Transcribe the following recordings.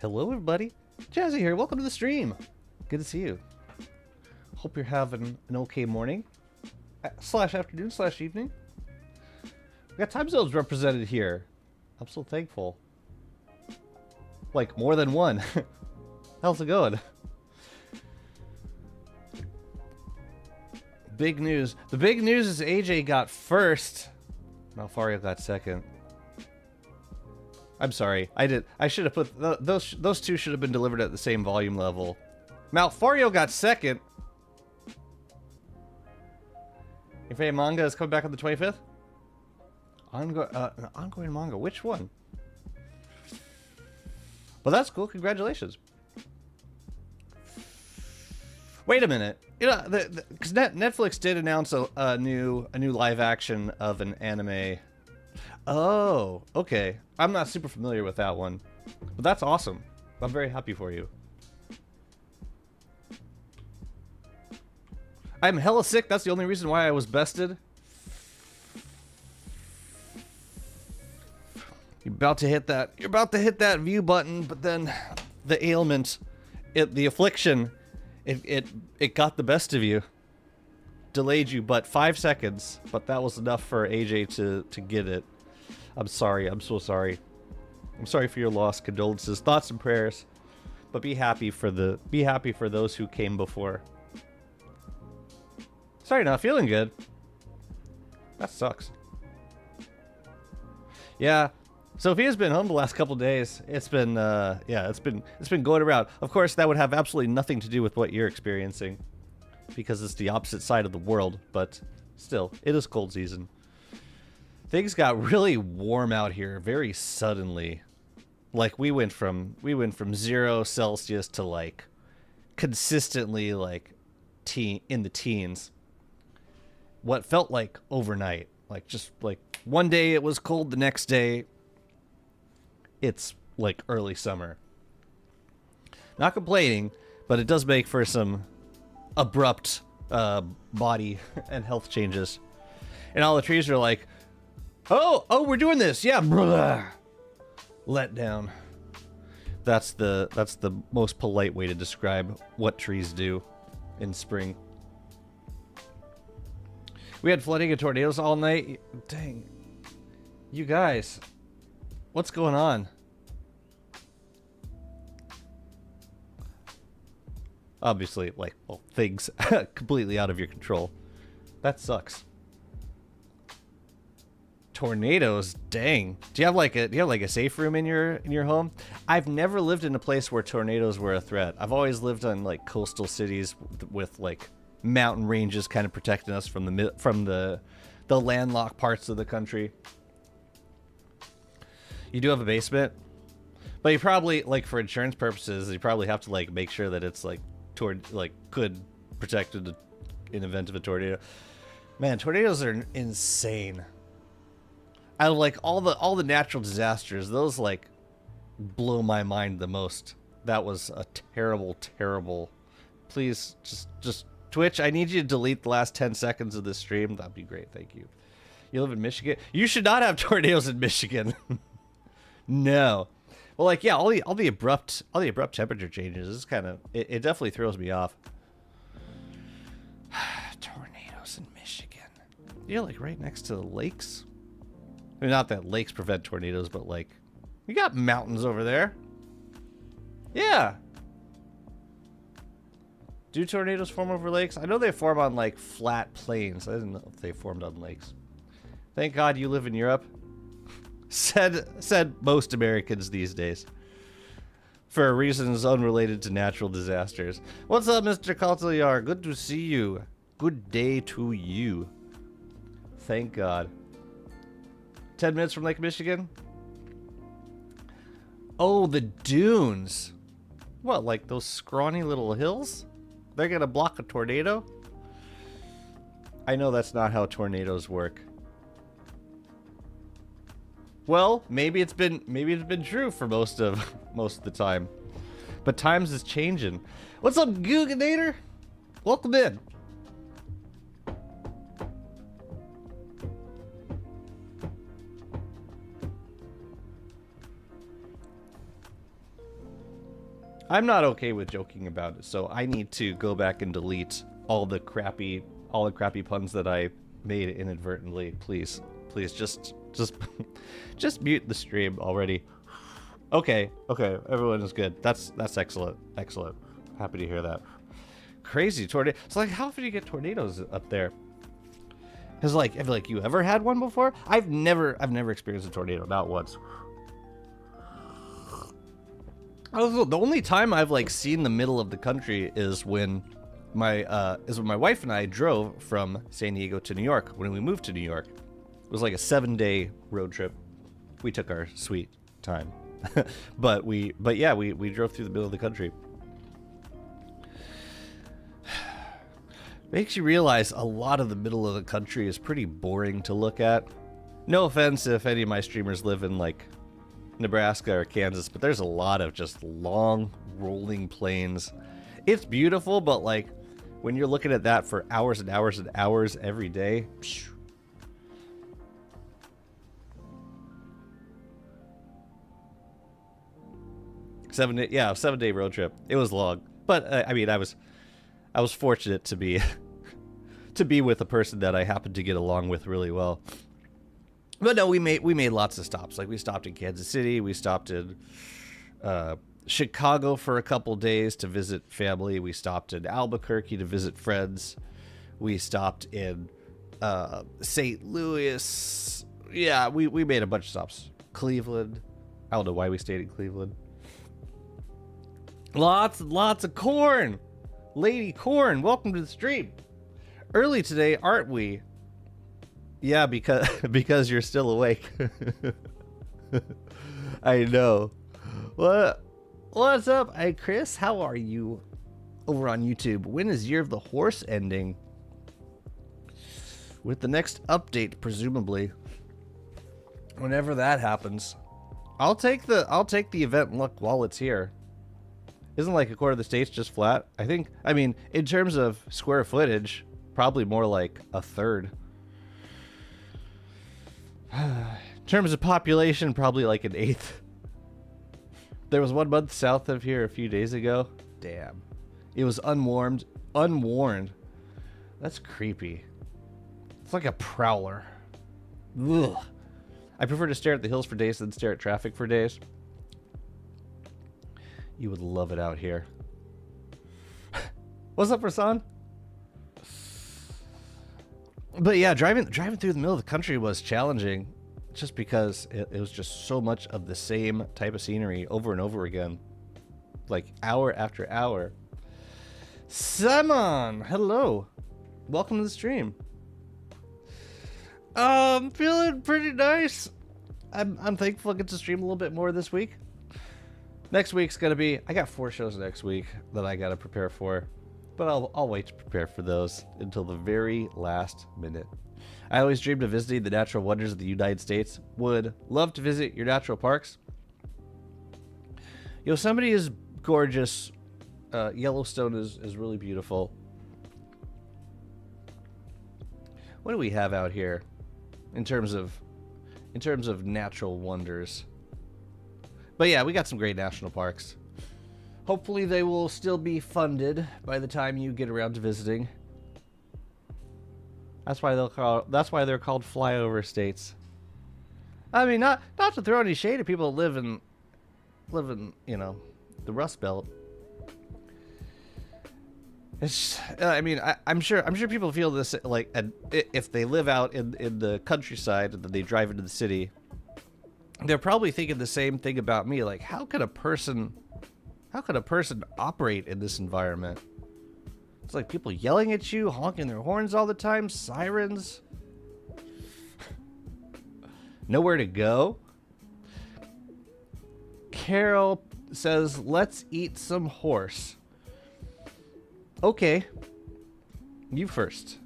Hello everybody, Jazzy here, welcome to the stream. Good to see you. Hope you're having an okay morning, slash afternoon, slash evening. We got time zones represented here. I'm so thankful. Like, more than one. How's it going? Big news. The big news is AJ got first. Malfario got second. I'm sorry. I should have put those two should have been delivered at the same volume level. Malfario got second. If manga is coming back on the 25th. Ongoing manga. Which one? Well, that's cool. Congratulations. Wait a minute. You know, because Netflix did announce a new live action of an anime. Oh, okay. I'm not super familiar with that one, but that's awesome. I'm very happy for you. I'm hella sick. That's the only reason why I was bested. You're about to hit that view button, but then the ailment, the affliction, it got the best of you. Delayed you but 5 seconds, but that was enough for AJ to get it. I'm sorry. I'm so sorry. I'm sorry for your loss. Condolences, thoughts and prayers. But be happy for those who came before. Sorry, not feeling good. That sucks. Yeah, Sophia's been home the last couple days. It's been it's been going around. Of course, that would have absolutely nothing to do with what you're experiencing, because it's the opposite side of the world. But still, it is cold season. Things got really warm out here very suddenly. Like we went from 0 Celsius to like consistently like in the teens. What felt like overnight. Like just like one day it was cold, the next day it's like early summer. Not complaining, but it does make for some abrupt body and health changes. And all the trees are like, Oh, we're doing this. Yeah, blah. Let down. That's the most polite way to describe what trees do in spring. We had flooding and tornadoes all night. Dang. You guys, what's going on? Obviously, like, well, things completely out of your control. That sucks. Tornadoes, dang. Do you have like a safe room in your home? I've never lived in a place where tornadoes were a threat. I've always lived on like coastal cities with like mountain ranges kind of protecting us from the landlocked parts of the country. You do have a basement, but you probably, like, for insurance purposes, you probably have to like make sure that it's like good protected in event of a tornado. Man, tornadoes are insane. Out of like all the natural disasters, those like blow my mind the most. That was a terrible. Please just Twitch, I need you to delete the last 10 seconds of this stream. That'd be great. Thank you. You live in Michigan? You should not have tornadoes in Michigan. No. Well, like, yeah, all the abrupt temperature changes is kind of it definitely throws me off. Tornadoes in Michigan. You're like right next to the lakes. I mean, not that lakes prevent tornadoes, but like, you got mountains over there. Yeah. Do tornadoes form over lakes? I know they form on like flat plains. I didn't know if they formed on lakes. Thank God you live in Europe. Said most Americans these days. For reasons unrelated to natural disasters. What's up, Mr. Kaltelyar? Good to see you. Good day to you. Thank God. 10 minutes from Lake Michigan? Oh, the dunes. What, like those scrawny little hills? They're gonna block a tornado? I know that's not how tornadoes work. Well, maybe it's been true for most of the time. But times is changing. What's up, Googanator? Welcome in. I'm not okay with joking about it, so I need to go back and delete all the crappy puns that I made inadvertently. Please, just mute the stream already. Okay, everyone is good. That's excellent. Happy to hear that. Crazy tornado. So like, how often do you get tornadoes up there? Cause have you ever had one before? I've never experienced a tornado, not once. The only time I've like seen the middle of the country is when my wife and I drove from San Diego to New York when we moved to New York. It was like a 7-day road trip. We took our sweet time. but yeah, we drove through the middle of the country. Makes you realize a lot of the middle of the country is pretty boring to look at. No offense if any of my streamers live in like Nebraska or Kansas, but there's a lot of just long rolling plains. It's beautiful, but like when you're looking at that for hours and hours and hours every day, phew. 7-day road trip. It was long, but I mean, I was fortunate to be to be with a person that I happened to get along with really well. But no, we made lots of stops. Like we stopped in Kansas City, we stopped in Chicago for a couple days to visit family. We stopped in Albuquerque to visit friends. We stopped in St. Louis. Yeah, we made a bunch of stops. Cleveland. I don't know why we stayed in Cleveland. Lots and lots of corn. Lady Corn, welcome to the stream. Early today, aren't we? Yeah, because you're still awake. I know. What's up? Hey, Chris, how are you over on YouTube? When is Year of the Horse ending? With the next update, presumably. Whenever that happens. I'll take the event luck while it's here. Isn't like a quarter of the state's just flat? I mean, in terms of square footage, probably more like a third. In terms of population, probably like an eighth. There was 1 month south of here a few days ago. Damn. It was unwarned. That's creepy. It's like a prowler. Ugh. I prefer to stare at the hills for days than stare at traffic for days. You would love it out here. What's up, Rasan? But yeah, driving through the middle of the country was challenging, just because it was just so much of the same type of scenery over and over again, like hour after hour. Simon, hello, welcome to the stream. Feeling pretty nice. I'm thankful I get to stream a little bit more this week. Next week's gonna be, I got 4 shows next week that I gotta prepare for, but I'll wait to prepare for those until the very last minute. I always dreamed of visiting the natural wonders of the United States. Would love to visit your natural parks. Yosemite is gorgeous. Yellowstone is really beautiful. What do we have out here in terms of natural wonders? But yeah, we got some great national parks. Hopefully they will still be funded by the time you get around to visiting. That's why they're called flyover states. I mean, not to throw any shade at people that live in you know, the Rust Belt. It's I mean, I'm sure people feel this, like, if they live out in the countryside and then they drive into the city, they're probably thinking the same thing about me. Like, how could a person operate in this environment? It's like people yelling at you, honking their horns all the time, sirens, nowhere to go. Carol says, let's eat some horse. Okay. You first.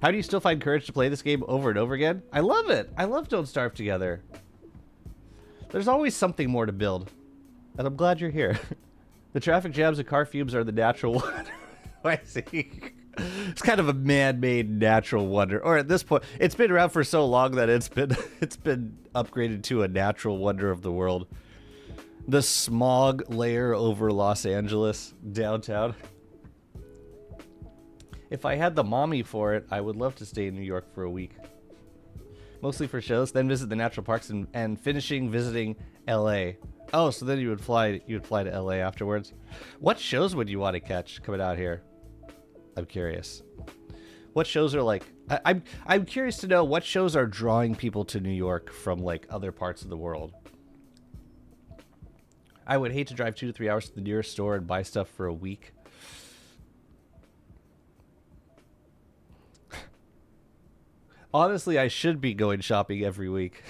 How do you still find courage to play this game over and over again? I love it. I love Don't Starve Together. There's always something more to build. And I'm glad you're here. The traffic jams and car fumes are the natural one. I see. It's kind of a man-made natural wonder. Or at this point, it's been around for so long that it's been upgraded to a natural wonder of the world. The smog layer over Los Angeles downtown. If I had the mommy for it, I would love to stay in New York for a week. Mostly for shows, then visit the natural parks and finishing visiting LA. Oh, so then you would fly to LA afterwards. What shows would you want to catch coming out here? I'm curious. What shows are like I'm curious to know what shows are drawing people to New York from like other parts of the world. I would hate to drive 2 to 3 hours to the nearest store and buy stuff for a week. Honestly, I should be going shopping every week.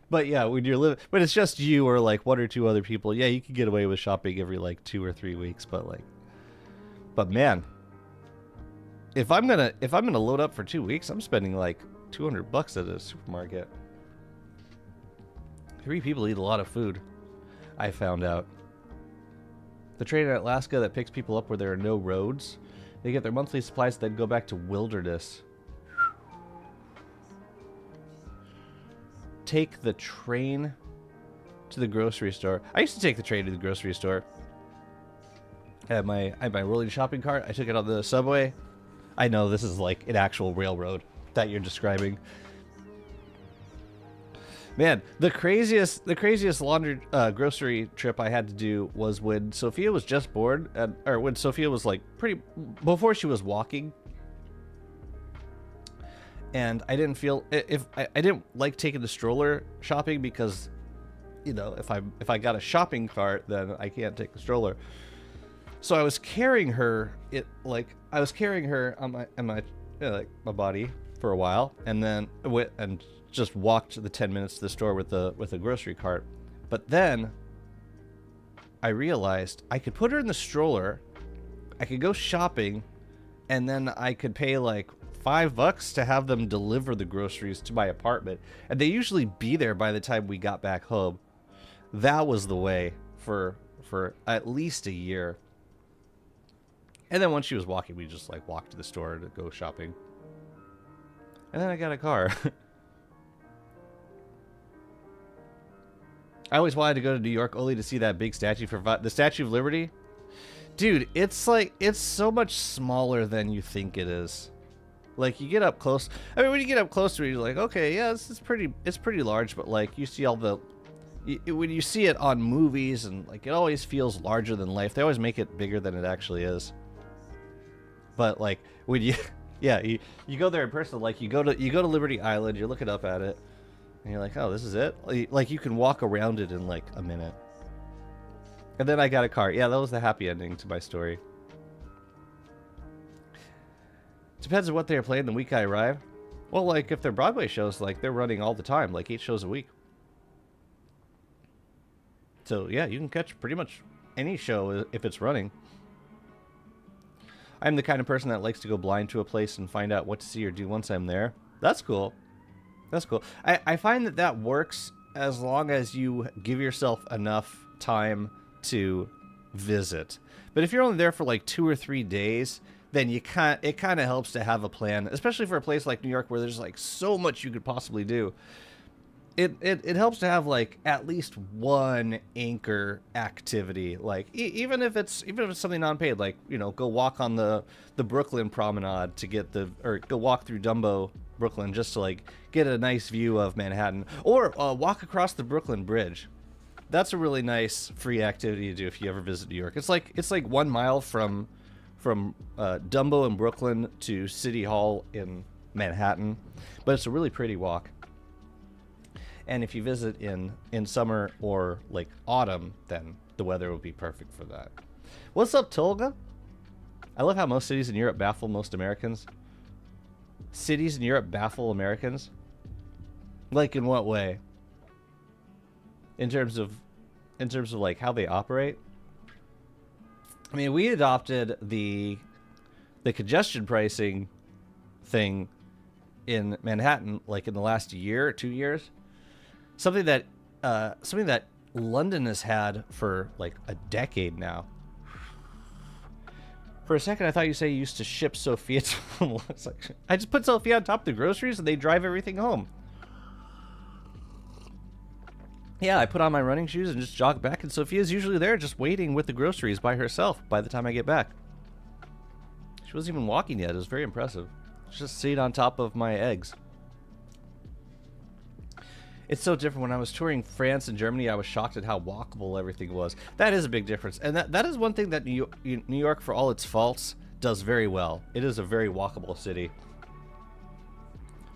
But yeah, when you're living, but it's just you or like 1 or 2 other people. Yeah, you can get away with shopping every like 2 or 3 weeks, but man, if I'm gonna load up for 2 weeks, I'm spending like $200 at a supermarket. 3 people eat a lot of food, I found out. The train in Alaska that picks people up where there are no roads. They get their monthly supplies, then go back to wilderness. Take the train to the grocery store. I used to take the train to the grocery store. I had my rolling shopping cart. I took it on the subway. I know this is like an actual railroad that you're describing. Man, the craziest laundry grocery trip I had to do was when Sophia was just born, or when Sophia was like before she was walking. And I didn't feel I didn't like taking the stroller shopping because, you know, if I got a shopping cart, then I can't take the stroller. So I was carrying her on my body for a while, and then just walked the 10 minutes to the store with a grocery cart. But then I realized I could put her in the stroller, I could go shopping, and then I could pay like $5 to have them deliver the groceries to my apartment, and they usually be there by the time we got back home. That was the way for at least a year. And then once she was walking, we just like walked to the store to go shopping. And then I got a car. I always wanted to go to New York only to see that big statue for the Statue of Liberty. Dude, it's so much smaller than you think it is. Like, you get up close. I mean, when you get up close to it, you're like, okay, yeah, it's pretty large, but like, you see all the, when you see it on movies, and like, it always feels larger than life. They always make it bigger than it actually is. But like, when you, yeah, you go there in person, like you go to Liberty Island, you're looking up at it, and you're like, oh, this is it? Like, you can walk around it in like a minute. And then I got a car. Yeah, that was the happy ending to my story. Depends on what they're playing the week I arrive. Well, like, if they're Broadway shows, like, they're running all the time, like 8 shows a week. So, yeah, you can catch pretty much any show if it's running. I'm the kind of person that likes to go blind to a place and find out what to see or do once I'm there. That's cool. That's cool. I find that works as long as you give yourself enough time to visit. But if you're only there for like 2 or 3 days, then it kind of helps to have a plan, especially for a place like New York where there's like so much you could possibly do. It helps to have like at least one anchor activity, like even if it's something non-paid, like, you know, go walk on the Brooklyn promenade to or go walk through Dumbo, Brooklyn, just to like get a nice view of Manhattan, or walk across the Brooklyn Bridge. That's a really nice free activity to do if you ever visit New York. It's like 1 mile from Dumbo in Brooklyn to City Hall in Manhattan, but it's a really pretty walk. And if you visit in summer or like autumn, then the weather will be perfect for that. What's up, Tolga? I love how most cities in Europe baffle most Americans. Cities in Europe baffle Americans? Like, in what way? in terms of like how they operate. I mean, we adopted the congestion pricing thing in Manhattan like in the last year or 2 years. Something that London has had for like a decade now. For a second, I thought you said you used to ship Sophia to home. I just put Sophia on top of the groceries and they drive everything home. Yeah, I put on my running shoes and just jog back, and Sophia's usually there just waiting with the groceries by herself by the time I get back. She wasn't even walking yet. It was very impressive. She's just sitting on top of my eggs. It's so different. When I was touring France and Germany, I was shocked at how walkable everything was. That is a big difference. And that is one thing that New York, for all its faults, does very well. It is a very walkable city.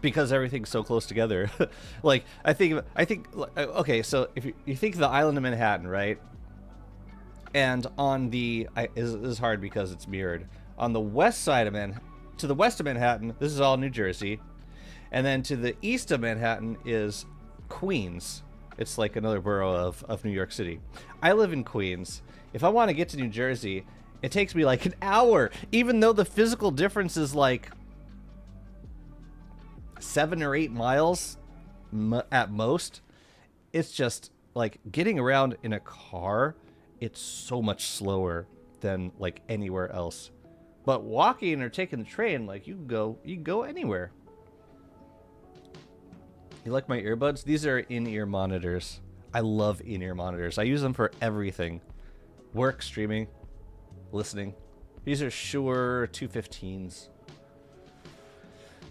Because everything's so close together. Like, I think, okay, so if you think of the island of Manhattan, right? And on the, this is hard because it's mirrored. On the west side of to the west of Manhattan, this is all New Jersey. And then to the east of Manhattan is Queens. It's like another borough of New York City. I live in Queens. If I want to get to New Jersey, it takes me like an hour, even though the physical difference is like 7 or 8 miles at most. It's just like getting around in a car, it's so much slower than like anywhere else. But walking or taking the train, like you can go anywhere. You like my earbuds? These are in-ear monitors. I love in-ear monitors. I use them for everything. Work, streaming, listening. These are Shure 215s.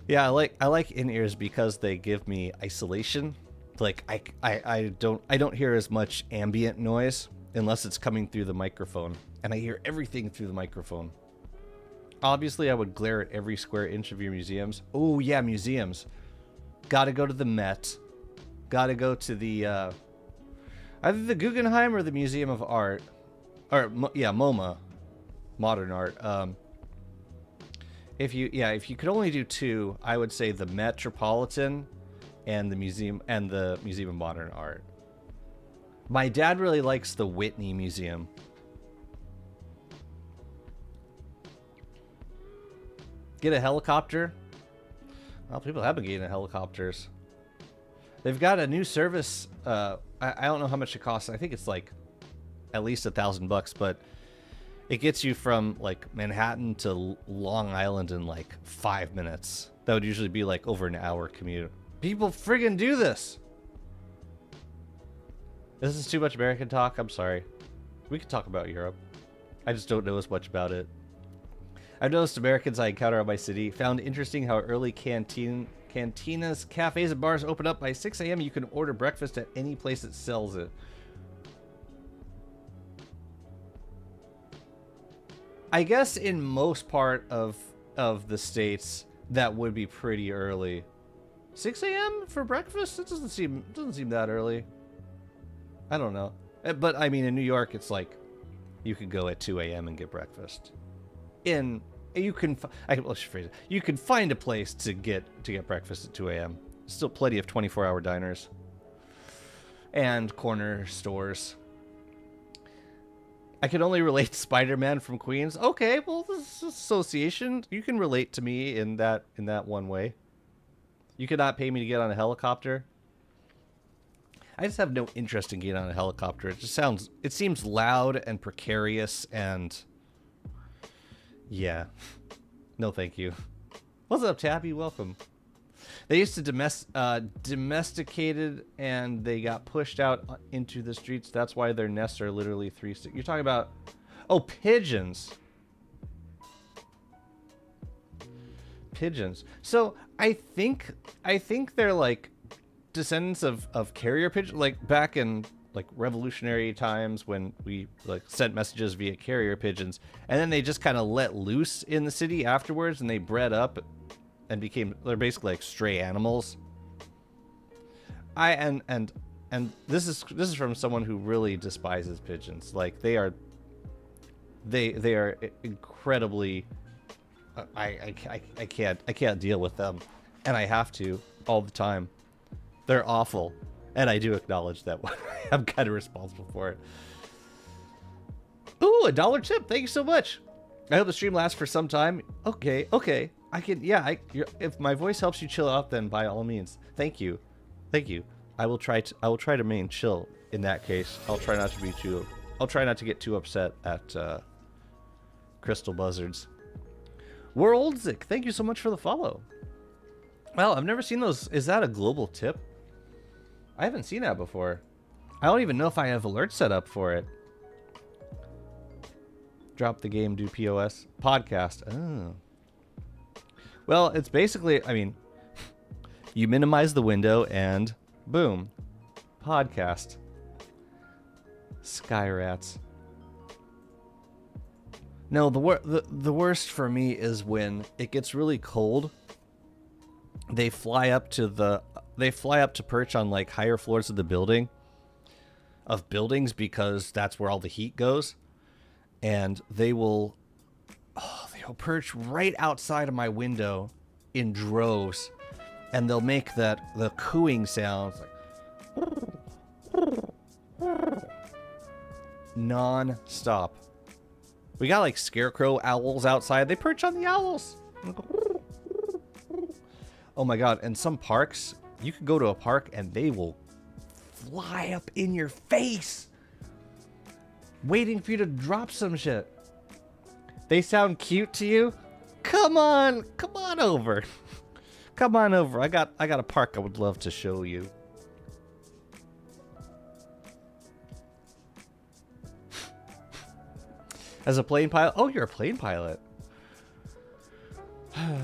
Yeah, I like in-ears because they give me isolation. Like I don't hear as much ambient noise unless it's coming through the microphone, and I hear everything through the microphone. Obviously, I would glare at every square inch of your museums. Oh yeah, museums. Gotta go to the Met. Gotta go to the either the Guggenheim or the Museum of Art, or yeah, MoMA, modern art. If you could only do 2, I would say the Metropolitan and the Museum of Modern Art. My dad really likes the Whitney Museum. Get a helicopter? Well, people have been getting helicopters. They've got a new service. I don't know how much it costs. I think it's like at least $1,000, but it gets you from like Manhattan to Long Island in like 5 minutes. That would usually be like over an hour commute. People friggin' do this. This is too much American talk. I'm sorry. We could talk about Europe. I just don't know as much about it. I've noticed Americans I encounter in my city found interesting how early cantinas, cafes, and bars open up by 6 a.m. You can order breakfast at any place that sells it. I guess in most part of the states that would be pretty early. 6 a.m. for breakfast? It doesn't seem that early. I don't know. But I mean, in New York, it's like you could go at 2 a.m. and get breakfast. You can find a place to get breakfast at 2 a.m. Still plenty of 24-hour diners and corner stores. I can only relate to Spider-Man from Queens. Okay, well, this is association. You can relate to me in that one way. You could not pay me to get on a helicopter. I just have no interest in getting on a helicopter. It seems loud and precarious and yeah. No, thank you. What's up, Tappy? Welcome. They used to domesticated and they got pushed out into the streets. That's why their nests are literally 3 sticks. You're talking about, oh, pigeons. Pigeons. So I think they're like descendants of carrier pigeons, like back in like revolutionary times when we like sent messages via carrier pigeons, and then they just kind of let loose in the city afterwards, and they bred up and they're basically like stray animals. And this is from someone who really despises pigeons. Like they are incredibly I can't deal with them, and I have to all the time. They're awful. And I do acknowledge that I'm kind of responsible for it. Ooh, $1 tip. Thank you so much. I hope the stream lasts for some time. Okay, okay. I can, yeah, if my voice helps you chill out, then by all means. Thank you. Thank you. I will try to remain chill in that case. I'll try not to get too upset at crystal buzzards. Worldzik, thank you so much for the follow. Well, I've never seen those. Is that a global tip? I haven't seen that before. I don't even know if I have alerts set up for it. Drop the game, do POS. Podcast. Oh. Well, it's basically, I mean, you minimize the window and boom. Podcast. Sky rats. No, the worst for me is when it gets really cold. They fly up to perch on like higher floors of the buildings because that's where all the heat goes, and they'll perch right outside of my window in droves, and they'll make the cooing sounds like non-stop. We got like scarecrow owls outside. They perch on the owls. Oh my god, and some parks, you can go to a park and they will fly up in your face, waiting for you to drop some shit. They sound cute to you? Come on over. Come on over. I got a park I would love to show you. As a plane pilot? Oh, you're a plane pilot.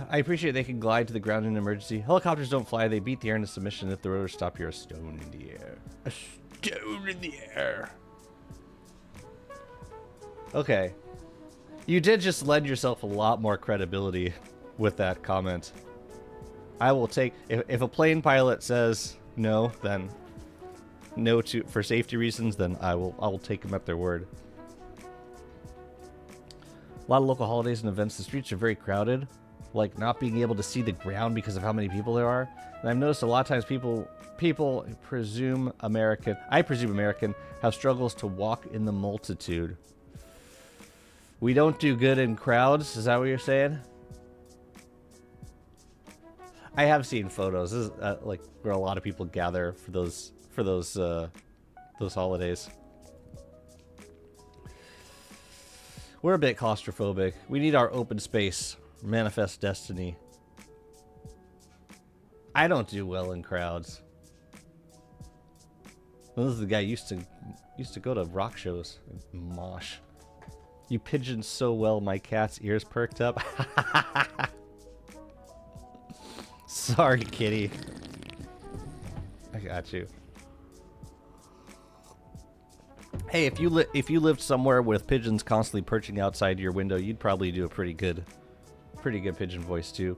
I appreciate they can glide to the ground in an emergency. Helicopters don't fly, they beat the air into submission. If the rotors stop, you're a stone in the air. A stone in the air. Okay. You did just lend yourself a lot more credibility with that comment. I will take, if a plane pilot says no, then no for safety reasons, then I will take them at their word. A lot of local holidays and events, the streets are very crowded. Like not being able to see the ground because of how many people there are. And I've noticed a lot of times people presume American, have struggles to walk in the multitude. We don't do good in crowds, is that what you're saying? I have seen photos. This is like where a lot of people gather for those holidays. We're a bit claustrophobic. We need our open space. Manifest destiny. I don't do well in crowds. Well, this is the guy used to go to rock shows. Mosh. You pigeoned so well, my cat's ears perked up. Sorry, kitty. I got you. Hey, if you lived somewhere with pigeons constantly perching outside your window, you'd probably do a pretty good pigeon voice too.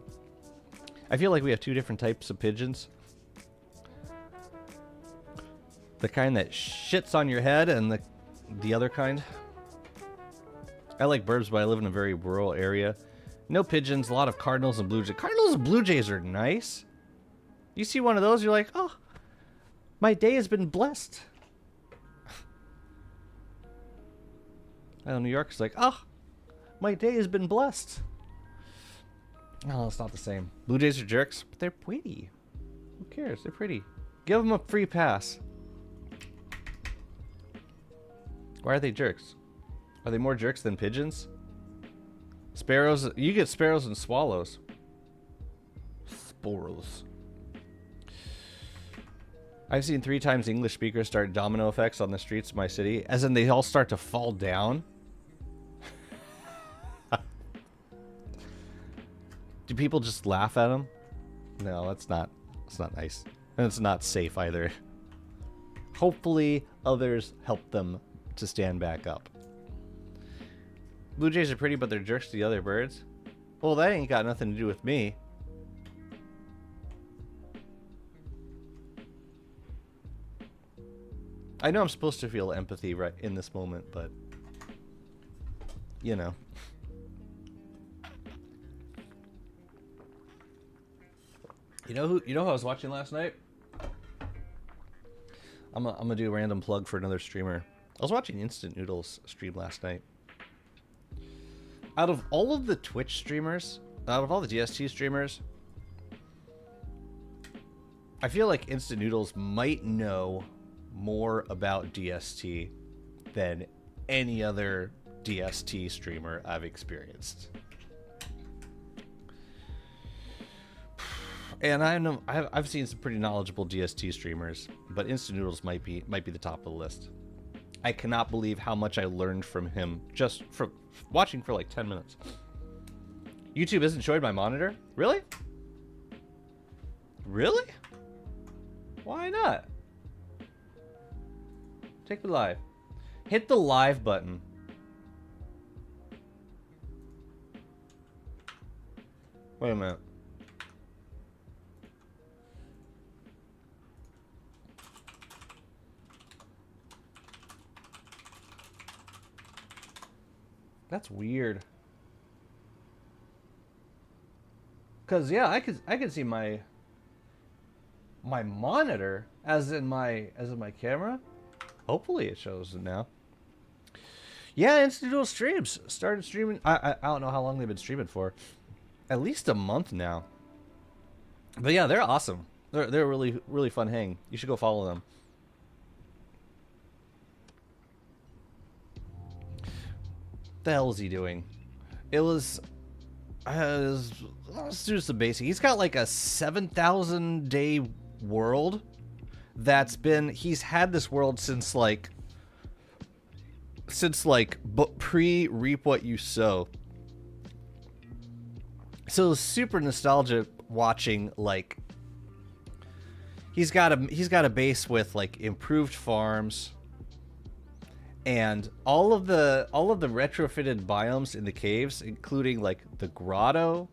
I feel like we have two different types of pigeons. The kind that shits on your head and the other kind. I like birds, but I live in a very rural area. No pigeons, a lot of cardinals and blue jays. Cardinals and blue jays are nice. You see one of those, you're like, oh, my day has been blessed. I know New York's like, oh, my day has been blessed. Oh, it's not the same. Blue jays are jerks, but they're pretty. Who cares? They're pretty. Give them a free pass. Why are they jerks? Are they more jerks than pigeons? Sparrows, you get sparrows and swallows. Sparrows. I've seen 3 times English speakers start domino effects on the streets of my city, as in they all start to fall down. Do people just laugh at them? No, that's not nice. And it's not safe either. Hopefully others help them to stand back up. Blue jays are pretty, but they're jerks to the other birds. Well, that ain't got nothing to do with me. I know I'm supposed to feel empathy right in this moment, but you know. You know who I was watching last night? I'm gonna do a random plug for another streamer. I was watching Instant Noodles stream last night. Out of all of the Twitch streamers, out of all the DST streamers, I feel like Instant Noodles might know more about DST than any other DST streamer I've experienced. And I know I've seen some pretty knowledgeable DST streamers, but Instant Noodles might be the top of the list. I cannot believe how much I learned from him just from watching for like 10 minutes. YouTube isn't showing my monitor? Really? Really? Why not? Take me live. Hit the live button. Wait a minute. That's weird. Cause yeah, I could see my monitor as in my camera. Hopefully it shows it now. Yeah, Instant Noodle streams started streaming. I don't know how long they've been streaming for. At least a month now. But yeah, they're awesome. They're really fun hang. You should go follow them. The hell is he doing? Let's do some basic. He's got like a 7,000 day world that's been, he's had this world since like pre reap what you sow. So super nostalgic watching, like he's got a base with like improved farms and all of the retrofitted biomes in the caves, including like the grotto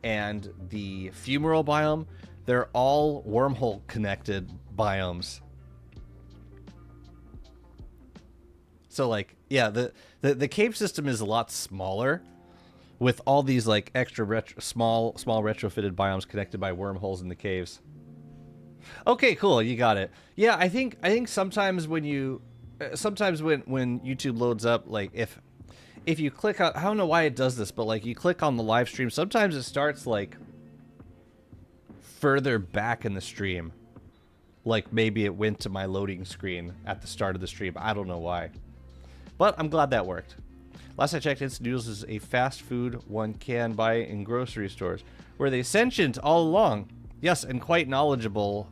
and the fumarole biome. They're all wormhole connected biomes. So like, yeah, the cave system is a lot smaller with all these like extra small retrofitted biomes connected by wormholes in the caves. Okay, cool, you got it. Yeah, I think sometimes when YouTube loads up, like if you click on, I don't know why it does this, but like you click on the live stream, sometimes it starts like further back in the stream. Like maybe it went to my loading screen at the start of the stream. I don't know why. But I'm glad that worked. Last I checked, Instant Noodles is a fast food one can buy in grocery stores. Were they sentient all along? Yes, and quite knowledgeable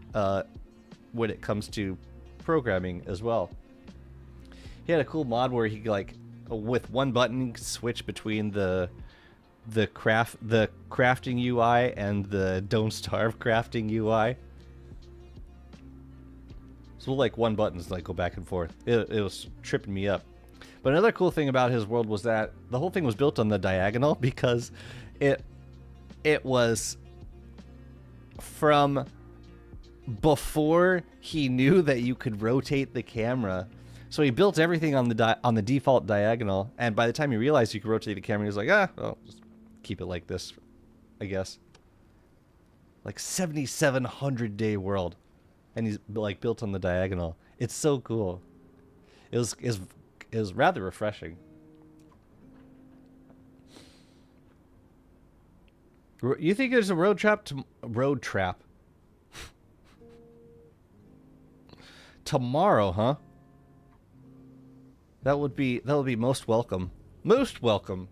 when it comes to programming as well. He had a cool mod where he like with one button switch between the crafting UI and the don't starve crafting UI. So like one button's like go back and forth. It was tripping me up. But another cool thing about his world was that the whole thing was built on the diagonal because it was from before he knew that you could rotate the camera. So he built everything on the default diagonal, and by the time he realized you could rotate the camera, he was like, well, just keep it like this, I guess. Like 7,700 day world, and he's like built on the diagonal. It's so cool. It was rather refreshing. You think there's a road trap? Road trap. Tomorrow, huh? That would be most welcome. Most welcome.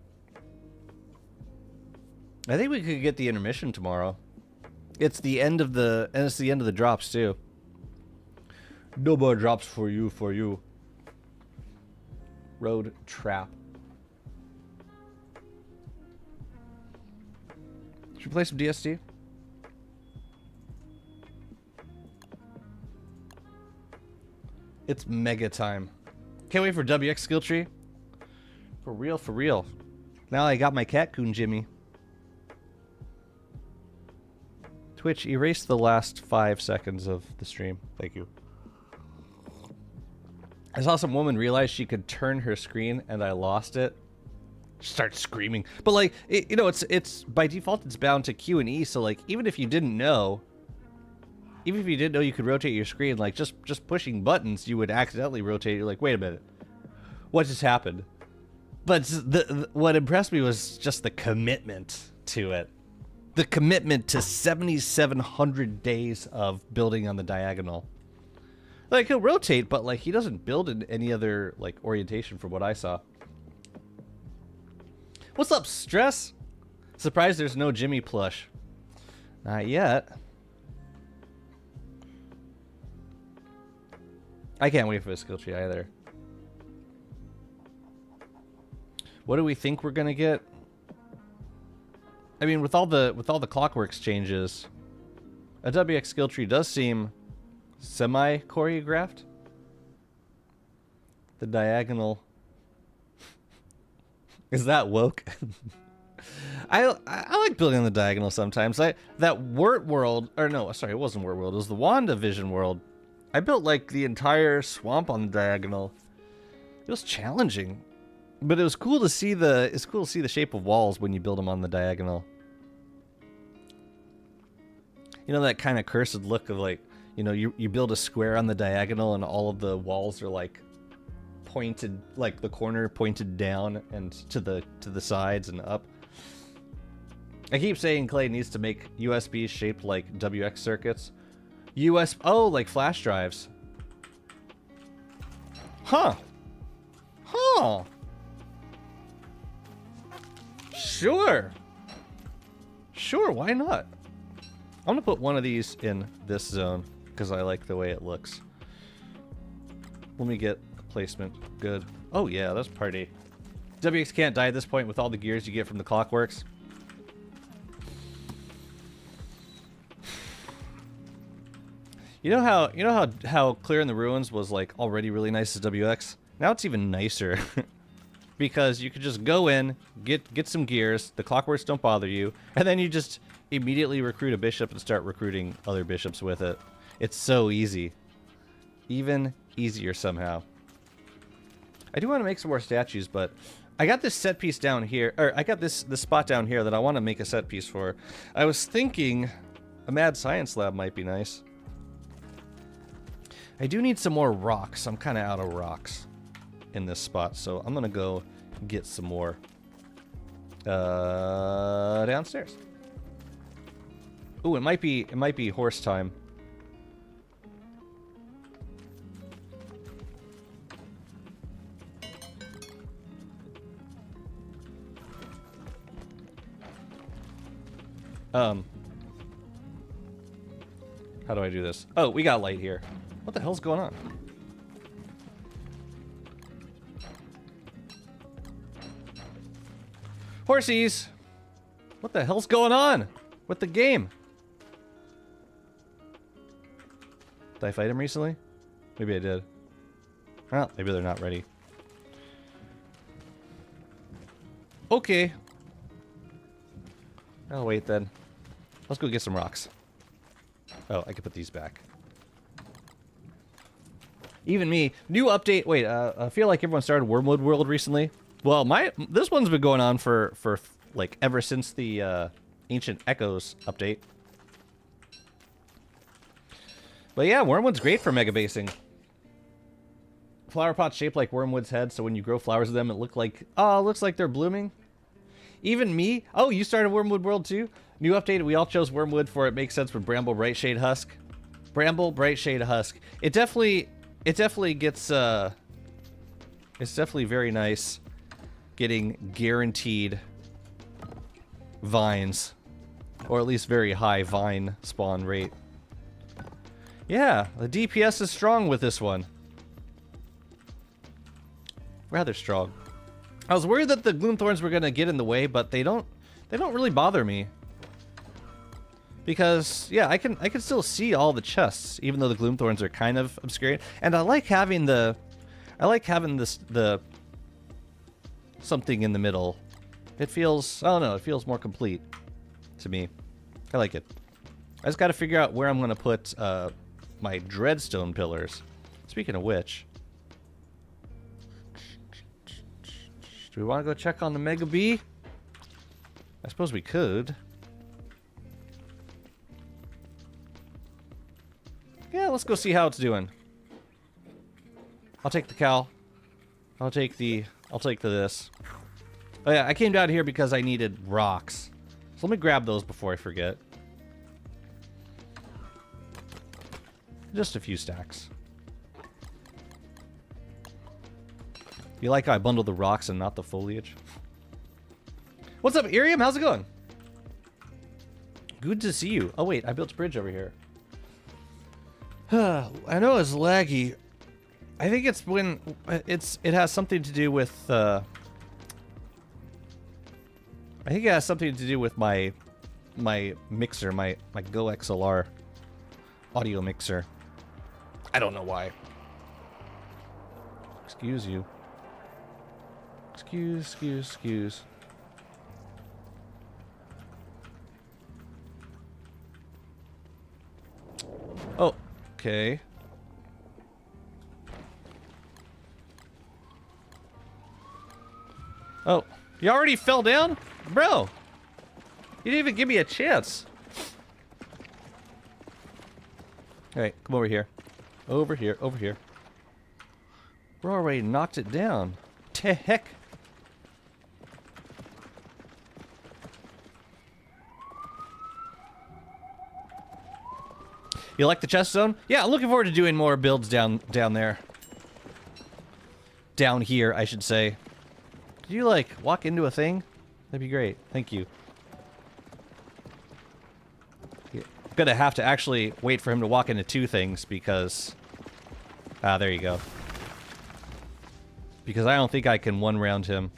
I think we could get the intermission tomorrow. It's the end of the drops too. No more drops for you. Road trap. Should we play some DST? It's mega time. Can't wait for WX skill tree. For real, for real. Now I got my cat coon Jimmy. Twitch, erase the last 5 seconds of the stream. Thank you. I saw some woman realize she could turn her screen and I lost it. Start screaming. But like, it's by default it's bound to Q and E, so like even if you didn't know, even if you didn't know you could rotate your screen, like just pushing buttons, you would accidentally rotate. You're like, wait a minute, what just happened? But what impressed me was just the commitment to it. The commitment to 7,700 days of building on the diagonal. Like, he'll rotate, but like he doesn't build in any other like orientation from what I saw. What's up, Stress? Surprised there's no Jimmy plush. Not yet. I can't wait for the skill tree either. What do we think we're gonna get? I mean, with all the Clockworks changes, a WX skill tree does seem semi-choreographed. The diagonal. Is that woke? I like building on the diagonal sometimes. That Wort world, or no, sorry, it wasn't Wort world. It was the WandaVision world. I built like the entire swamp on the diagonal. It was challenging, but it was cool to see the shape of walls when you build them on the diagonal. You know that kind of cursed look of like, you know, you build a square on the diagonal and all of the walls are like pointed, like the corner pointed down and to the sides and up. I keep saying Clay needs to make USBs shaped like WX circuits. Oh, like flash drives. Huh. Huh. Sure. Sure, why not? I'm gonna put one of these in this zone because I like the way it looks. Let me get a placement. Good. Oh yeah, that's party. WX can't die at this point with all the gears you get from the Clockworks. You know how Clear in the Ruins was like already really nice as WX? Now it's even nicer. Because you could just go in, get some gears, the Clockworks don't bother you, and then you just immediately recruit a bishop and start recruiting other bishops with it. It's so easy. Even easier somehow. I do want to make some more statues, but I got this set piece down here, or I got this spot down here that I want to make a set piece for. I was thinking a mad science lab might be nice. I do need some more rocks. I'm kind of out of rocks in this spot, so I'm gonna go get some more downstairs. Ooh, it might be horse time. How do I do this? Oh, we got light here. What the hell's going on? Horsies! What the hell's going on with the game? Did I fight him recently? Maybe I did. Well, maybe they're not ready. Okay. I'll wait then. Let's go get some rocks. Oh, I can put these back. Even me. New update. Wait, I feel like everyone started Wormwood World recently. Well, this one's been going on for like ever since the Ancient Echoes update. But yeah, Wormwood's great for mega basing. Flower pots shaped like Wormwood's head, so when you grow flowers with them, it looks like they're blooming. Even me. Oh, you started Wormwood World too? New update. We all chose Wormwood for it makes sense with Bramble Bright Shade Husk. Bramble Bright Shade Husk. It definitely gets it's definitely very nice getting guaranteed vines, or at least very high vine spawn rate. Yeah, the DPS is strong with this one. Rather strong. I was worried that the Gloomthorns were gonna get in the way, but they don't really bother me. Because yeah, I can still see all the chests, even though the Gloomthorns are kind of obscured. And I like having the something in the middle. It feels, I don't know, it feels more complete to me. I like it. I just got to figure out where I'm gonna put my Dreadstone pillars. Speaking of which, do we want to go check on the Mega Bee? I suppose we could. let's go see how it's doing. I'll take the cow. I'll take this. Oh yeah, I came down here because I needed rocks. So let me grab those before I forget. Just a few stacks. You like how I bundle the rocks and not the foliage? What's up, Irium? How's it going? Good to see you. Oh wait, I built a bridge over here. I know it's laggy. I think it's when it has something to do with I think it has something to do with my mixer, my Go XLR audio mixer. I don't know why. Excuse you. Excuse. Oh, okay. Oh, you already fell down? Bro, you didn't even give me a chance. Alright, come over here. Over here. Bro already knocked it down. To heck. You like the chest zone? Yeah, I'm looking forward to doing more builds down there. Down here, I should say. Could you, like, walk into a thing? That'd be great. Thank you. I'm gonna have to actually wait for him to walk into two things because... Ah, there you go. Because I don't think I can one-round him.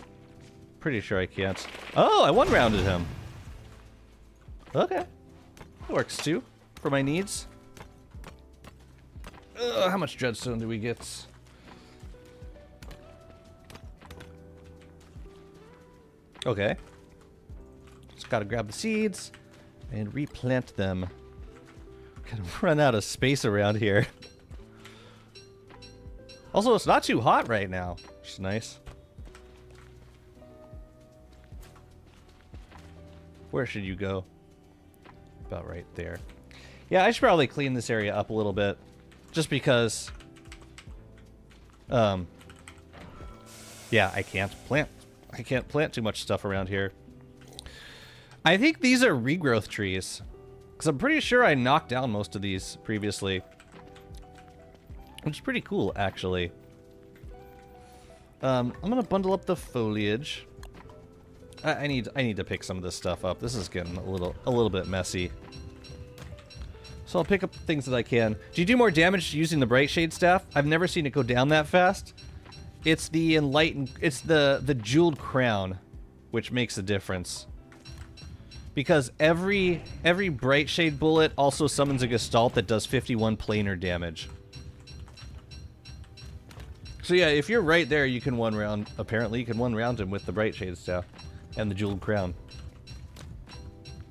Pretty sure I can't. Oh, I one-rounded him. Okay. That works, too. For my needs. How much dreadstone do we get? Okay. Just gotta grab the seeds and replant them. Gonna run out of space around here. Also, it's not too hot right now, which is nice. Where should you go? About right there. Yeah, I should probably clean this area up a little bit. Just because... yeah, I can't plant too much stuff around here. I think these are regrowth trees. Because I'm pretty sure I knocked down most of these previously. Which is pretty cool, actually. I'm gonna bundle up the foliage. I need to pick some of this stuff up. This is getting a little bit messy. So I'll pick up things that I can. Do you do more damage using the Bright Shade staff? I've never seen it go down that fast. It's the the jeweled crown, which makes a difference. Because every Bright Shade bullet also summons a Gestalt that does 51 planar damage. So yeah, if you're right there, you can one-round... Apparently, you can one-round him with the Bright Shade staff and the jeweled crown.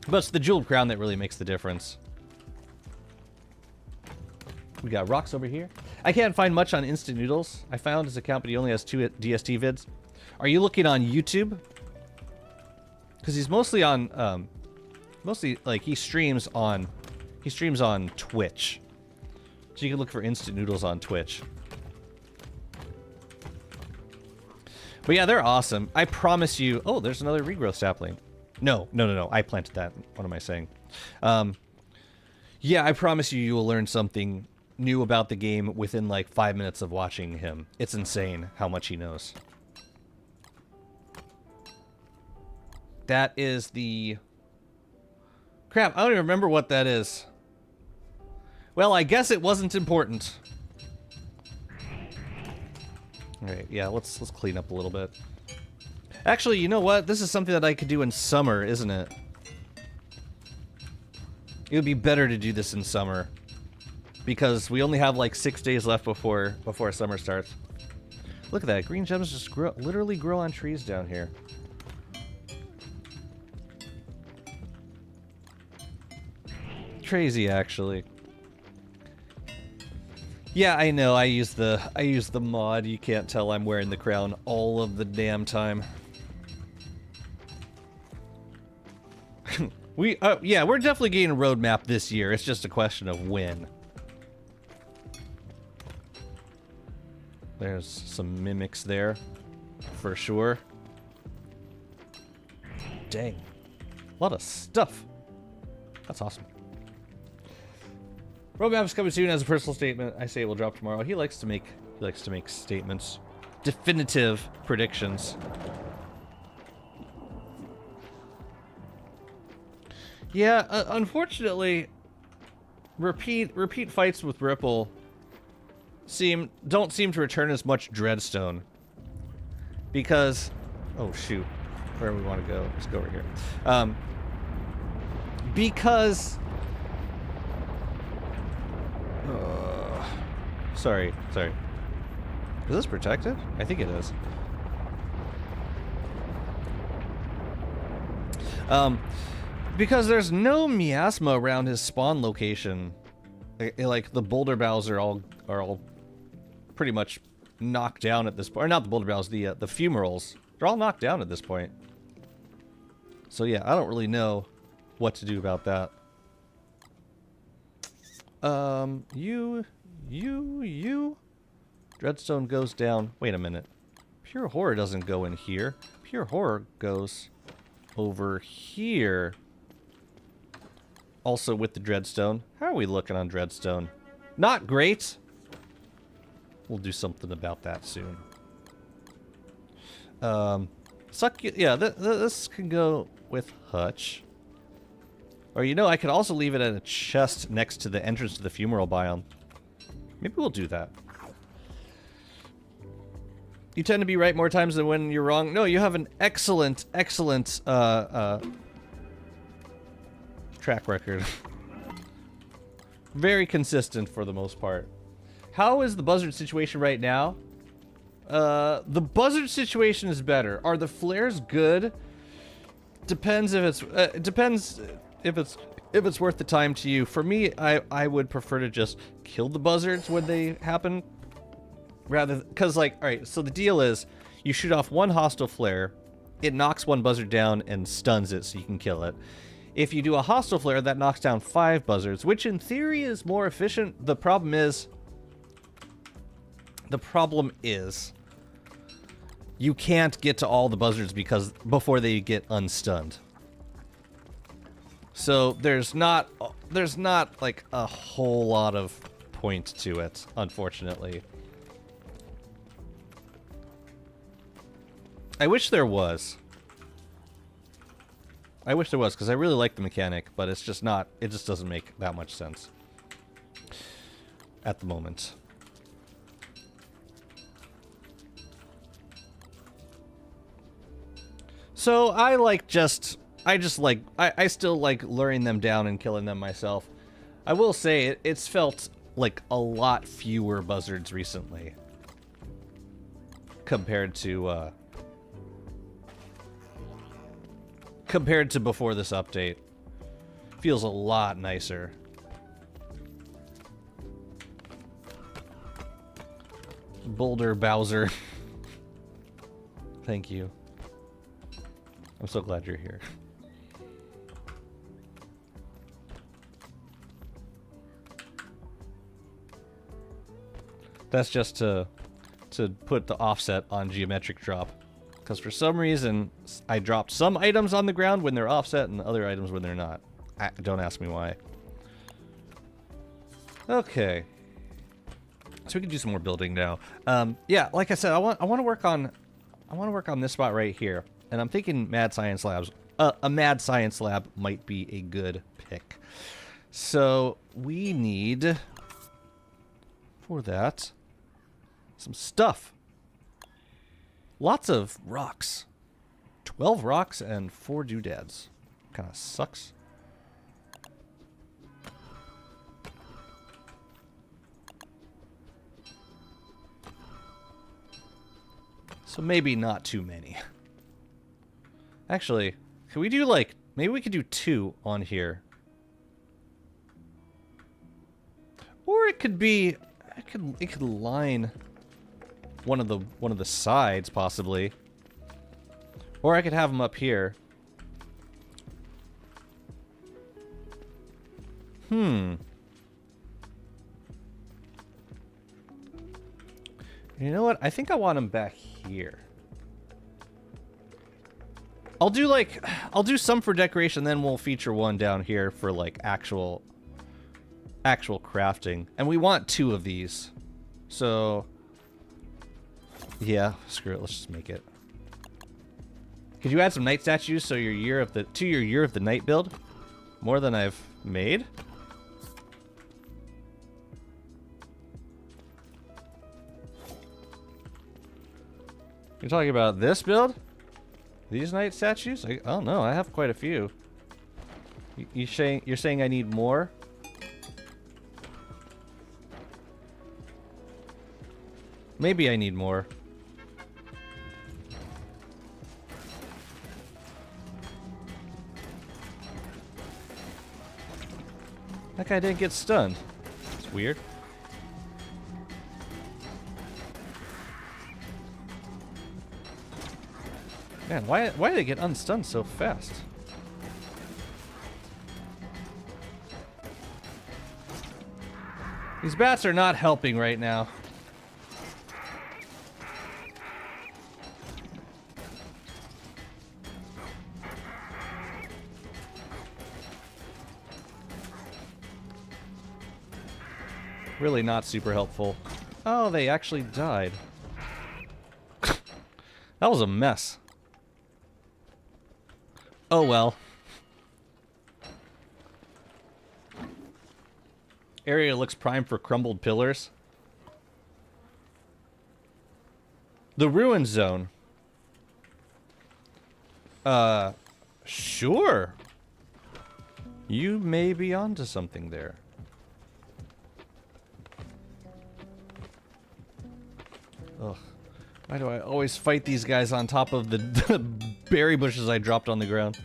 But it's the jeweled crown that really makes the difference. We got rocks over here. I can't find much on Instant Noodles. I found his account, but he only has 2 DST vids. Are you looking on YouTube? Because he's mostly on, mostly, like, he streams on Twitch. So you can look for Instant Noodles on Twitch. But yeah, they're awesome. I promise you... Oh, there's another regrowth sapling. No. I planted that. What am I saying? Yeah, I promise you will learn something new about the game within like 5 minutes of watching him. It's insane how much he knows. That is the... Crap, I don't even remember what that is. Well, I guess it wasn't important. Alright, yeah, let's clean up a little bit. Actually, you know what? This is something that I could do in summer, isn't it? It would be better to do this in summer. Because we only have like 6 days left before summer starts. Look at that. Green gems just literally grow on trees down here. Crazy, actually. Yeah, I know. I use the mod. You can't tell I'm wearing the crown all of the damn time. Yeah, we're definitely getting a roadmap this year. It's just a question of when. There's some mimics there, for sure. Dang. A lot of stuff. That's awesome. Roadmap is coming soon as a personal statement. I say it will drop tomorrow. He likes to make statements. Definitive predictions. Yeah, unfortunately, repeat fights with Ripple don't seem to return as much Dreadstone. Because, oh shoot, where do we want to go? Let's go over here. Because, sorry. Is this protected? I think it is. Because there's no miasma around his spawn location. Like the boulder boughs are all pretty much knocked down at this point. Or not the boulder boughs, the fumaroles. They're all knocked down at this point. So yeah, I don't really know what to do about that. You. Dreadstone goes down. Wait a minute. Pure Horror doesn't go in here. Pure Horror goes over here. Also with the Dreadstone. How are we looking on Dreadstone? Not great. We'll do something about that soon. Yeah, this can go with Hutch. Or, you know, I could also leave it in a chest next to the entrance to the fumarole biome. Maybe we'll do that. You tend to be right more times than when you're wrong. No, you have an excellent track record. Very consistent for the most part. How is the buzzard situation right now? The buzzard situation is better. Are the flares good? Depends if it's if it's worth the time to you. For me, I would prefer to just kill the buzzards when they happen, rather because like, all right. So the deal is, you shoot off one hostile flare, it knocks one buzzard down and stuns it, so you can kill it. If you do a hostile flare, that knocks down 5 buzzards, which in theory is more efficient. The problem is you can't get to all the buzzards before they get unstunned. So there's not like a whole lot of point to it, unfortunately. I wish there was. I wish there was, because I really like the mechanic, but it's just not, it just doesn't make that much sense at the moment. So I still like luring them down and killing them myself. I will say it's felt like a lot fewer buzzards recently compared to before this update. Feels a lot nicer. Boulder Bowser. Thank you. I'm so glad you're here. That's just to put the offset on geometric drop. Because for some reason, I dropped some items on the ground when they're offset and other items when they're not. Don't ask me why. Okay. So we can do some more building now. Yeah, like I said, I want to work on this spot right here. And I'm thinking Mad Science Labs. A Mad Science Lab might be a good pick. So we need, for that, some stuff. Lots of rocks. 12 rocks and 4 doodads. Kind of sucks. So maybe not too many. Actually, can we do like, maybe we could do 2 on here. Or it could be, it could line one of the sides possibly. Or I could have them up here. You know what? I think I want them back here. I'll do some for decoration, then we'll feature one down here for like actual crafting. And we want 2 of these. So yeah, screw it, let's just make it. Could you add some night statues so your year of the night build? More than I've made? You're talking about this build? These night statues? Oh no, I have quite a few. You're saying I need more? Maybe I need more. That guy didn't get stunned. It's weird. Man, why did they get unstunned so fast? These bats are not helping right now. Really not super helpful. Oh, they actually died. That was a mess. Oh well. Area looks prime for crumbled pillars. The ruin zone. Sure. You may be onto something there. Ugh. Why do I always fight these guys on top of the berry bushes I dropped on the ground?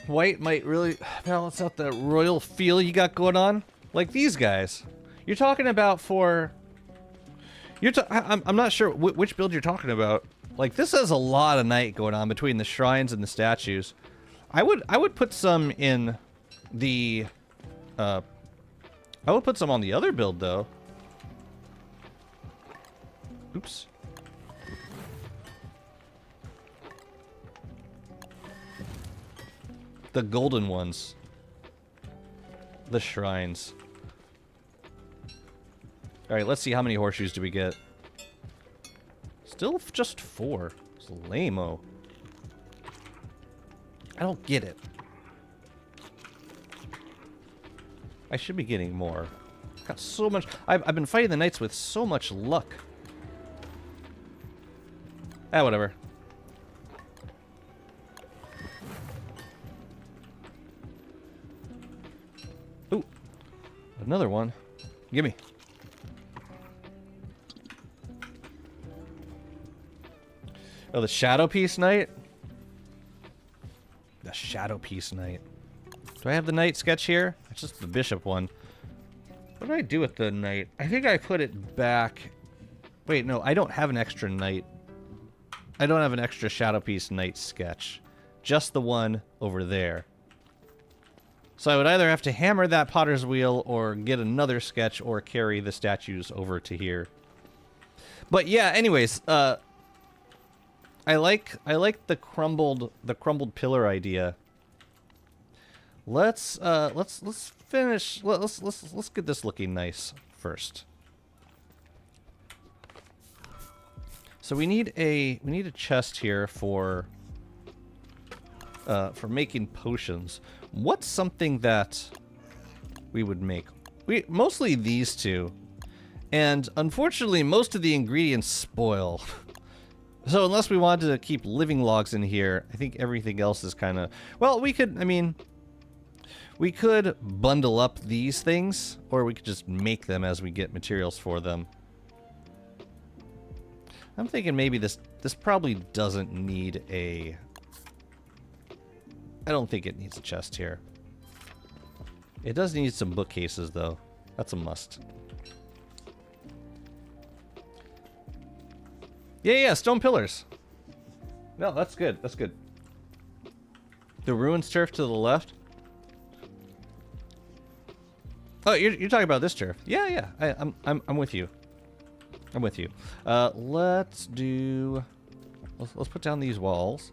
White might really balance out that royal feel you got going on. Like these guys. You're talking about for... I'm not sure which build you're talking about. Like, this has a lot of night going on between the shrines and the statues. I would put some in the... I would put some on the other build, though. Oops. The golden ones. The shrines. Alright, let's see how many horseshoes do we get. Still just 4. It's lame-o. I don't get it. I should be getting more. Got so much... I've been fighting the knights with so much luck. Ah, whatever. Ooh. Another one. Gimme. Oh, the Shadow Piece Knight? The Shadow Piece Knight. Do I have the knight sketch here? It's just the bishop one. What did I do with the knight? I think I put it back... Wait, no, I don't have an extra knight. I don't have an extra Shadow Piece Knight sketch. Just the one over there. So I would either have to hammer that potter's wheel or get another sketch or carry the statues over to here. But yeah, anyways, I like the crumbled pillar idea. Let's finish. Let's get this looking nice first. So we need a chest here for making potions. What's something that we would make? Mostly these two, and unfortunately most of the ingredients spoil. So unless we wanted to keep living logs in here, I think everything else is kind of... Well, we could, I mean... We could bundle up these things, or we could just make them as we get materials for them. I'm thinking maybe this probably doesn't need a... I don't think it needs a chest here. It does need some bookcases, though. That's a must. Yeah, stone pillars. No, that's good. That's good. The ruins turf to the left. Oh, you're talking about this turf? Yeah. I'm with you. I'm with you. Let's do... Let's put down these walls.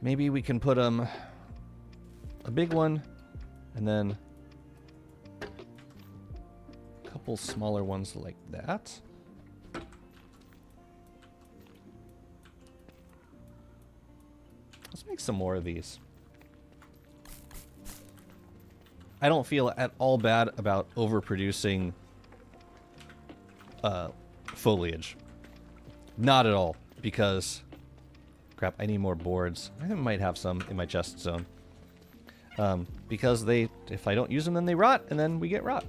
Maybe we can put them... a big one, and then a couple smaller ones like that. Let's make some more of these. I don't feel at all bad about overproducing foliage. Not at all, because... crap, I need more boards. I might have some in my chest zone. Because they, if I don't use them, then they rot, and then we get rot,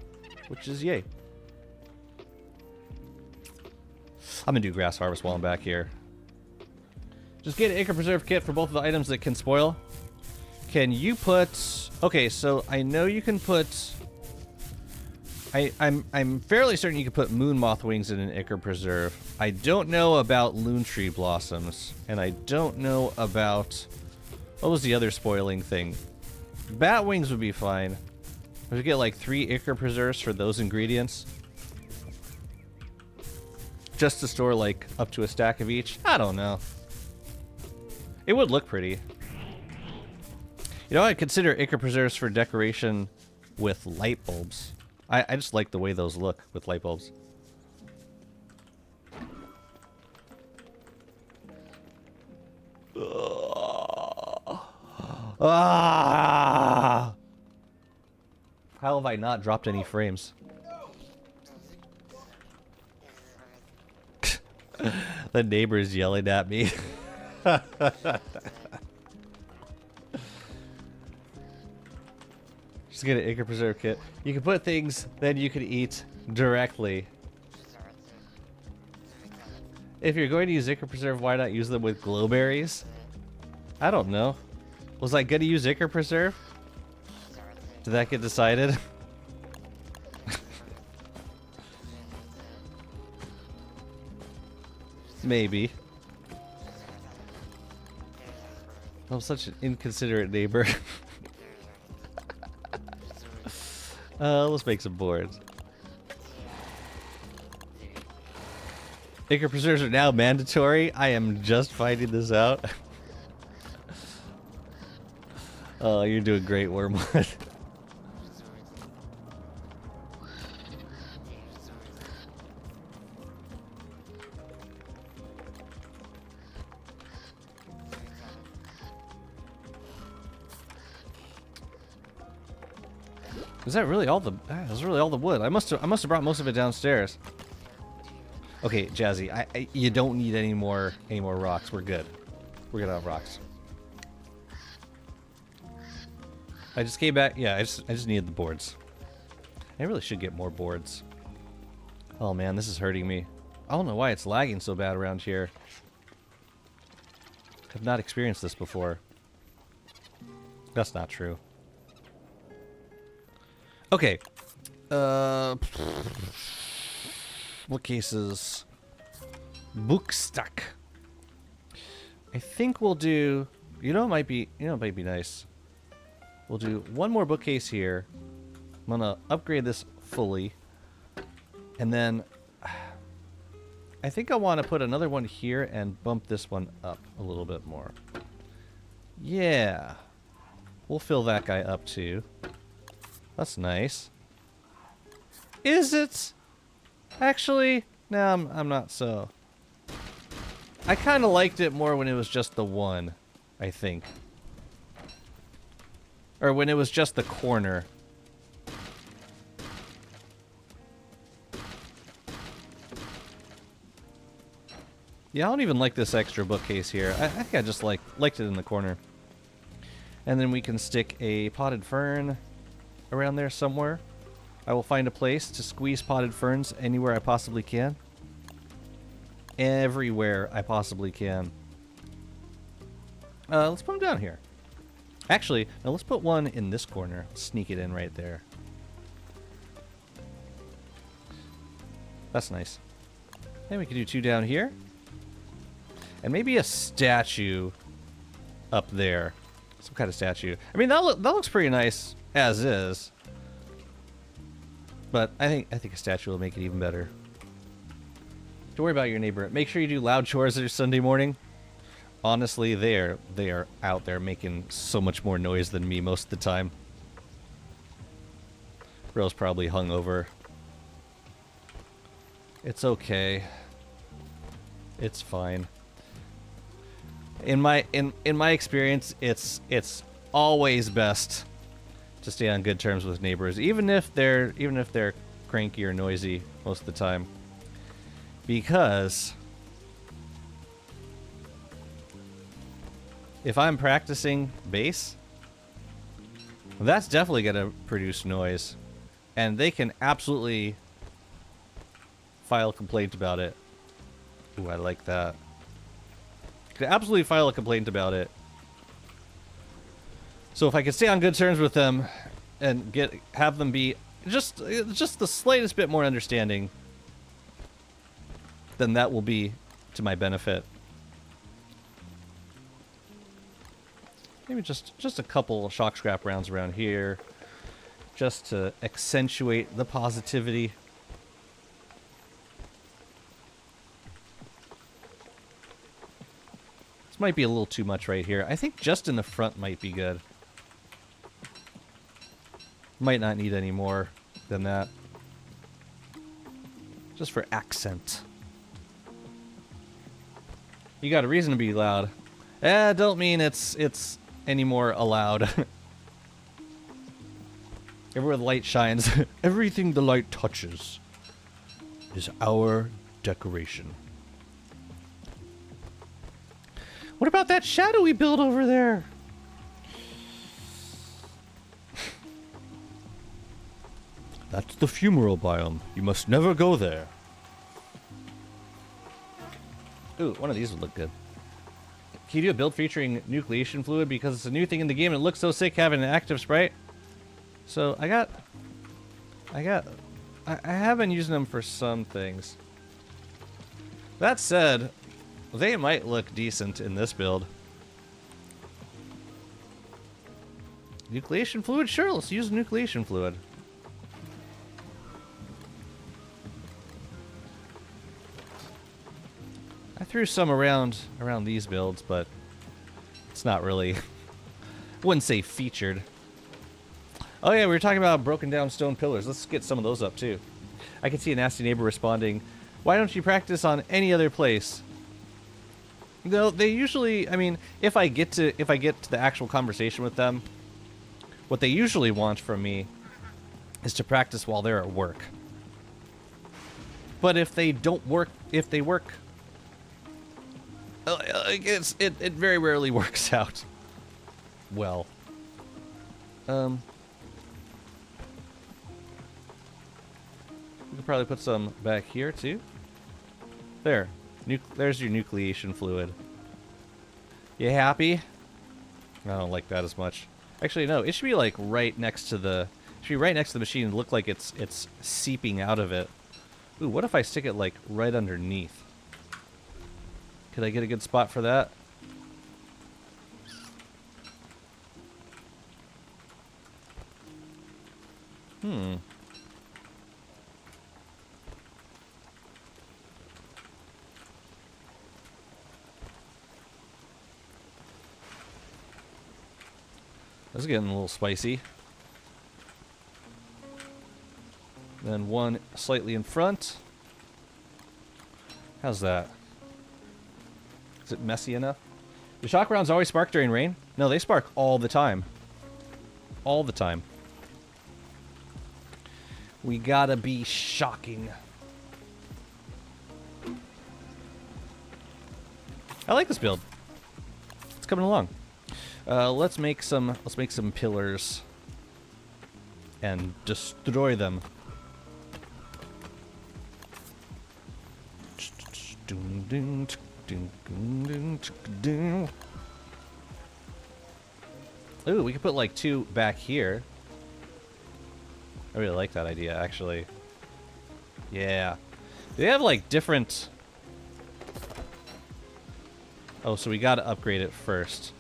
which is yay. I'm gonna do grass harvest while I'm back here. Just get an acre preserve kit for both of the items that can spoil. Can you put... okay, so I know you can put... I'm fairly certain you can put moon moth wings in an acre preserve. I don't know about loon tree blossoms, and I don't know about... what was the other spoiling thing? Bat wings would be fine. We get like 3 acre preserves for those ingredients. Just to store like up to a stack of each. I don't know. It would look pretty. You know, I'd consider acre preserves for decoration with light bulbs. I just like the way those look with light bulbs. Ah! How have I not dropped any frames? The neighbor's yelling at me. Just get an acre preserve kit. You can put things that you can eat directly. If you're going to use acre preserve, why not use them with glowberries? I don't know. Was I gonna use acre preserve? Did that get decided? Maybe. I'm such an inconsiderate neighbor. Let's make some boards. Acre preserves are now mandatory. I am just finding this out. Oh, you're doing great, Wormwood. Is that really all the? That was really all the wood. I must have brought most of it downstairs. Okay, Jazzy, you don't need any more rocks. We're good. We're good on rocks. I just came back. Yeah, I just needed the boards. I really should get more boards. Oh man, this is hurting me. I don't know why it's lagging so bad around here. I've not experienced this before. That's not true. Okay. Bookcases. Bookstuck. I think we'll do... You know, it might be nice. We'll do one more bookcase here. I'm gonna upgrade this fully. And then... I think I want to put another one here and bump this one up a little bit more. Yeah. We'll fill that guy up too. That's nice. Is it? Actually, no, I'm not so. I kind of liked it more when it was just the one, I think. Or when it was just the corner. Yeah, I don't even like this extra bookcase here. I think I just liked it in the corner. And then we can stick a potted fern around there somewhere. I will find a place to squeeze potted ferns anywhere I possibly can. Everywhere I possibly can. Let's put them down here. Actually, now let's put one in this corner. Sneak it in right there. That's nice. And we can do 2 down here. And maybe a statue up there. Some kind of statue. I mean, that looks pretty nice as is. But I think a statue will make it even better. Don't worry about your neighbor. Make sure you do loud chores every Sunday morning. Honestly, they are out there making so much more noise than me most of the time. Bro's probably hungover. It's okay. It's fine. In my experience, it's always best to stay on good terms with neighbors, even if they're cranky or noisy most of the time. Because if I'm practicing bass, that's definitely gonna produce noise, and they can absolutely file a complaint about it. Ooh, I like that. Could absolutely file a complaint about it. So if I could stay on good terms with them and have them be just the slightest bit more understanding, then that will be to my benefit. Maybe just a couple shock scrap rounds around here, just to accentuate the positivity. This might be a little too much right here. I think just in the front might be good. Might not need any more than that. Just for accent. You got a reason to be loud. Don't mean it's any more allowed. Everywhere the light shines, everything the light touches is our decoration. What about that shadowy build over there? That's the fumarole biome. You must never go there. Ooh, one of these would look good. Can you do a build featuring nucleation fluid? Because it's a new thing in the game and it looks so sick having an active sprite. So I have been using them for some things. That said, they might look decent in this build. Nucleation fluid? Sure, let's use nucleation fluid. I threw some around these builds, but it's not really, wouldn't say featured. Oh yeah, we were talking about broken down stone pillars. Let's get some of those up too. I can see a nasty neighbor responding, "Why don't you practice on any other place?" No, they usually, I mean, if I get to the actual conversation with them, what they usually want from me is to practice while they're at work. But if they don't work, if they work, it very rarely works out well. We could probably put some back here too. There. There's your nucleation fluid. You happy? I don't like that as much. Actually, no. It should be like right next to the. It should be right next to the machine and look like it's seeping out of it. Ooh, what if I stick it like right underneath? Could I get a good spot for that? This is getting a little spicy. Then one slightly in front. How's that? Is it messy enough? Do shock rounds always spark during rain? No, they spark all the time. All the time. We gotta be shocking. I like this build. It's coming along. Let's make some pillars and destroy them. Ooh, we could put like two back here. I really like that idea, actually. Yeah. They have like different... Oh, so we gotta upgrade it first.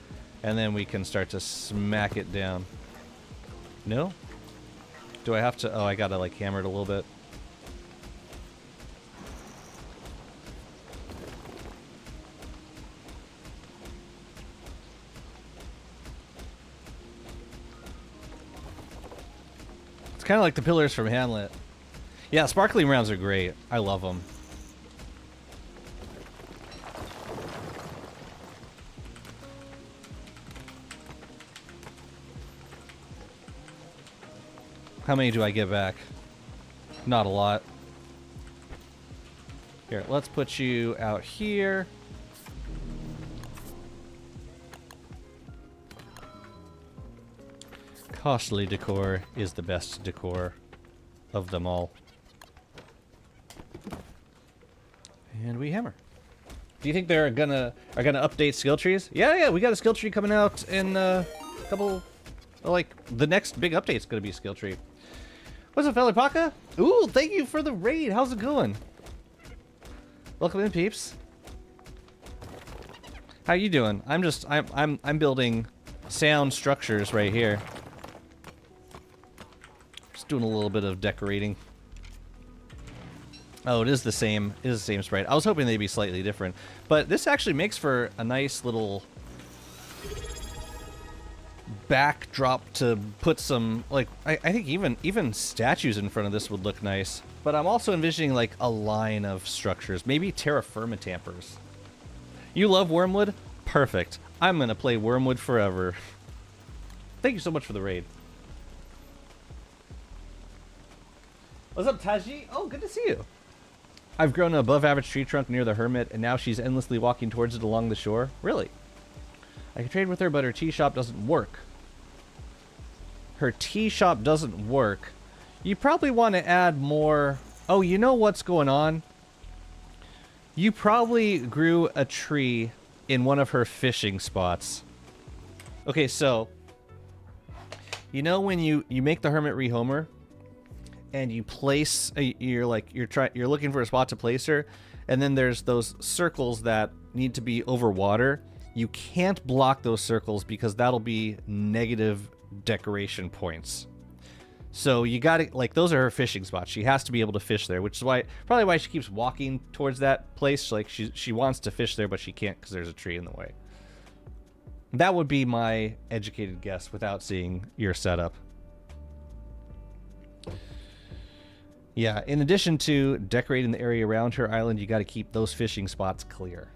And then we can start to smack it down. No? Do I have to... Oh, I gotta like hammer it a little bit. Kind of like the pillars from Hamlet. Yeah, sparkling rounds are great. I love them. How many do I get back? Not a lot. Here, let's put you out here. Costly decor is the best decor of them all. And we hammer. Do you think they're gonna update skill trees? Yeah, we got a skill tree coming out in a couple. Like the next big update's gonna be skill tree. What's up, fella Paka? Ooh, thank you for the raid. How's it going? Welcome in, peeps. How you doing? I'm building sound structures right here. Just doing a little bit of decorating. Oh, it is the same. It is the same sprite. I was hoping they'd be slightly different, but this actually makes for a nice little backdrop to put some, like, I think even statues in front of this would look nice. But I'm also envisioning like a line of structures, maybe terra firma tampers. You love Wormwood? Perfect. I'm gonna play Wormwood forever. Thank you so much for the raid. What's up, Taji? Oh, good to see you. I've grown an above average tree trunk near the hermit, and now she's endlessly walking towards it along the shore. Really? I can trade with her, but her tea shop doesn't work. Her tea shop doesn't work. You probably want to add more... Oh, you know what's going on? You probably grew a tree in one of her fishing spots. Okay, so... You know when you make the hermit rehomer, and you place... You're looking for a spot to place her, and then there's those circles that need to be over water. You can't block those circles because that'll be negative decoration points. So you gotta, like, those are her fishing spots. She has to be able to fish there, which is probably why she keeps walking towards that place. Like, she wants to fish there, but she can't because there's a tree in the way. That would be my educated guess without seeing your setup. Yeah, in addition to decorating the area around her island, you got to keep those fishing spots clear.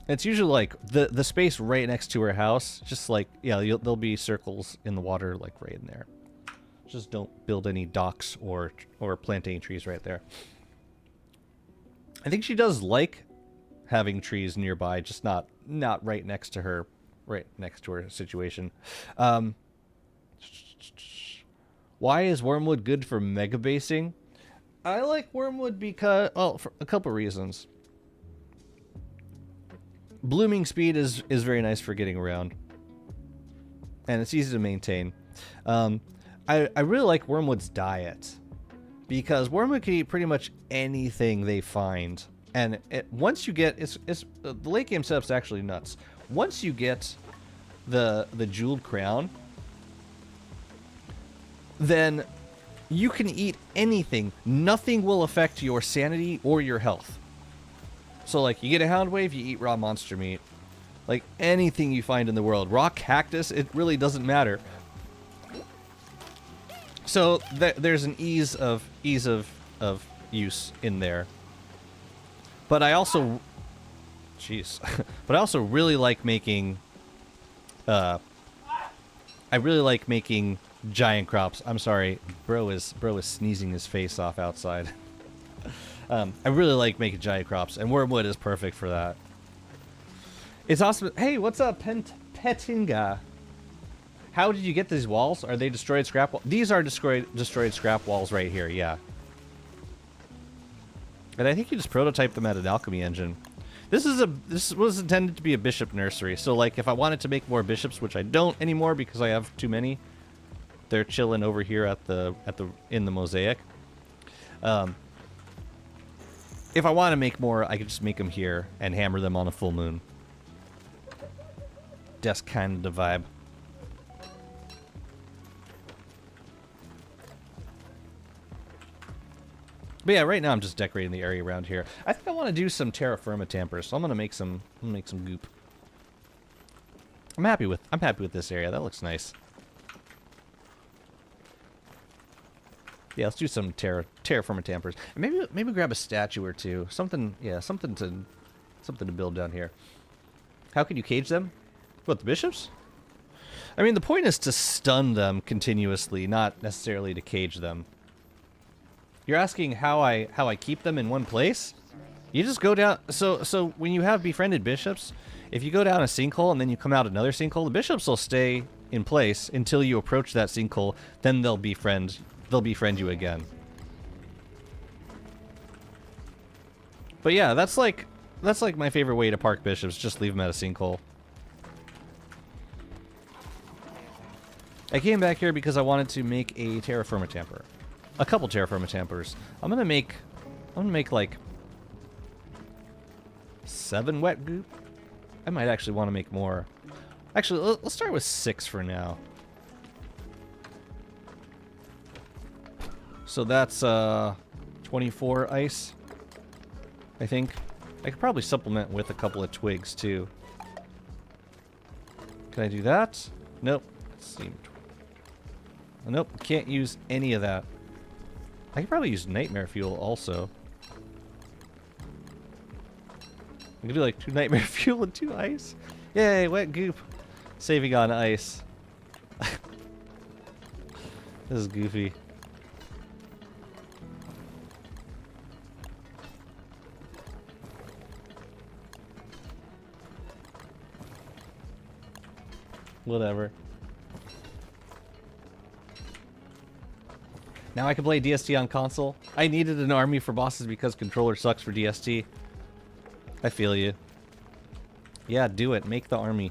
It's usually like the space right next to her house, just like, yeah, there'll be circles in the water like right in there. Just don't build any docks or plant any trees right there. I think she does like having trees nearby, just not right next to her, situation. Why is Wormwood good for mega basing? I like Wormwood because, well, for a couple reasons. Blooming speed is very nice for getting around, and it's easy to maintain. I really like Wormwood's diet because Wormwood can eat pretty much anything they find, and once you get the late game setup's actually nuts. Once you get the jeweled crown, then you can eat anything. Nothing will affect your sanity or your health. So, like, you get a hound wave, you eat raw monster meat. Like, anything you find in the world. Raw cactus, it really doesn't matter. So, there's an ease of use in there. But I also... Jeez. But I also really like making... I really like making giant crops. I'm sorry. Bro is sneezing his face off outside. I really like making giant crops, and Wormwood is perfect for that. It's awesome. Hey, what's up, Petinga? How did you get these walls? Are they destroyed scrap walls? These are destroyed scrap walls right here, yeah. And I think you just prototyped them at an alchemy engine. This was intended to be a bishop nursery, so like if I wanted to make more bishops, which I don't anymore because I have too many, they're chilling over here in the mosaic. If I want to make more, I could just make them here and hammer them on a full moon. That's kind of the vibe. But yeah, right now I'm just decorating the area around here. I think I want to do some terra firma tampers, so I'm gonna make some goop. I'm happy with this area. That looks nice. Yeah, let's do some terraforming tampers. And maybe grab a statue or two. Something, yeah, something to build down here. How can you cage them? What, the bishops? I mean, the point is to stun them continuously, not necessarily to cage them. You're asking how I keep them in one place? You just go down. So when you have befriended bishops, if you go down a sinkhole and then you come out another sinkhole, the bishops will stay in place until you approach that sinkhole. Then they'll befriend you again. But yeah, that's like my favorite way to park bishops. Just leave them at a sinkhole. I came back here because I wanted to make a terraforma tamper. A couple terraforma tampers. I'm gonna make like 7 wet goop. I might actually want to make more. Actually, let's start with 6 for now. So that's 24 ice, I think. I could probably supplement with a couple of twigs too. Can I do that? Nope. Let's see. Nope, can't use any of that. I could probably use nightmare fuel also. I could do like 2 nightmare fuel and 2 ice. Yay, wet goop. Saving on ice. This is goofy. Whatever. Now I can play DST on console. I needed an army for bosses because controller sucks for DST. I feel you. Yeah, do it. Make the army.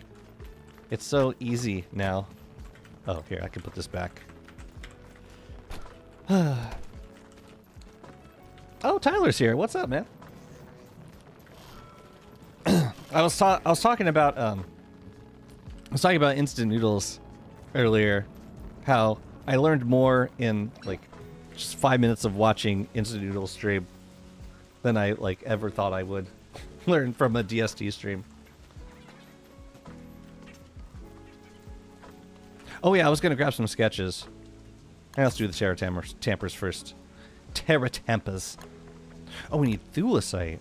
It's so easy now. Oh, here, I can put this back. Oh, Tyler's here. What's up, man? I was talking about instant noodles earlier. How I learned more in like just 5 minutes of watching instant noodles stream than I like ever thought I would learn from a DST stream. Oh yeah, I was gonna grab some sketches. Let's do the Terra Tampers first. Terra Tampers. Oh, we need Thulecite.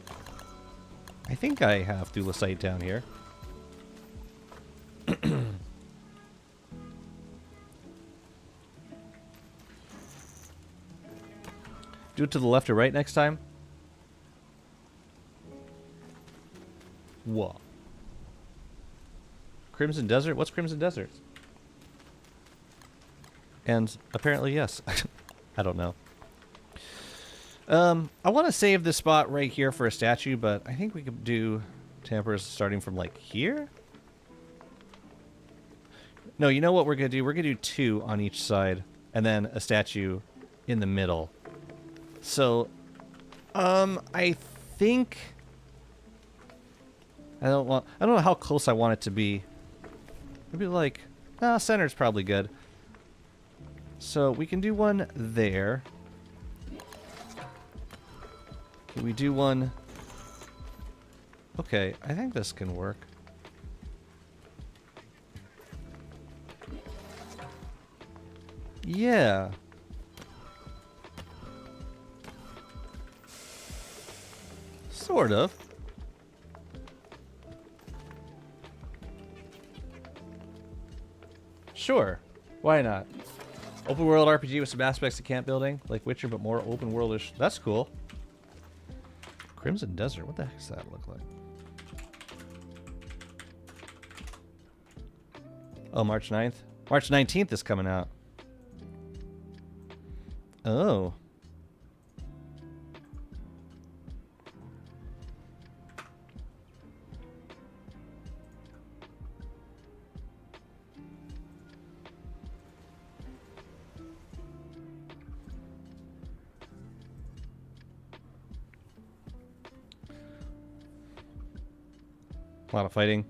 I think I have Thulecite down here. Do it to the left or right next time. Whoa. Crimson Desert? What's Crimson Desert? And apparently, yes. I don't know. I want to save this spot right here for a statue, but I think we could do tampers starting from like here. No, you know what we're going to do? We're going to do 2 on each side and then a statue in the middle. So, I think I don't know how close I want it to be. Maybe like, center's probably good. So we can do one there. Can we do one? Okay, I think this can work. Yeah. Sort of. Sure. Why not? Open world RPG with some aspects of camp building, like Witcher, but more open worldish. That's cool. Crimson Desert. What the heck does that look like? Oh, March 9th? March 19th is coming out. Oh. A lot of fighting.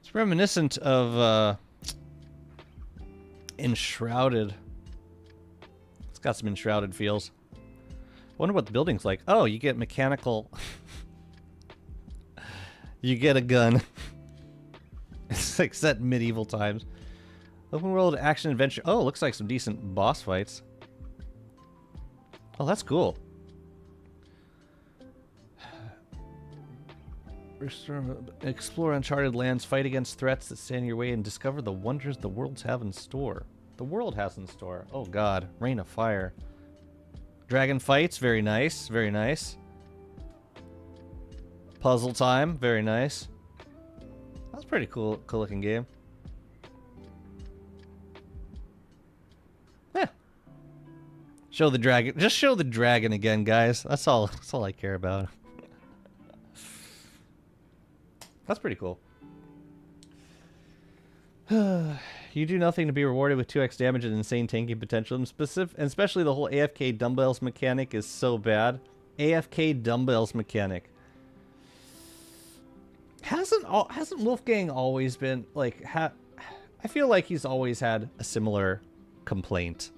It's reminiscent of Enshrouded. It's got some Enshrouded feels. Wonder what the building's like. Oh, you get mechanical. You get a gun. It's like set in medieval times. Open world action adventure. Oh, looks like some decent boss fights. Oh, that's cool. Explore uncharted lands, fight against threats that stand in your way, and discover the wonders the worlds have in store. The world has in store. Oh god, Rain of Fire. Dragon fights, very nice, very nice. Puzzle time, very nice. That's a pretty cool looking game. Yeah. Show the dragon. Just show the dragon again, guys. That's all I care about. That's pretty cool. You do nothing to be rewarded with 2x damage and insane tanking potential. And especially the whole AFK dumbbells mechanic is so bad. AFK dumbbells mechanic. Hasn't Wolfgang always been like? I feel like he's always had a similar complaint.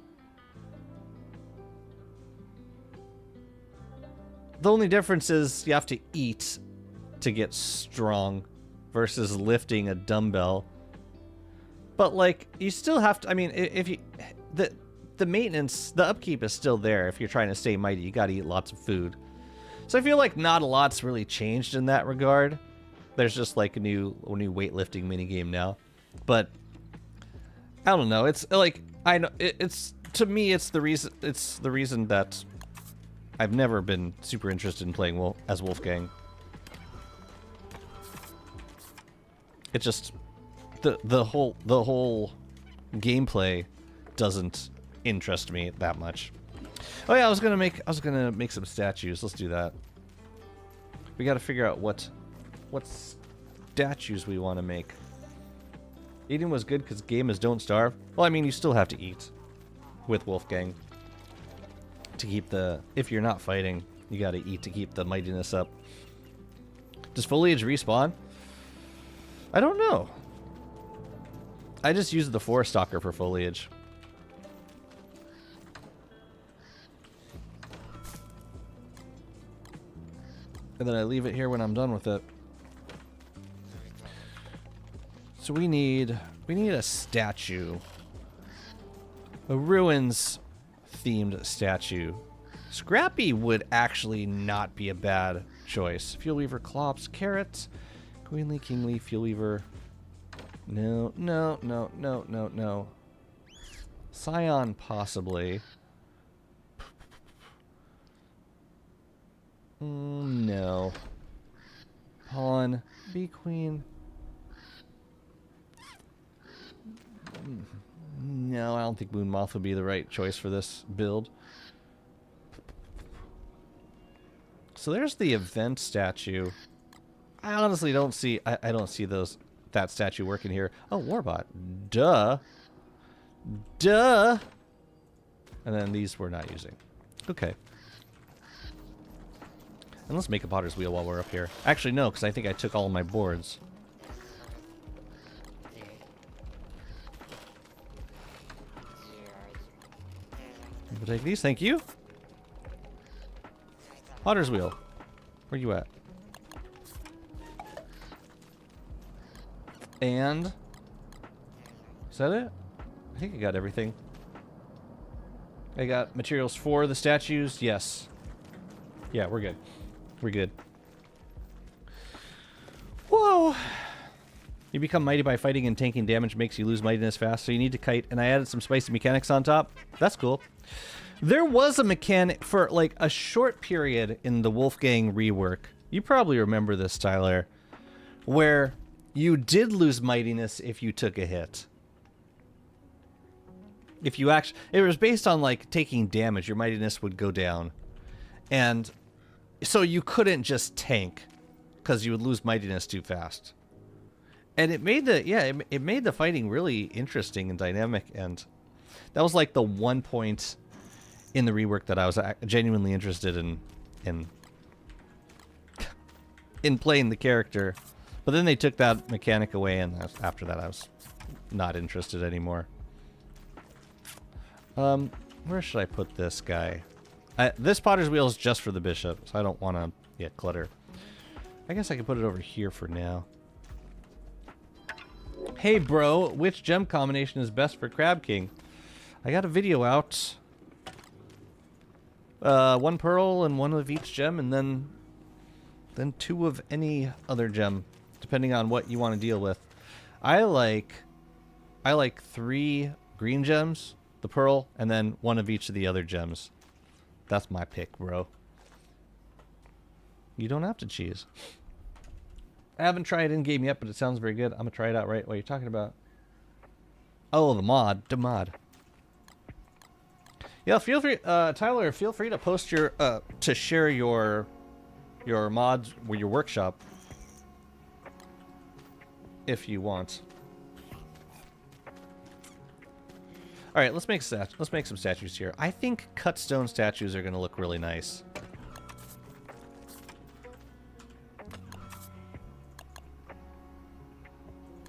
The only difference is you have to eat to get strong versus lifting a dumbbell. But like you still have to, I mean, if you the maintenance, the upkeep is still there. If you're trying to stay mighty, you got to eat lots of food. So I feel like not a lot's really changed in that regard. There's just like a new weightlifting minigame now. But I don't know. It's like I know it's to me it's the reason that I've never been super interested in playing as Wolfgang. It's just the whole gameplay doesn't interest me that much. Oh yeah, I was gonna make some statues. Let's do that. We got to figure out what statues we want to make. Eating was good because game is don't starve. Well, I mean, you still have to eat with Wolfgang to keep the. If you're not fighting, you got to eat to keep the mightiness up. Does foliage respawn? I don't know. I just use the forest stalker for foliage. And then I leave it here when I'm done with it. So we need a statue. A ruins themed statue. Scrappy would actually not be a bad choice. Fuel Weaver, Clops, Carrots, Queenly, Kingly, Fuel Weaver. No. Scion, possibly. No. Pawn, Bee Queen. No, I don't think Moon Moth would be the right choice for this build. So there's the event statue. I honestly don't see. I don't see that statue working here. Oh, Warbot. Duh. And then these we're not using. Okay. And let's make a potter's wheel while we're up here. Actually, no, because I think I took all of my boards. We'll take these, thank you. Potter's wheel. Where you at? And is that it? I think I got everything. I got materials for the statues. Yes. Yeah, we're good. We're good. Whoa. You become mighty by fighting and tanking damage makes you lose mightiness fast, so you need to kite, and I added some spicy mechanics on top. That's cool. There was a mechanic for like a short period in the Wolfgang rework. You probably remember this, Tyler, where you did lose mightiness if you took a hit. If you actually, it was based on like taking damage, your mightiness would go down. And so you couldn't just tank because you would lose mightiness too fast. And it made it made the fighting really interesting and dynamic, and that was like the one point in the rework that I was genuinely interested in playing the character. But then they took that mechanic away, and after that I was not interested anymore. Where should I put this guy? This potter's wheel is just for the bishop, so I don't want to get clutter. I guess I can put it over here for now. Hey bro, which gem combination is best for Crab King? I got a video out. 1 pearl and 1 of each gem, and then 2 of any other gem, depending on what you want to deal with. I like 3 green gems, the pearl, and then 1 of each of the other gems. That's my pick, bro. You don't have to cheese. I haven't tried in-game yet, but it sounds very good. I'm gonna try it out right while you're talking about. Oh, the mod. Yeah, feel free, Tyler, feel free to post your, to share your mods with your workshop. If you want. Alright, let's make some statues here. I think cut stone statues are gonna look really nice.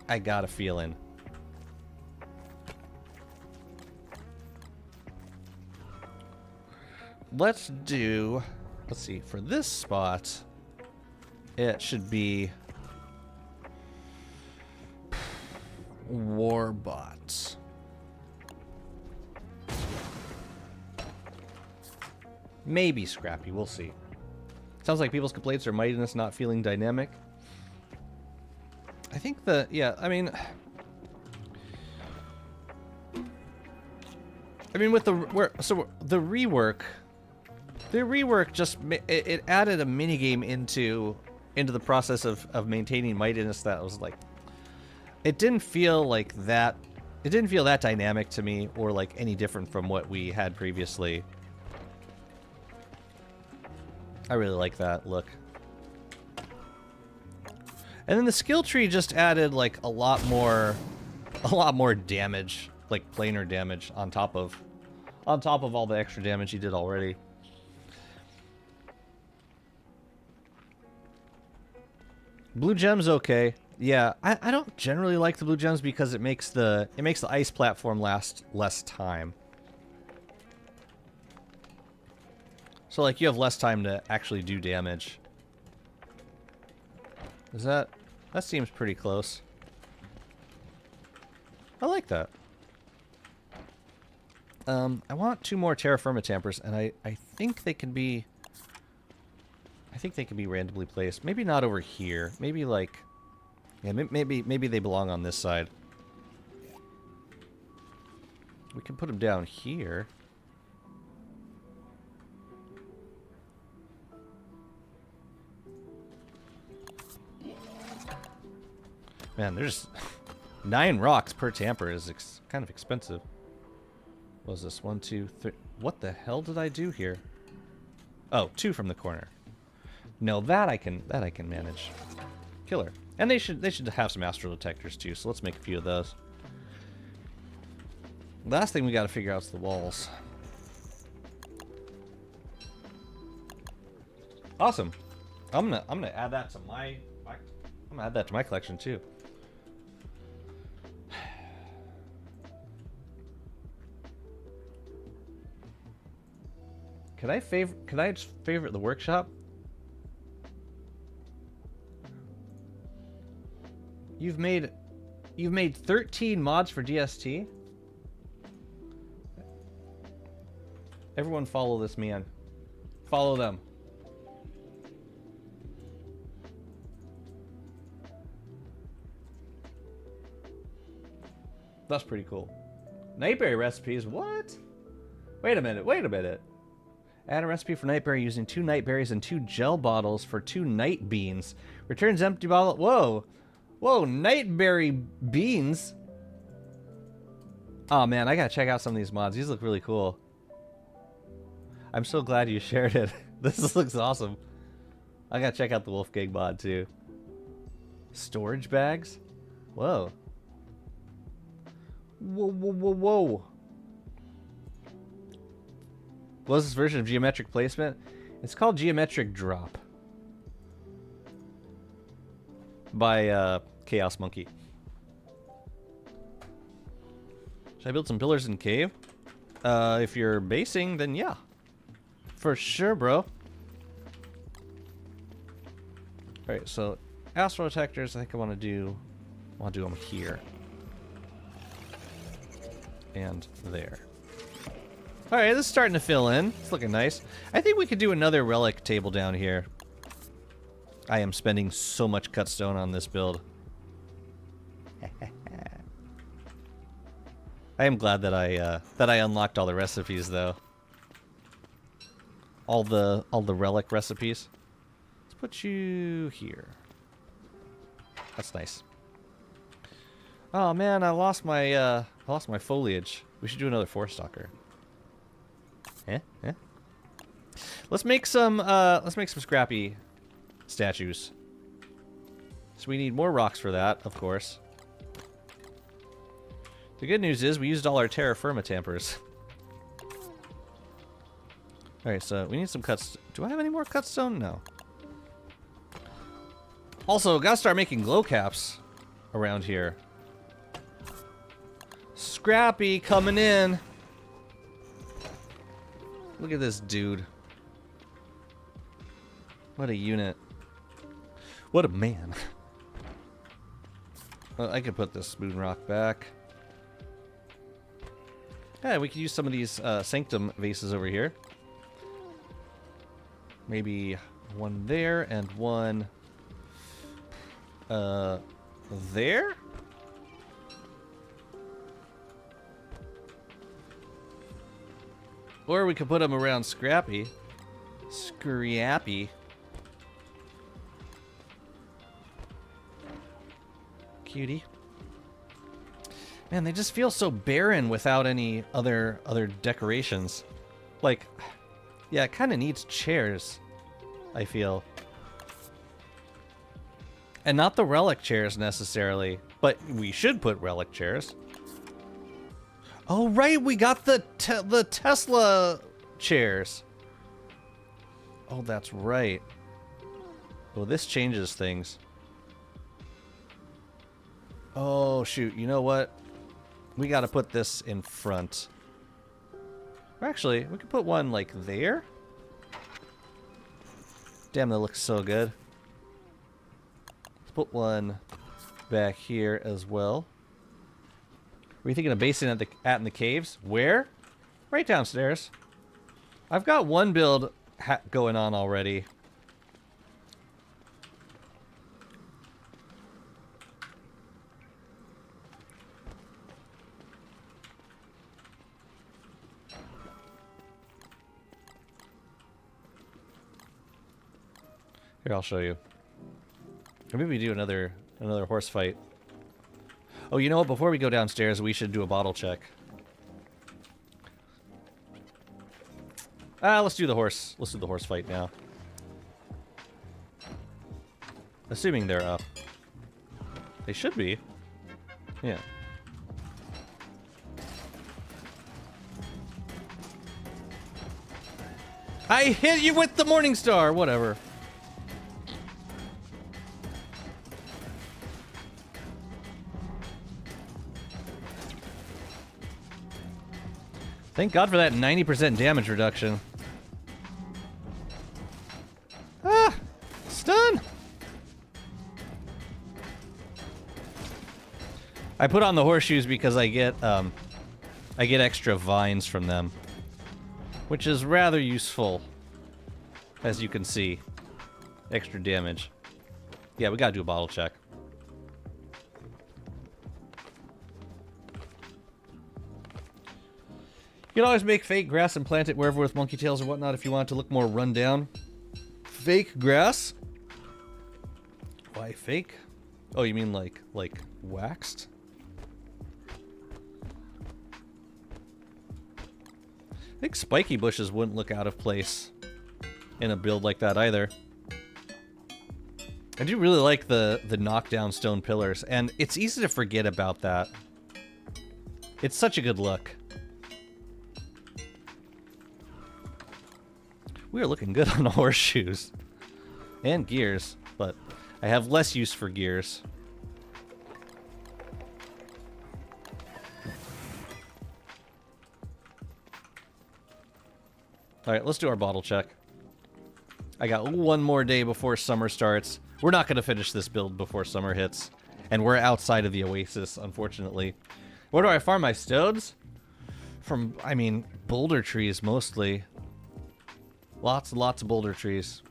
I got a feeling. Let's see, for this spot, it should be Warbot. Maybe Scrappy, we'll see. Sounds like people's complaints are mightiness not feeling dynamic. I think I mean with the rework just it added a minigame into the process of maintaining mightiness that was like, it didn't feel like that. It didn't feel that dynamic to me, or like any different from what we had previously. I really like that look. And then the skill tree just added like a lot more damage, like planar damage on top of all the extra damage he did already. Blue gem's okay. Yeah, I don't generally like the blue gems because it makes the ice platform last less time. So like you have less time to actually do damage. That seems pretty close. I like that. I want 2 more terra firma tampers, and I think they can be randomly placed. Maybe not over here. Maybe like, yeah, maybe they belong on this side. We can put them down here. Man, there's 9 rocks per tamper is kind of expensive. What was this? 1, 2, 3. What the hell did I do here? Oh, 2 from the corner. No, that I can manage. Killer. And they should have some astral detectors too. So let's make a few of those. Last thing we got to figure out is the walls. Awesome. I'm gonna add that to my collection too. Could I just favorite the workshop? You've made 13 mods for DST? Everyone follow this man. Follow them. That's pretty cool. Nightberry recipes? What? Wait a minute. Add a recipe for nightberry using 2 nightberries and 2 gel bottles for 2 night beans. Returns empty bottle. Whoa, nightberry beans. Oh man, I gotta check out some of these mods. These look really cool. I'm so glad you shared it. This looks awesome. I gotta check out the Wolfgang mod too. Storage bags? Whoa. Whoa. What is this version of geometric placement? It's called Geometric Drop. By Chaos Monkey. Should I build some pillars in cave? If you're basing, then yeah. For sure, bro. Alright, so astral detectors, I think I want to do them here. And there. All right, this is starting to fill in. It's looking nice. I think we could do another relic table down here. I am spending so much cut stone on this build. I am glad that I unlocked all the recipes though. All the relic recipes. Let's put you here. That's nice. Oh man, I lost my foliage. We should do another forest stalker. Eh? Let's make some scrappy statues. So we need more rocks for that, of course. The good news is we used all our terra firma tampers. Alright, so we need some cuts. Do I have any more cut stone? No. Also, gotta start making glow caps around here. Scrappy coming in. Look at this dude. What a unit. What a man. Well, I could put this moon rock back. Yeah, we could use some of these sanctum vases over here. Maybe one there and one there? Or we could put them around Scrappy. Scrappy. Cutie. Man, they just feel so barren without any other decorations. Like, yeah, it kind of needs chairs, I feel. And not the relic chairs necessarily, but we should put relic chairs. Oh, right, we got the Tesla chairs. Oh, that's right. Well, this changes things. Oh, shoot, you know what? We gotta put this in front. Or actually, we could put one, like, there? Damn, that looks so good. Let's put one back here as well. Were you thinking of basing it in the caves? Where? Right downstairs. I've got one build going on already. Here, I'll show you. Or maybe we do another horse fight. Oh, you know what? Before we go downstairs, we should do a bottle check. Let's do the horse. Let's do the horse fight now. Assuming they're up. They should be. Yeah. I hit you with the Morning Star! Whatever. Thank God for that 90% damage reduction. Ah! Stun! I put on the horseshoes because I get extra vines from them. Which is rather useful. As you can see. Extra damage. Yeah, we gotta do a bottle check. You can always make fake grass and plant it wherever with monkey tails or whatnot if you want it to look more run down. Fake grass? Why fake? Oh, you mean like waxed? I think spiky bushes wouldn't look out of place in a build like that either. I do really like the knockdown stone pillars, and it's easy to forget about that. It's such a good look. We are looking good on horseshoes. And gears, but I have less use for gears. Alright, let's do our bottle check. I got one more day before summer starts. We're not going to finish this build before summer hits. And we're outside of the oasis, unfortunately. Where do I farm my stones? From, I mean, boulder trees mostly. Lots and lots of boulder trees.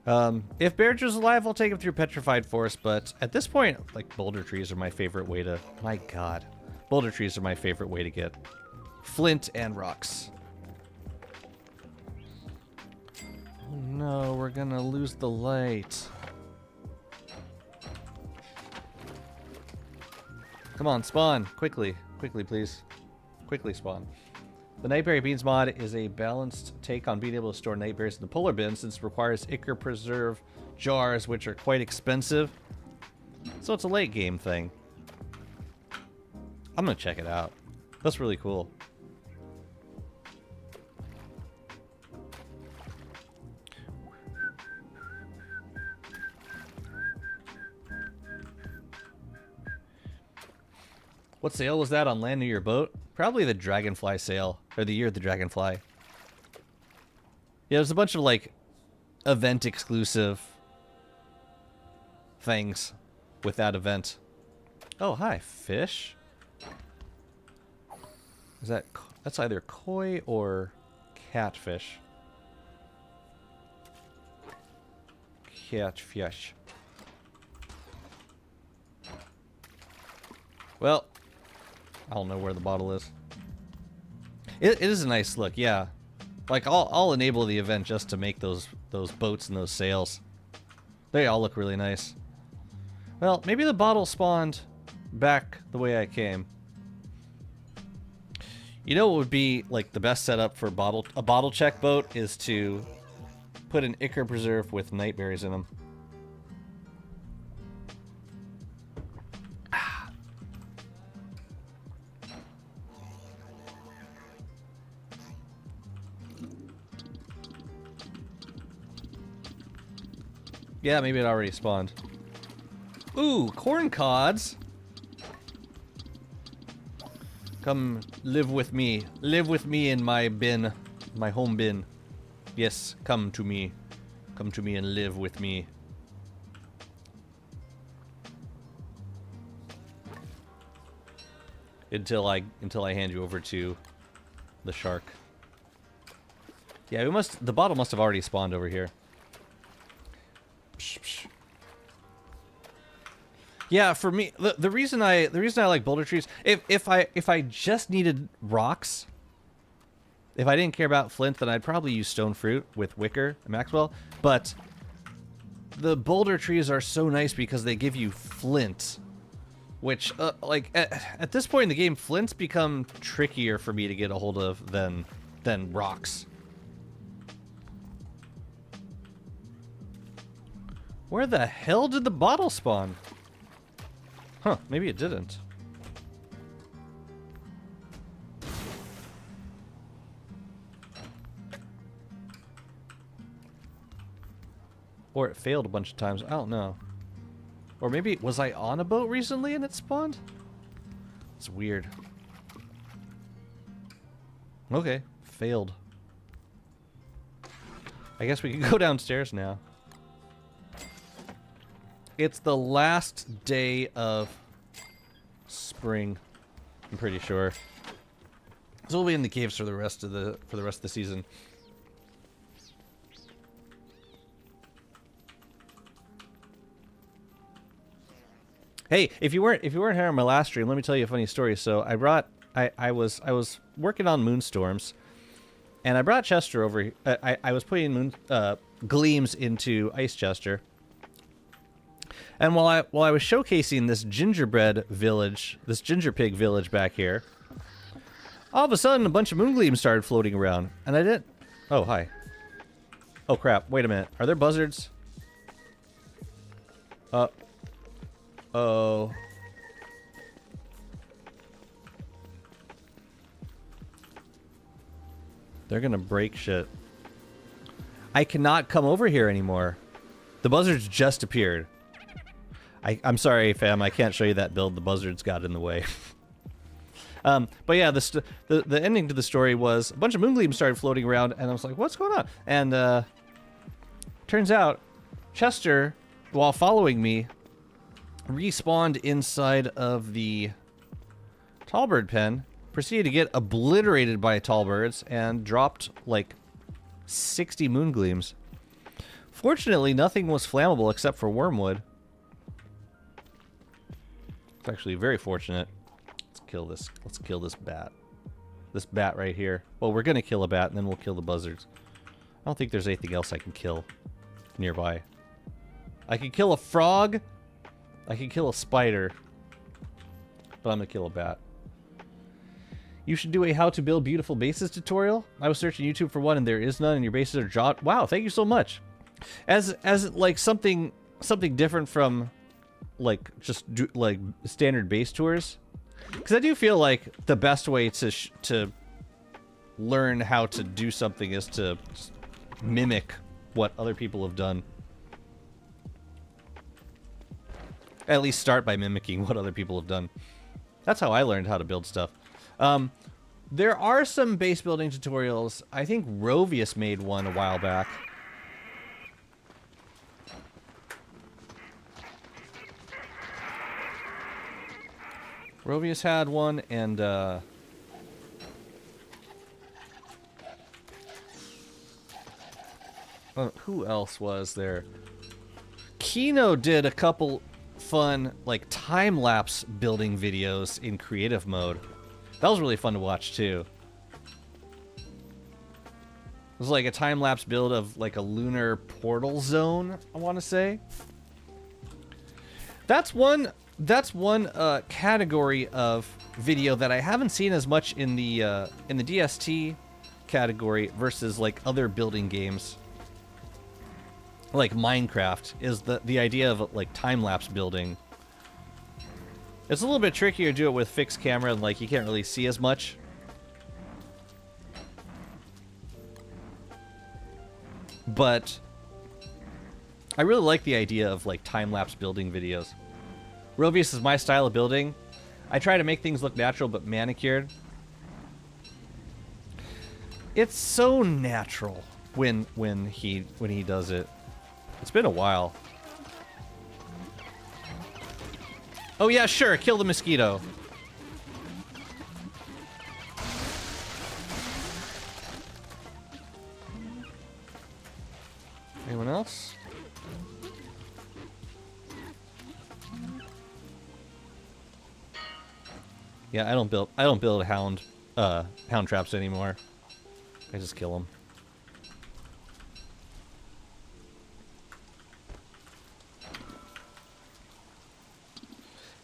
If Beardra's alive, I'll take him through Petrified Forest, but at this point, like, boulder trees are my favorite way to... My god. Boulder trees are my favorite way to get flint and rocks. Oh no, we're gonna lose the light. Come on, spawn. Quickly. Quickly, please. Quickly spawn. The Nightberry Beans mod is a balanced take on being able to store nightberries in the polar bin, since it requires Ichor Preserve jars, which are quite expensive. So it's a late game thing. I'm gonna check it out. That's really cool. What sale was that on Land Near Your Boat? Probably the Dragonfly sale, or the Year of the Dragonfly. Yeah, there's a bunch of, like, event exclusive things with that event. Oh, hi, fish. Is that... That's either koi or catfish. Catfish. Well, I don't know where the bottle is. It is a nice look, yeah. Like, I'll enable the event just to make those boats and those sails. They all look really nice. Well, maybe the bottle spawned back the way I came. You know what would be, like, the best setup for a bottle check boat is to put an Ichor Preserve with nightberries in them. Yeah, maybe it already spawned. Ooh, corn cods. Come live with me. Live with me in my bin. My home bin. Yes, come to me. Come to me and live with me. Until I hand you over to the shark. Yeah, the bottle must have already spawned over here. Yeah, for me, the reason I like boulder trees, if I just needed rocks, if I didn't care about flint, then I'd probably use stone fruit with wicker and Maxwell. But the boulder trees are so nice because they give you flint, which like at this point in the game, flint's become trickier for me to get a hold of than rocks. Where the hell did the bottle spawn? Huh, maybe it didn't. Or it failed a bunch of times, I don't know. Or maybe, was I on a boat recently and it spawned? It's weird. Okay, failed. I guess we can go downstairs now. It's the last day of spring, I'm pretty sure. So we'll be in the caves for the rest of the season. Hey, if you weren't here on my last stream, let me tell you a funny story. So I was working on Moonstorms, and I brought Chester over. I was putting gleams into Ice Chester. And while I was showcasing this gingerbread village, this ginger pig village back here, all of a sudden a bunch of moongleams started floating around, and I didn't. Oh, hi. Oh crap! Wait a minute. Are there buzzards? Oh. They're gonna break shit. I cannot come over here anymore. The buzzards just appeared. I'm sorry, fam. I can't show you that build. The buzzards got in the way. But yeah, the ending to the story was a bunch of moongleams started floating around, and I was like, "What's going on?" And turns out, Chester, while following me, respawned inside of the Tallbird pen proceeded to get obliterated by tallbirds and dropped like 60 moongleams. Fortunately, nothing was flammable except for wormwood. It's actually very fortunate. Let's kill this. Let's kill this bat. This bat right here. Well, we're gonna kill a bat and then we'll kill the buzzards. I don't think there's anything else I can kill nearby. I can kill a frog. I can kill a spider. But I'm gonna kill a bat. You should do a how to build beautiful bases tutorial. I was searching YouTube for one and there is none and your bases are jot. Wow, thank you so much. As like something different from like just like standard base tours. Because I do feel like the best way to learn how to do something is to mimic what other people have done. At least start by mimicking what other people have done. That's how I learned how to build stuff. There are some base building tutorials. I think Rovius made one a while back. Rovius had one, and who else was there? Kino did a couple fun, like, time-lapse building videos in creative mode. That was really fun to watch, too. It was like a time-lapse build of, like, a lunar portal zone, I want to say. That's one category of video that I haven't seen as much in the DST category versus, like, other building games. Like Minecraft is the idea of like time-lapse building. It's a little bit trickier to do it with fixed camera and like you can't really see as much. But I really like the idea of like time-lapse building videos. Rovius is my style of building. I try to make things look natural but manicured. It's so natural when he does it. It's been a while. Oh yeah, sure, kill the mosquito. Anyone else? Yeah, I don't build hound traps anymore. I just kill them.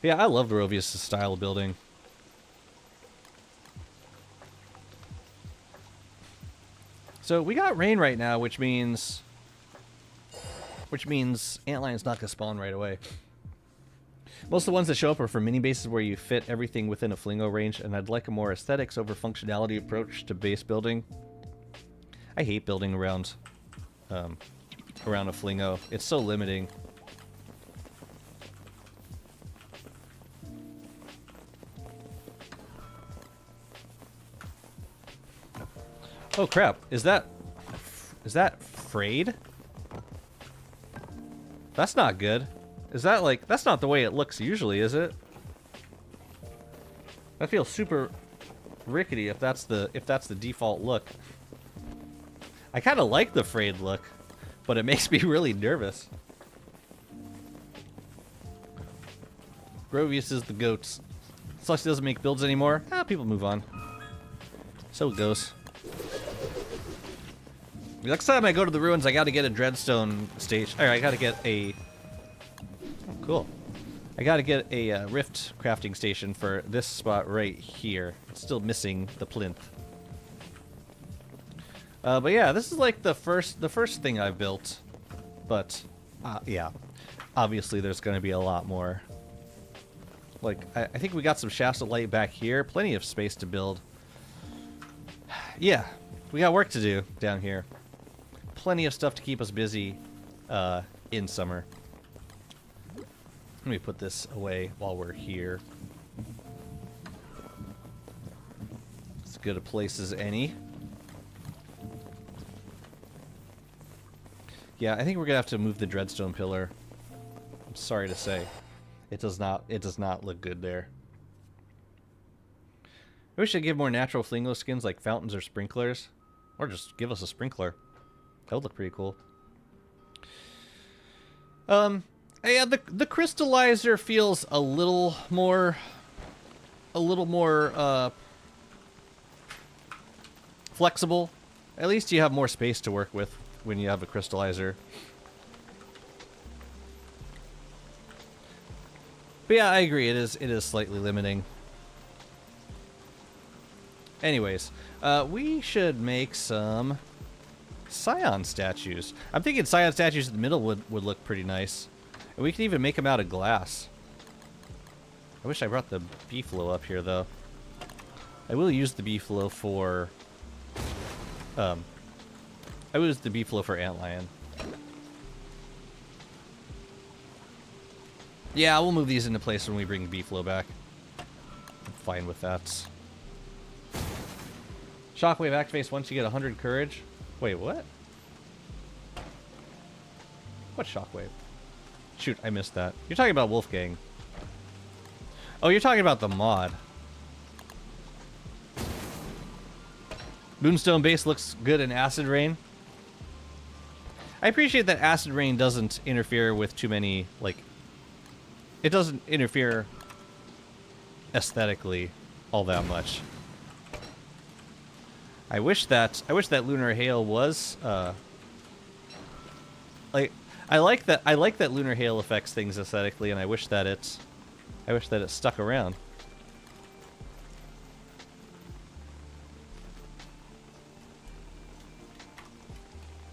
Yeah, I love Rovius' style of building. So we got rain right now, which means antlion's not gonna spawn right away. Most of the ones that show up are for mini bases where you fit everything within a flingo range, and I'd like a more aesthetics over functionality approach to base building. I hate building around a flingo. It's so limiting. Oh crap, is that frayed? That's not good. Is that like, that's not the way it looks usually, is it? That feels super rickety if that's the default look. I kind of like the frayed look, but it makes me really nervous. Grovius is the goats. Slush doesn't make builds anymore. Ah, people move on. So it goes. Next time I go to the ruins, I gotta get a dreadstone station. Or I gotta get a... Oh, cool. I gotta get a rift crafting station for this spot right here. It's still missing the plinth. But yeah, this is like the first thing I've built. But, yeah. Obviously, there's gonna be a lot more. Like, I think we got some shafts of light back here. Plenty of space to build. Yeah, we got work to do down here. Plenty of stuff to keep us busy in summer. Let me put this away while we're here. As good a place as any. Yeah, I think we're gonna have to move the dreadstone pillar. I'm sorry to say. It does not look good there. I wish they'd give more natural flamingo skins like fountains or sprinklers. Or just give us a sprinkler. That would look pretty cool. Yeah, the crystallizer feels a little more flexible. At least you have more space to work with when you have a crystallizer. But yeah, I agree. It is slightly limiting. Anyways, we should make some Scion statues. I'm thinking Scion statues in the middle would look pretty nice. And we can even make them out of glass. I wish I brought the beefalo up here, though. I will use the beefalo for... I will use the beefalo for antlion. Yeah, we'll move these into place when we bring beefalo back. I'm fine with that. Shockwave activates once you get 100 courage. Wait, what? What shockwave? Shoot, I missed that. You're talking about Wolfgang. Oh, you're talking about the mod. Moonstone base looks good in Acid Rain. I appreciate that Acid Rain doesn't interfere with too many, like... It doesn't interfere aesthetically all that much. I wish that Lunar Hail was like I like that Lunar Hail affects things aesthetically, and I wish that it stuck around.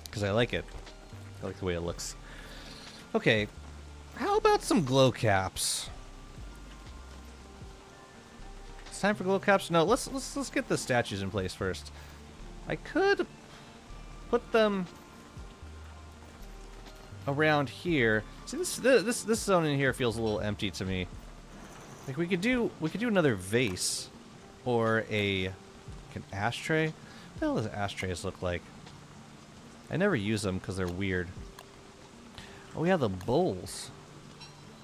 Because I like it. I like the way it looks. Okay, how about some glow caps? It's time for glow caps. No, let's get the statues in place first. I could put them around here. See, this zone in here feels a little empty to me. Like we could do another vase or like an ashtray. What the hell does ashtrays look like? I never use them because they're weird. Oh, we have the bowls.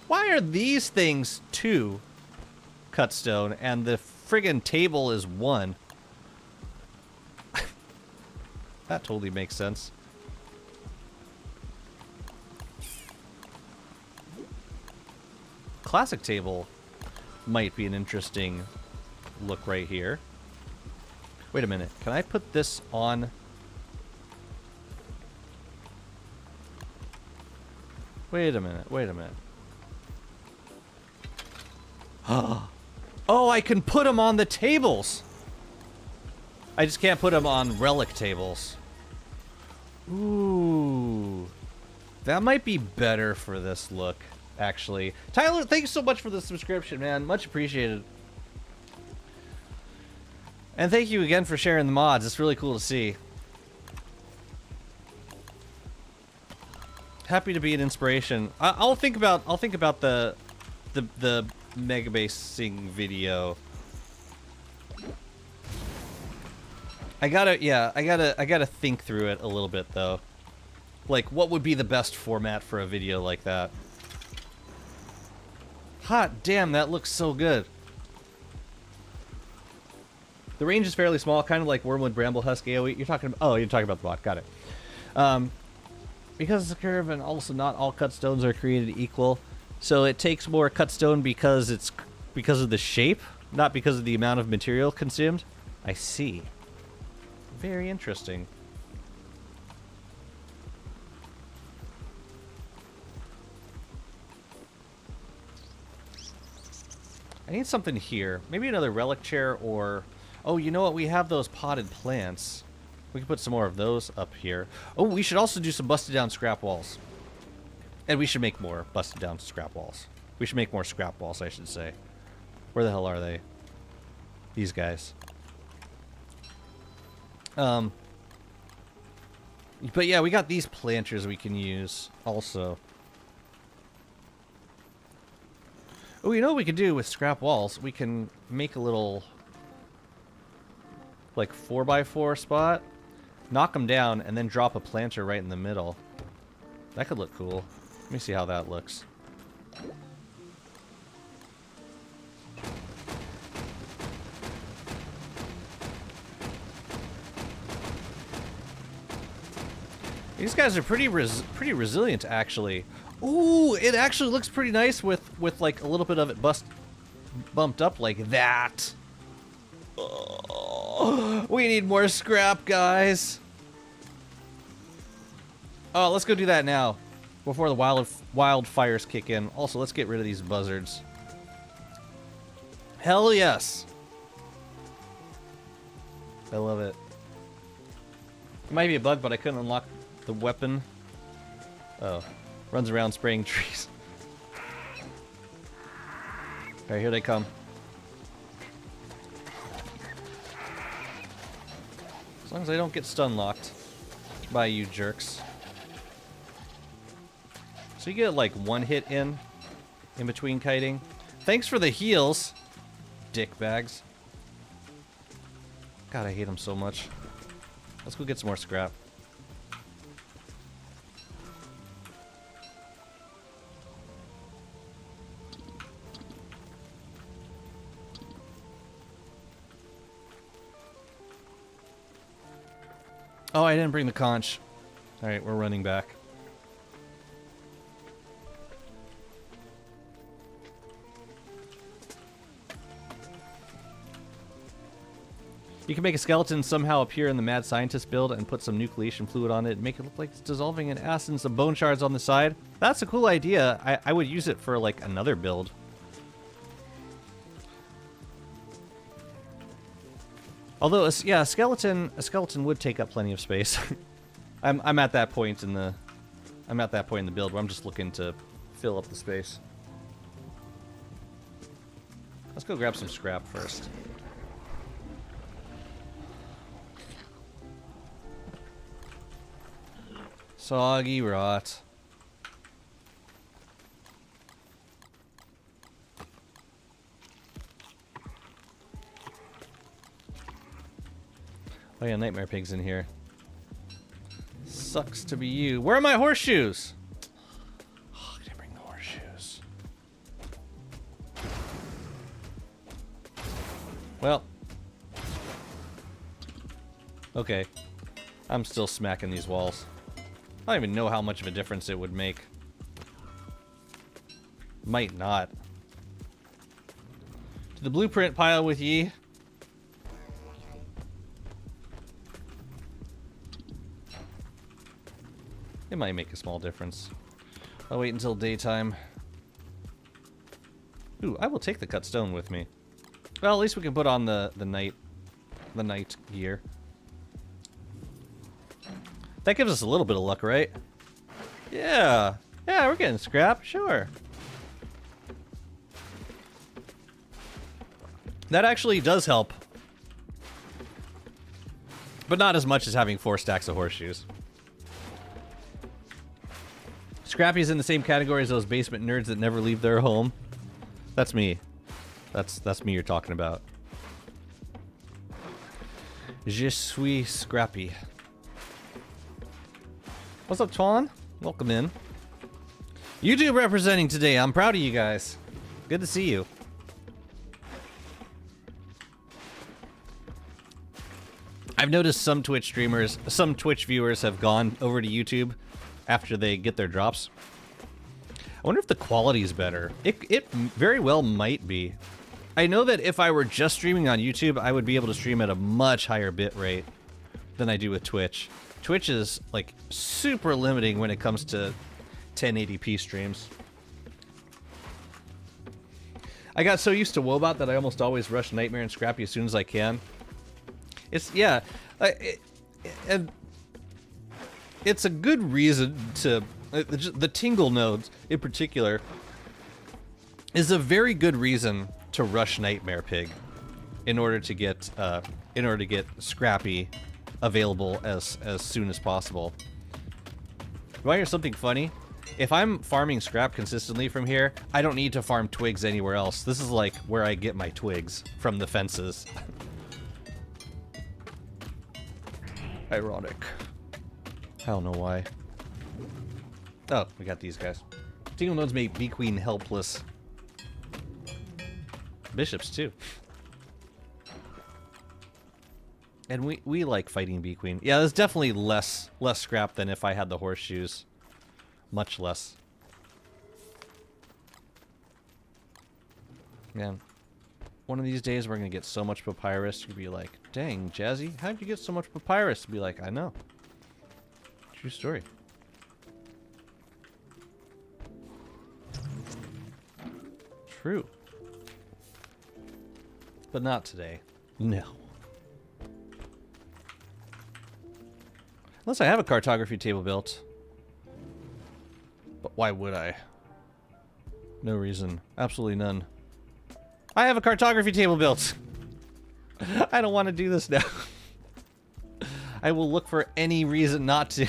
Why are these things 2 cut stone and the friggin' table is 1? That totally makes sense. Classic table might be an interesting look right here. Wait a minute. Can I put this on? Wait a minute. Wait a minute. Oh, I can put them on the tables. I just can't put them on relic tables. Ooh. That might be better for this look, actually. Tyler, thanks so much for the subscription, man. Much appreciated. And thank you again for sharing the mods. It's really cool to see. Happy to be an inspiration. I'll think about the mega basing video. I gotta think through it a little bit though. Like, what would be the best format for a video like that? Hot damn, that looks so good. The range is fairly small, kind of like Wormwood Bramble Husk AoE. You're talking about the bot. Got it. Because it's a curve, and also not all cut stones are created equal, so it takes more cut stone because of the shape, not because of the amount of material consumed. I see. Very interesting. I need something here. Maybe another relic chair or... Oh, you know what? We have those potted plants. We can put some more of those up here. Oh, we should also do some busted down scrap walls. And we should make more busted down scrap walls. We should make more scrap walls, I should say. Where the hell are they? These guys. But yeah, we got these planters we can use also. Oh, you know what we could do with scrap walls? We can make a little, like, 4x4 spot, knock them down, and then drop a planter right in the middle. That could look cool. Let me see how that looks. These guys are pretty resilient, actually. Ooh, it actually looks pretty nice with like a little bit of it bumped up like that. Oh, we need more scrap, guys. Oh, let's go do that now before the wildfires kick in. Also, let's get rid of these buzzards. Hell yes. I love it. It might be a bug, but I couldn't unlock the weapon. Oh. Runs around spraying trees. Alright, here they come. As long as I don't get stun locked by you jerks. So you get like one hit in between kiting. Thanks for the heals, dick bags. God, I hate them so much. Let's go get some more scrap. Oh, I didn't bring the conch. Alright, we're running back. You can make a skeleton somehow appear in the mad scientist build and put some nucleation fluid on it and make it look like it's dissolving in acid and some bone shards on the side. That's a cool idea. I would use it for like another build. Although, yeah, a skeleton would take up plenty of space. I'm at that point in the build where I'm just looking to fill up the space. Let's go grab some scrap first. Soggy rot. Oh yeah, nightmare pig's in here. Sucks to be you. Where are my horseshoes? Oh, I didn't bring the horseshoes. Well. Okay. I'm still smacking these walls. I don't even know how much of a difference it would make. Might not. To the blueprint pile with ye. It might make a small difference. I'll wait until daytime. Ooh, I will take the cut stone with me. Well, at least we can put on the night gear. That gives us a little bit of luck, right? Yeah. Yeah, we're getting scrap, sure. That actually does help. But not as much as having 4 stacks of horseshoes. Scrappy's in the same category as those basement nerds that never leave their home. That's me. That's me you're talking about. Je suis Scrappy. What's up, Twan? Welcome in. YouTube representing today. I'm proud of you guys. Good to see you. I've noticed some Twitch streamers, some Twitch viewers have gone over to YouTube after they get their drops. I wonder if the quality is better. It very well might be. I know that if I were just streaming on YouTube, I would be able to stream at a much higher bit rate than I do with Twitch. Twitch is like super limiting when it comes to 1080p streams. I got so used to Wobot that I almost always rush Nightmare and Scrappy as soon as I can. It's, yeah, and it's a good reason to, the tingle nodes in particular is a very good reason to rush Nightmare Pig in order to get Scrappy available as soon as possible. You want to hear something funny? If I'm farming scrap consistently from here, I don't need to farm twigs anywhere else. This is like where I get my twigs, from the fences. Ironic. I don't know why. Oh, we got these guys. Tingle nodes make Bee Queen helpless. Bishops too. And we like fighting Bee Queen. Yeah, there's definitely less scrap than if I had the horseshoes. Much less. Man, one of these days we're gonna get so much papyrus. You'd be like, dang, Jazzy, how'd you get so much papyrus? Be like, I know. True story. True. But not today. No. Unless I have a cartography table built. But why would I? No reason. Absolutely none. I have a cartography table built. I don't want to do this now. I will look for any reason not to.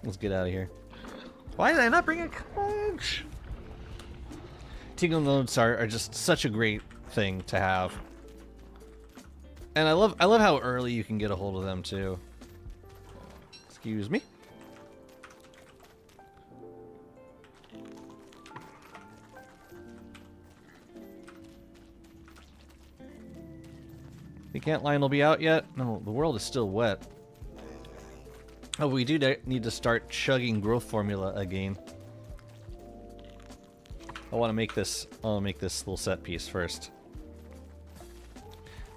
Let's get out of here. Why did I not bring a coach? Tingle notes are just such a great thing to have. And I love how early you can get a hold of them too. Excuse me. The ant lion will be out yet? No, the world is still wet. Oh, we do need to start chugging growth formula again. I want to make this. I'll make this little set piece first.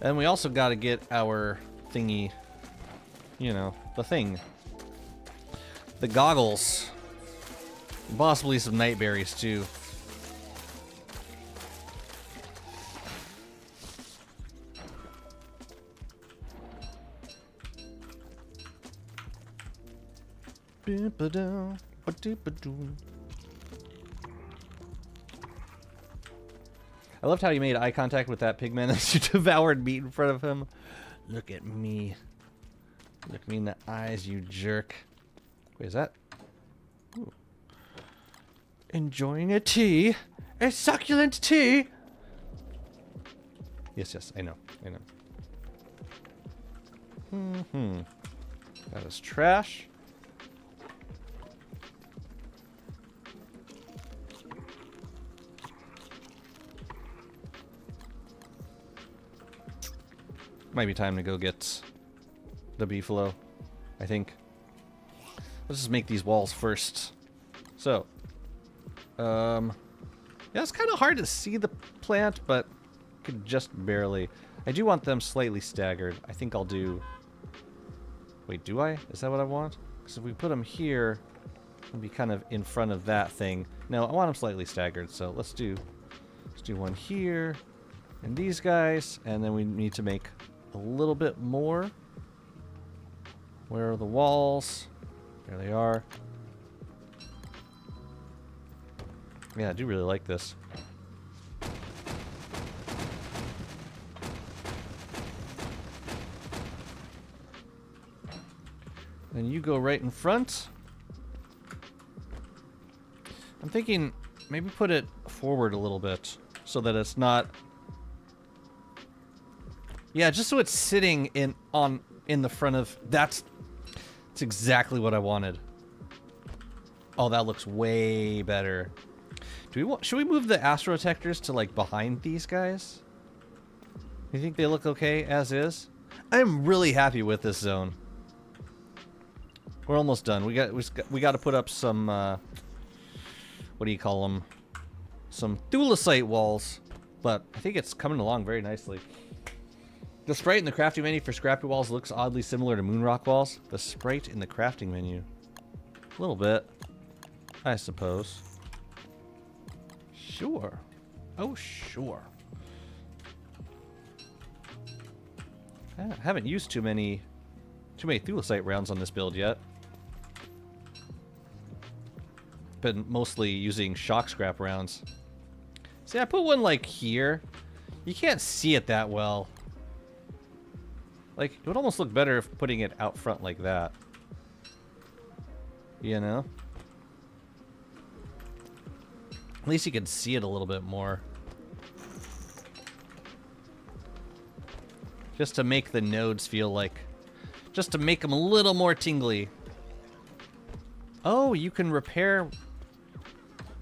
And we also got to get our thingy. You know, the thing. The goggles. Possibly some night berries too. I loved how you made eye contact with that pigman as you devoured meat in front of him. Look at me. Look me in the eyes, you jerk. Wait, is that? Ooh. Enjoying a tea? A succulent tea? Yes, yes, I know. I know. That is trash. Might be time to go get the beefalo, I think. Let's just make these walls first. So, yeah, it's kind of hard to see the plant, but could just barely. I do want them slightly staggered. I think I'll do. Wait, do I? Is that what I want? Because if we put them here, it'll be kind of in front of that thing. No, I want them slightly staggered. So let's do one here, and these guys, and then we need to make a little bit more. Where are the walls? There they are. Yeah, I do really like this. Then you go right in front. I'm thinking maybe put it forward a little bit so that it's not. Yeah, just so it's sitting in the front of. That's exactly what I wanted. Oh, that looks way better. Should we move the astrotectors to like behind these guys? You think they look okay as is? I'm really happy with this zone. We're almost done. We got to put up some what do you call them? Some thulecite walls, but I think it's coming along very nicely. The sprite in the crafting menu for scrappy walls looks oddly similar to moonrock walls. The sprite in the crafting menu, a little bit, I suppose. Sure. Oh, sure. I haven't used too many thulecite rounds on this build yet. Been mostly using shock scrap rounds. See, I put one like here. You can't see it that well. Like, it would almost look better if putting it out front like that. You know? At least you can see it a little bit more. Just to make the nodes feel like... Just to make them a little more tingly. Oh, you can repair...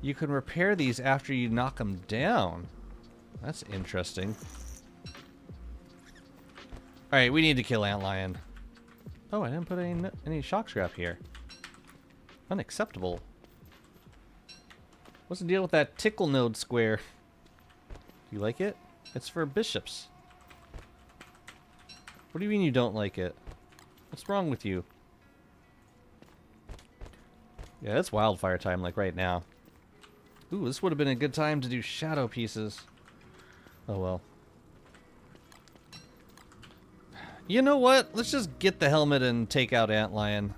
You can repair these after you knock them down. That's interesting. Alright, we need to kill Antlion. Oh, I didn't put any shock scrap here. Unacceptable. What's the deal with that tickle node square? You like it? It's for bishops. What do you mean you don't like it? What's wrong with you? Yeah, it's wildfire time, like right now. Ooh, this would have been a good time to do shadow pieces. Oh well. You know what? Let's just get the helmet and take out Antlion.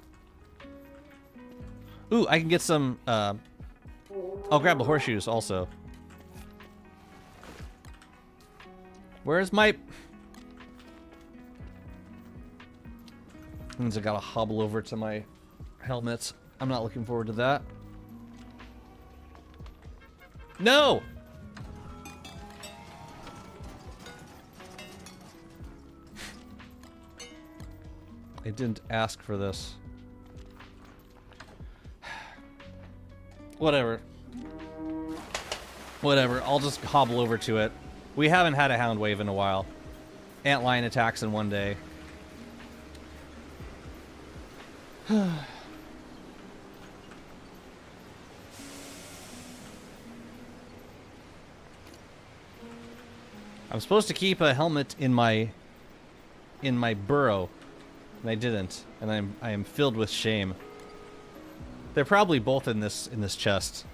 Ooh, I can get some, I'll grab the horseshoes also. Where's my... Means I gotta hobble over to my helmets. I'm not looking forward to that. No! I didn't ask for this. Whatever. Whatever, I'll just hobble over to it. We haven't had a hound wave in a while. Antlion attacks in one day. I'm supposed to keep a helmet in my burrow, and I didn't, and I am filled with shame. They're probably both in this chest.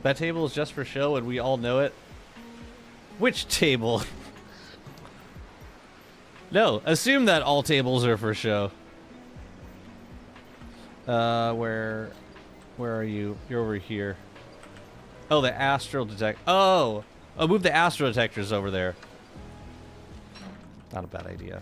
That table is just for show and we all know it. Which table? No, assume that all tables are for show. Where are you? You're over here. Oh, the astral detect. Oh, move the astral detectors over there. Not a bad idea.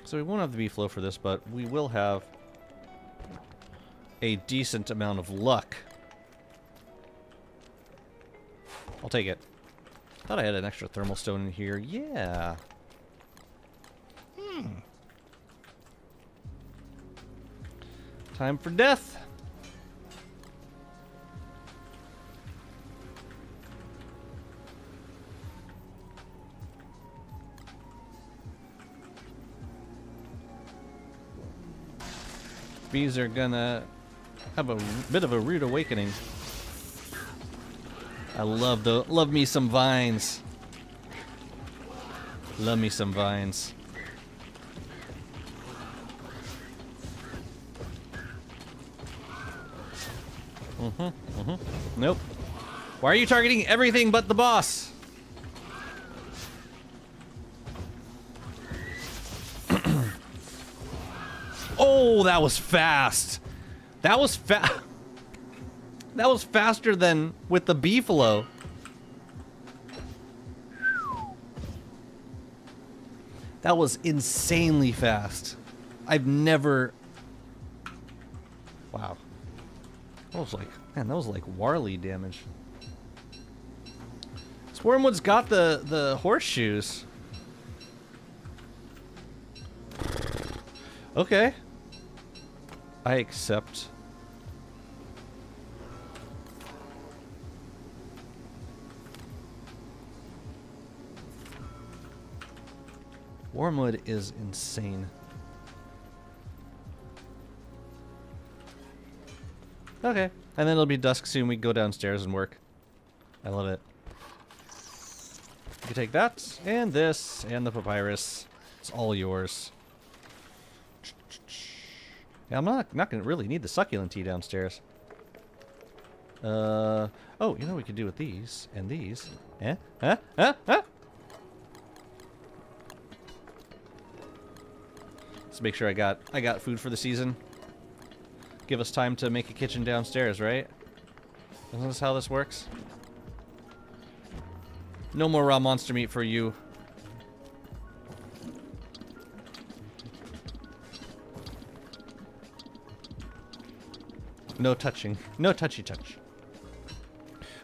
So we won't have the B-flow for this, but we will have a decent amount of luck. I'll take it. Thought I had an extra thermal stone in here. Yeah. Time for death. Bees are gonna have a bit of a rude awakening. I love me some vines. Love me some vines. Nope. Why are you targeting everything but the boss? Oh, that was fast. That was That was faster than with the beefalo. That was insanely fast. I've never... Wow. That was like... Man, that was like Warley damage. This Wormwood's got the horseshoes. Okay. I accept. Wormwood is insane. Okay. And then it'll be dusk soon. We can go downstairs and work. I love it. You can take that, and this, and the papyrus. It's all yours. Yeah, I'm not gonna really need the succulent tea downstairs. Oh, you know what we could do with these, and these. Let's make sure I got food for the season. Give us time to make a kitchen downstairs, right? Isn't this how this works? No more raw monster meat for you. No touching. No touchy touch.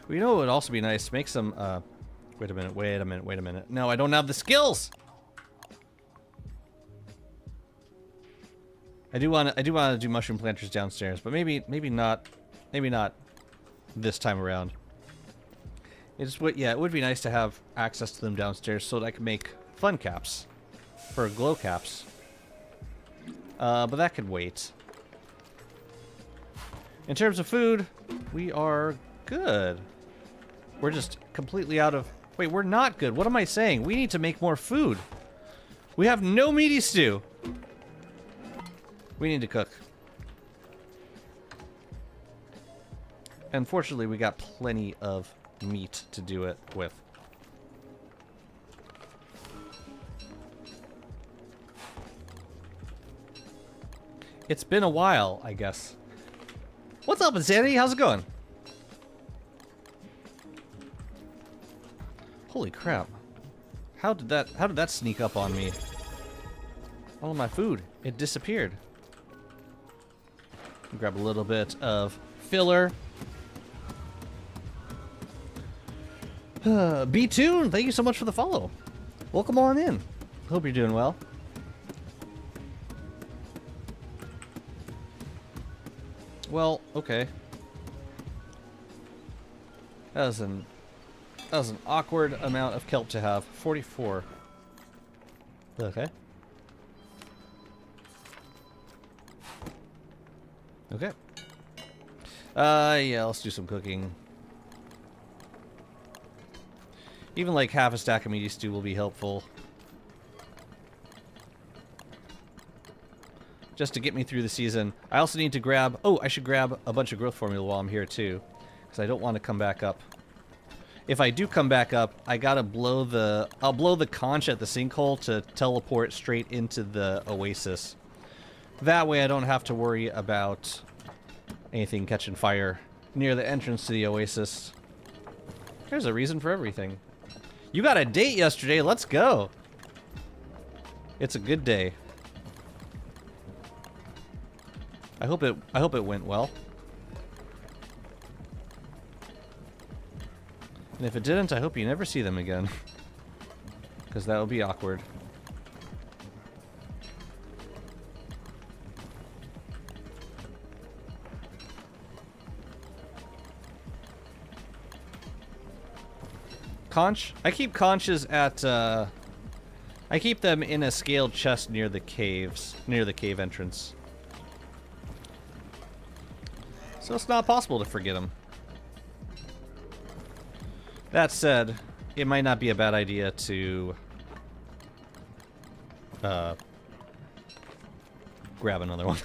Well, you know what would also be nice? Make some, wait a minute. No, I don't have the skills! I do want to do mushroom planters downstairs, but maybe not this time around. It would be nice to have access to them downstairs so that I can make fun caps for glow caps. But that could wait. In terms of food, we are good. We're just completely out of... Wait, we're not good. What am I saying? We need to make more food. We have no meaty stew. We need to cook. Unfortunately, we got plenty of meat to do it with. It's been a while, I guess. What's up, Insanity? How's it going? Holy crap. How did that sneak up on me? All of my food. It disappeared. Grab a little bit of filler. B-Tune, thank you so much for the follow. Welcome on in. Hope you're doing well. Well, okay. That was an awkward amount of kelp to have. 44. Okay. Okay. Yeah, let's do some cooking. Even like half a stack of meaty stew will be helpful. Just to get me through the season. I also need to grab... Oh, I should grab a bunch of growth formula while I'm here too. Because I don't want to come back up. If I do come back up, I gotta blow the... I'll blow the conch at the sinkhole to teleport straight into the oasis. That way I don't have to worry about anything catching fire near the entrance to the oasis. There's a reason for everything. You got a date yesterday, let's go! It's a good day. I hope it went well. And if it didn't, I hope you never see them again. Because that would be awkward. Conch? I keep conches at, I keep them in a scaled chest near the caves, near the cave entrance. So it's not possible to forget them. That said, it might not be a bad idea to grab another one.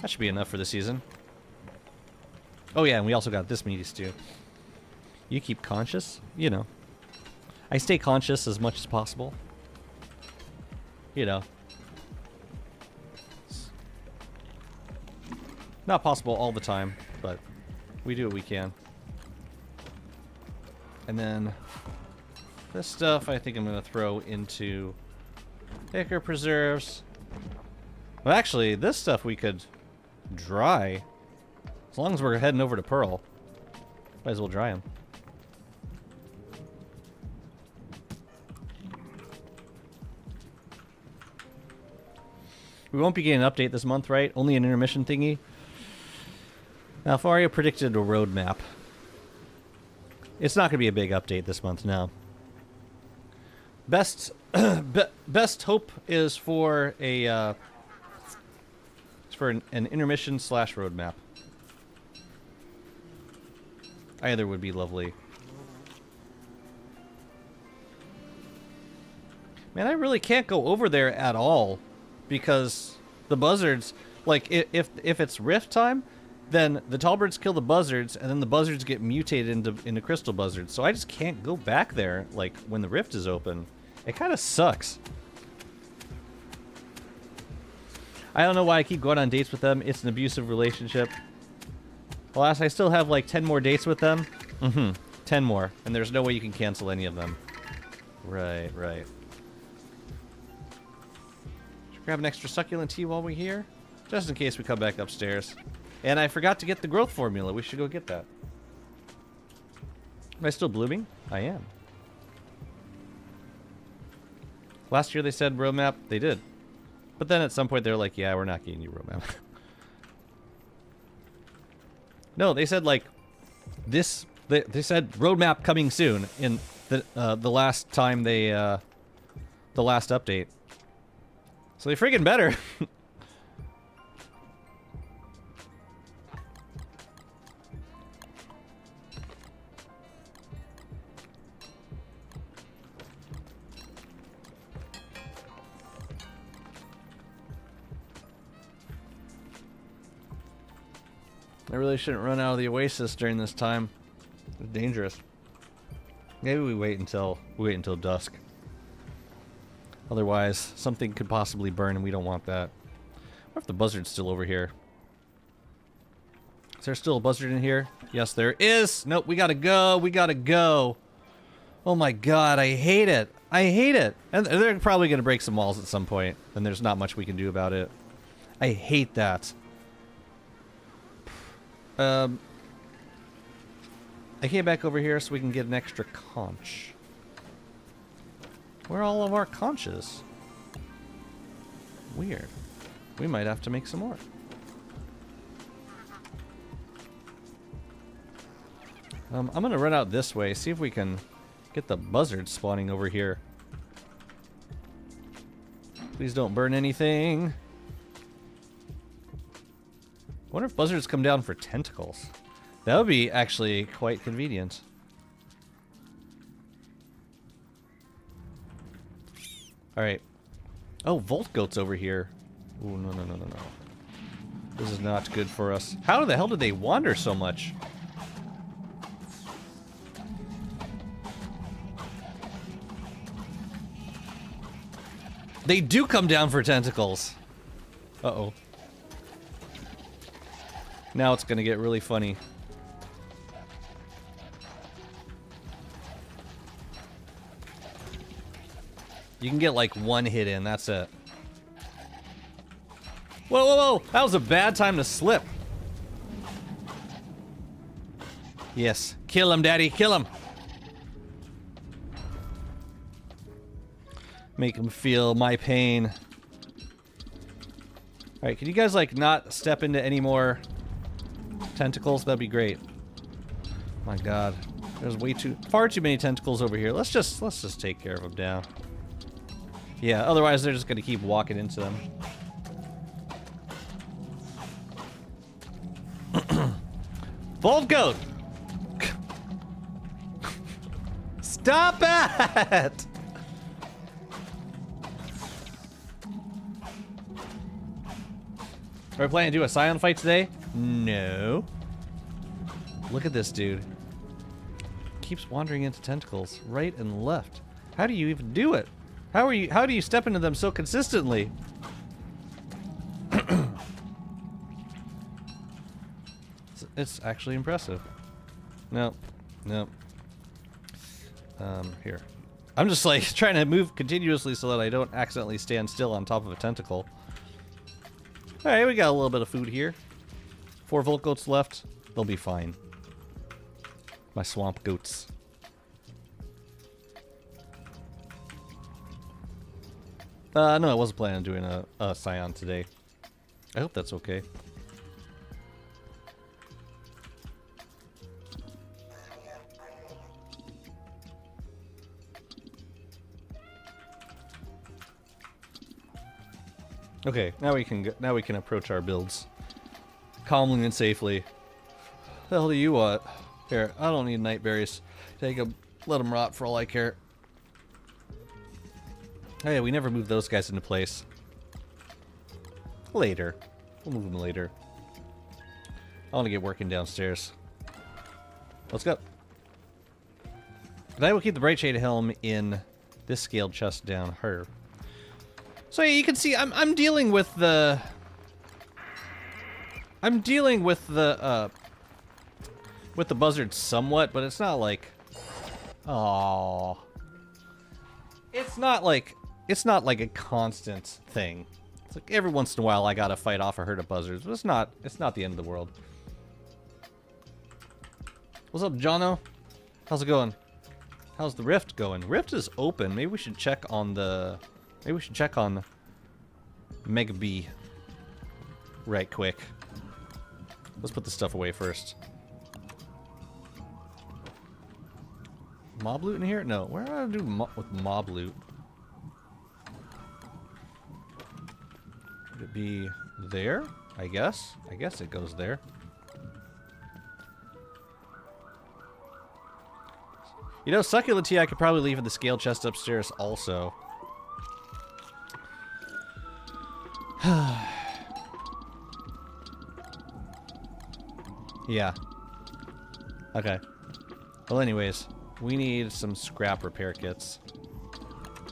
That should be enough for the season. Oh yeah, and we also got this meaty stew. You keep conscious? You know. I stay conscious as much as possible. You know. It's not possible all the time, but we do what we can. And then this stuff I think I'm going to throw into thicker preserves. Well, actually, this stuff we could dry. As long as we're heading over to Pearl. Might as well dry them. We won't be getting an update this month, right? Only an intermission thingy. Now, Faria predicted a roadmap. It's not going to be a big update this month, no. Best hope is for a an intermission / roadmap. Either would be lovely. Man, I really can't go over there at all. Because the buzzards, like, if it's rift time, then the tallbirds kill the buzzards, and then the buzzards get mutated into crystal buzzards. So I just can't go back there, like, when the rift is open. It kind of sucks. I don't know why I keep going on dates with them. It's an abusive relationship. Alas, I still have, like, 10 more dates with them. 10 more. And there's no way you can cancel any of them. Right, right. Should we grab an extra succulent tea while we're here? Just in case we come back upstairs. And I forgot to get the growth formula. We should go get that. Am I still blooming? I am. Last year they said roadmap. They did. But then at some point they were like, yeah, we're not getting you roadmap. No, they said like this. They said roadmap coming soon in the last time they the last update. So they freaking better. I really shouldn't run out of the oasis during this time. It's dangerous. Maybe we wait until dusk. Otherwise, something could possibly burn, and we don't want that. What if the buzzard's still over here? Is there still a buzzard in here? Yes, there is. Nope, we gotta go. We gotta go. Oh my god, I hate it. I hate it. And they're probably gonna break some walls at some point, and there's not much we can do about it. I hate that. I came back over here so we can get an extra conch. Where are all of our conches? Weird. We might have to make some more. I'm gonna run out this way, see if we can get the buzzards spawning over here. Please don't burn anything. I wonder if buzzards come down for tentacles. That would be actually quite convenient. Alright. Oh, Volt Goat's over here. Ooh, no, no, no, no, no. This is not good for us. How the hell did they wander so much? They do come down for tentacles. Uh-oh. Now it's gonna get really funny. You can get like one hit in, that's it. Whoa, whoa, whoa! That was a bad time to slip. Yes. Kill him, Daddy, kill him! Make him feel my pain. Alright, can you guys like not step into any more tentacles? That'd be great. My god. There's far too many tentacles over here. Let's just take care of them down. Yeah, otherwise they're just gonna keep walking into them. Bold goat! Stop it! Are we planning to do a Scion fight today? No. Look at this dude. Keeps wandering into tentacles right and left. How do you even do it? How do you step into them so consistently? It's actually impressive. No. No. Here. I'm just like trying to move continuously so that I don't accidentally stand still on top of a tentacle. Alright, we got a little bit of food here. 4 Volt Goats left. They'll be fine. My swamp goats. No, I wasn't planning on doing a Scion today. I hope that's okay. Okay, now we can approach our builds calmly and safely. The hell do you want? Here, I don't need night berries. Take them, let them rot for all I care. Oh yeah, we never moved those guys into place. Later. We'll move them later. I want to get working downstairs. Let's go. And I will keep the Bright Shade Helm in this scaled chest down here. So yeah, you can see I'm dealing with the buzzard somewhat, but it's not like, oh, it's not like a constant thing. It's like every once in a while I gotta fight off a herd of buzzards, but it's not the end of the world. What's up, Jono? How's it going? How's the rift going? Rift is open. Maybe we should check on the... Maybe we should check on Mega B right quick. Let's put this stuff away first. Mob loot in here? No. Where do I do with mob loot? Would it be there? I guess. I guess it goes there. You know, succulent tea I could probably leave in the scale chest upstairs also. Yeah. Okay. Well, anyways, we need some scrap repair kits.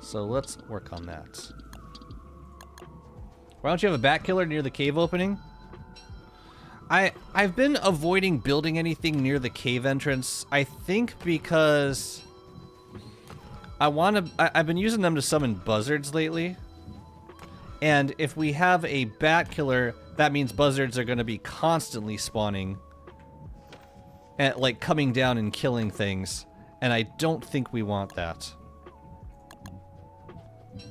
So let's work on that. Why don't you have a bat killer near the cave opening? I've been avoiding building anything near the cave entrance. I think because I've been using them to summon buzzards lately. And if we have a bat killer, that means buzzards are going to be constantly spawning and like coming down and killing things. And I don't think we want that.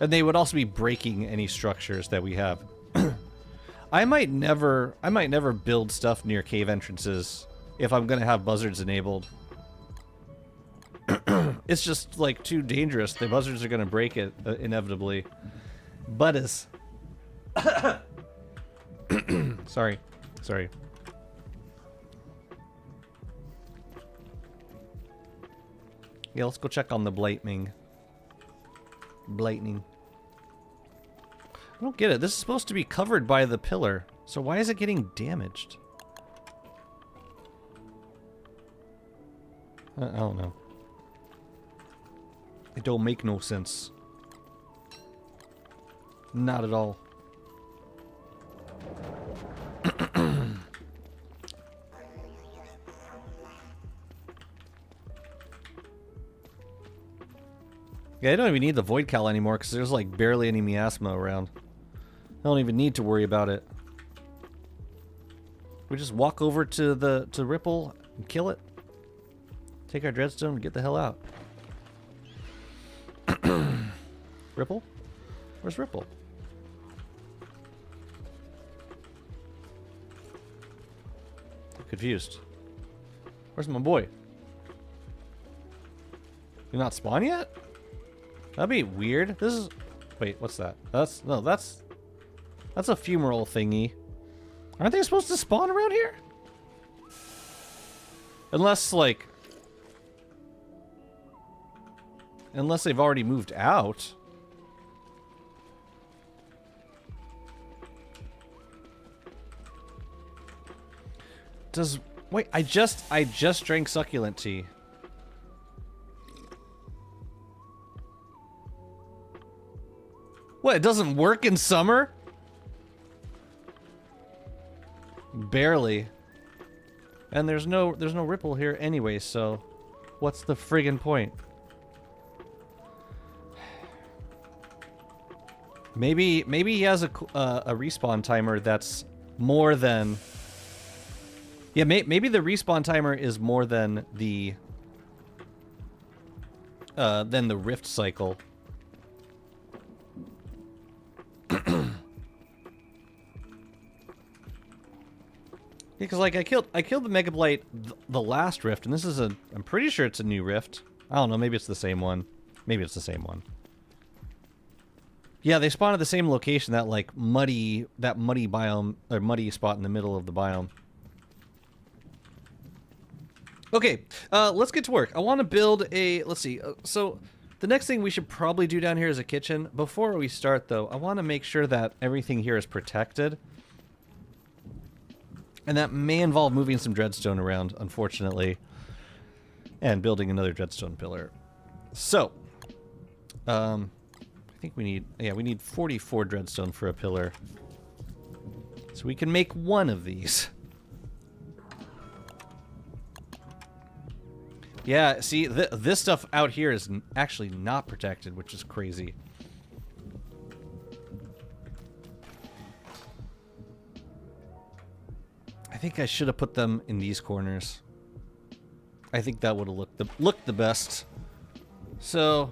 And they would also be breaking any structures that we have. I might never build stuff near cave entrances if I'm gonna have buzzards enabled. It's just like too dangerous. The buzzards are gonna break it inevitably. Butters. Sorry. Yeah, let's go check on the blightning. Blightning. I don't get it. This is supposed to be covered by the pillar. So why is it getting damaged? I don't know. It don't make no sense. Not at all. Yeah, I don't even need the void cowl anymore because there's like barely any miasma around. I don't even need to worry about it. We just walk over to Ripple and kill it. Take our dreadstone and get the hell out. Ripple? Where's Ripple? I'm confused. Where's my boy? You not spawn yet? That'd be weird. This is... Wait, what's that? That's a fumarole thingy. Aren't they supposed to spawn around here? Unless, like... Unless they've already moved out. Does... Wait, I just drank succulent tea. What, it doesn't work in summer? Barely. And there's no Ripple here anyway, so what's the friggin' point? Maybe he has a respawn timer that's more than... Yeah, maybe the respawn timer is more than the rift cycle. Because like I killed the Mega Blight the last rift, and this is I'm pretty sure it's a new rift. I don't know, maybe it's the same one. Maybe it's the same one. Yeah, they spawn at the same location, that like muddy biome, or muddy spot in the middle of the biome. Okay, let's get to work. I want to build a, let's see, so the next thing we should probably do down here is a kitchen. Before we start though, I want to make sure that everything here is protected. And that may involve moving some dreadstone around, unfortunately. And building another dreadstone pillar. So, I think we need 44 dreadstone for a pillar. So we can make one of these. Yeah, see, this stuff out here is actually not protected, which is crazy. I think I should have put them in these corners. I think that would have looked the best. So,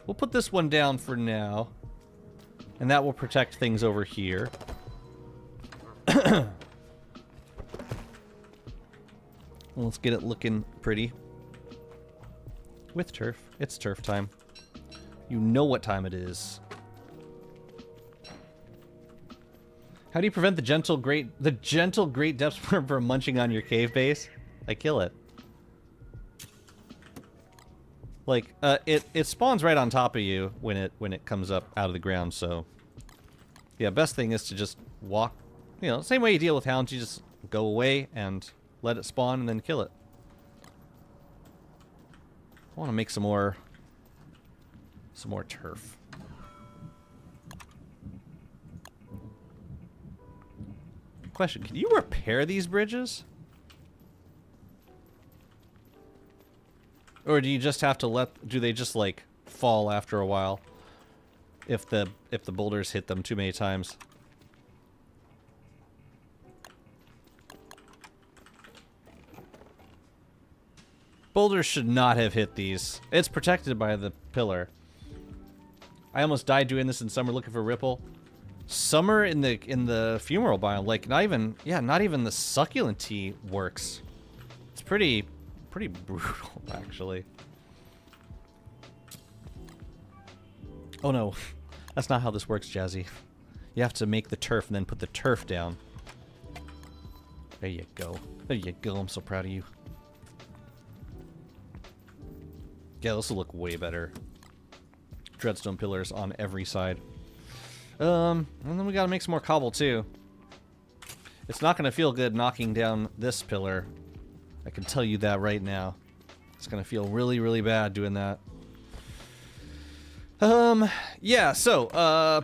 we'll put this one down for now. And that will protect things over here. Let's get it looking pretty. With turf. It's turf time. You know what time it is. How do you prevent the gentle great depth worm from munching on your cave base? I kill it. Like, it spawns right on top of you when it comes up out of the ground, so yeah, best thing is to just walk, you know, same way you deal with hounds, you just go away and let it spawn and then kill it. I want to make some more turf. Question, can you repair these bridges? Or do you just have to do they just like fall after a while if the boulders hit them too many times? Boulders should not have hit these. It's protected by the pillar. I almost died doing this in summer looking for ripple. Summer in the fumarole biome, like not even the succulent tea works. It's pretty brutal, actually. Oh no, that's not how this works, Jazzy. You have to make the turf and then put the turf down. There you go. There you go. I'm so proud of you. Yeah, this will look way better. Dreadstone pillars on every side. And then we gotta make some more cobble too. It's not gonna feel good knocking down this pillar. I can tell you that right now. It's gonna feel really, really bad doing that. Yeah, so,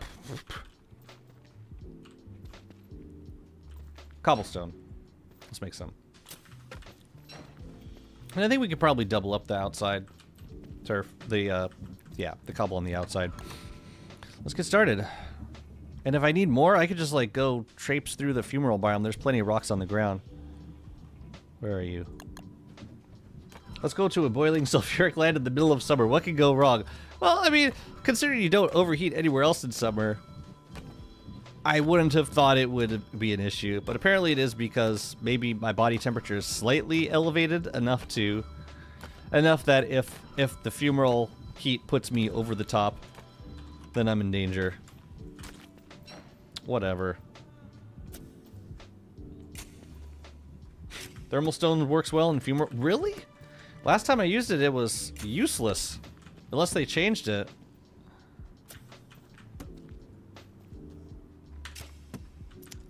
cobblestone. Let's make some. And I think we could probably double up the outside turf. Yeah, the cobble on the outside. Let's get started. And if I need more, I could just, like, go traipse through the fumarole biome. There's plenty of rocks on the ground. Where are you? Let's go to a boiling sulfuric land in the middle of summer. What could go wrong? Well, I mean, considering you don't overheat anywhere else in summer, I wouldn't have thought it would be an issue. But apparently it is because maybe my body temperature is slightly elevated enough that if the fumarole heat puts me over the top, then I'm in danger. Whatever. Thermal stone works well in fumarole. Really? Last time I used it, it was useless. Unless they changed it.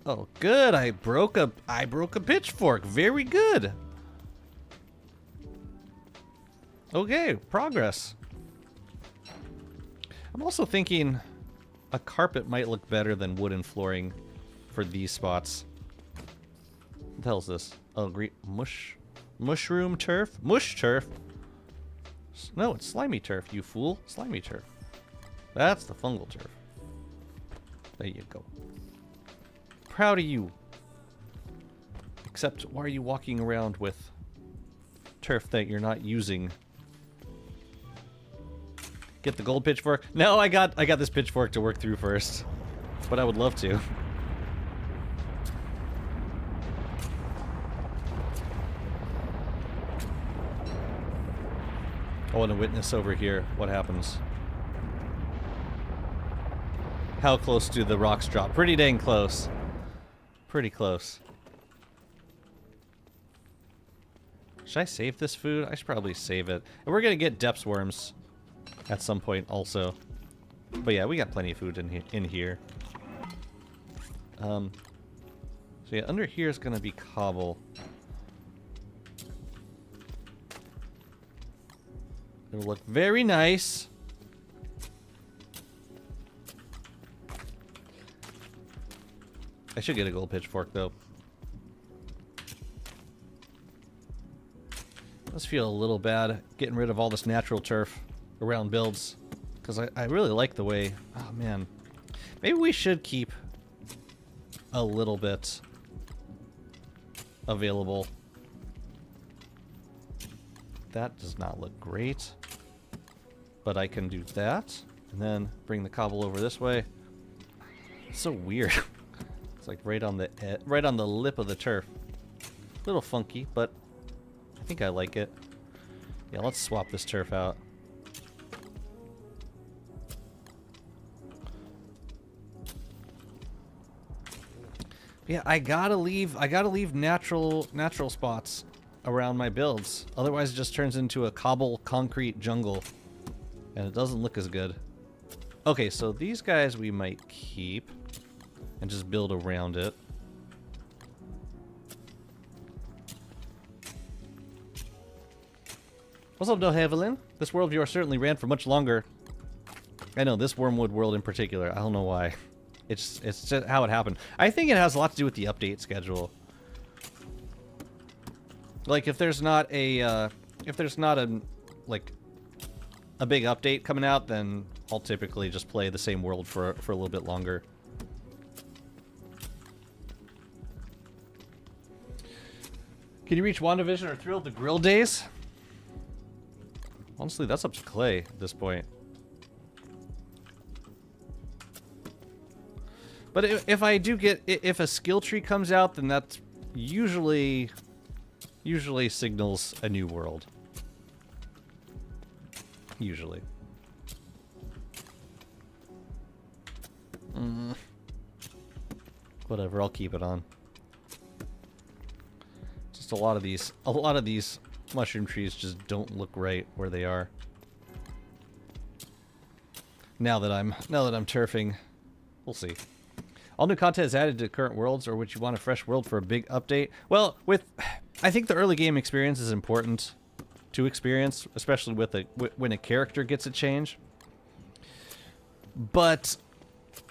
Oh, good. I broke a pitchfork. Very good. Okay, progress. I'm also thinking a carpet might look better than wooden flooring for these spots. What the hell is this? Oh, great. Mushroom turf? Mush turf? No, it's slimy turf, you fool. Slimy turf. That's the fungal turf. There you go. Proud of you. Except, why are you walking around with turf that you're not using? Get the gold pitchfork? No, I got this pitchfork to work through first. But I would love to. I want to witness over here what happens. How close do the rocks drop? Pretty dang close. Pretty close. Should I save this food? I should probably save it. And we're gonna get depths worms at some point also. But yeah, we got plenty of food in here. So yeah, under here is gonna be cobble. It'll look very nice. I should get a gold pitchfork though. does feel a little bad getting rid of all this natural turf around builds. Because I really like the way... Oh, man. Maybe we should keep a little bit available. That does not look great. But I can do that. And then bring the cobble over this way. It's so weird. It's like right on the lip of the turf. A little funky, but I think I like it. Yeah, let's swap this turf out. Yeah, I gotta leave natural spots around my builds. Otherwise it just turns into a cobble concrete jungle. And it doesn't look as good. Okay, so these guys we might keep and just build around it. What's up, Dohevelin? This world viewer certainly ran for much longer. I know, this Wormwood world in particular. I don't know why. It's just how it happened. I think it has a lot to do with the update schedule. Like, if there's not a like a big update coming out, then I'll typically just play the same world for a little bit longer. Can you reach WandaVision or Thrill the Grill days? Honestly, that's up to Clay at this point. But if I do get... If a skill tree comes out, then that's usually signals a new world. Usually. Whatever, I'll keep it on. Just a lot of these mushroom trees just don't look right where they are. Now that I'm turfing, we'll see. All new content is added to current worlds, or would you want a fresh world for a big update? Well, I think the early game experience is important to experience, especially when a character gets a change. But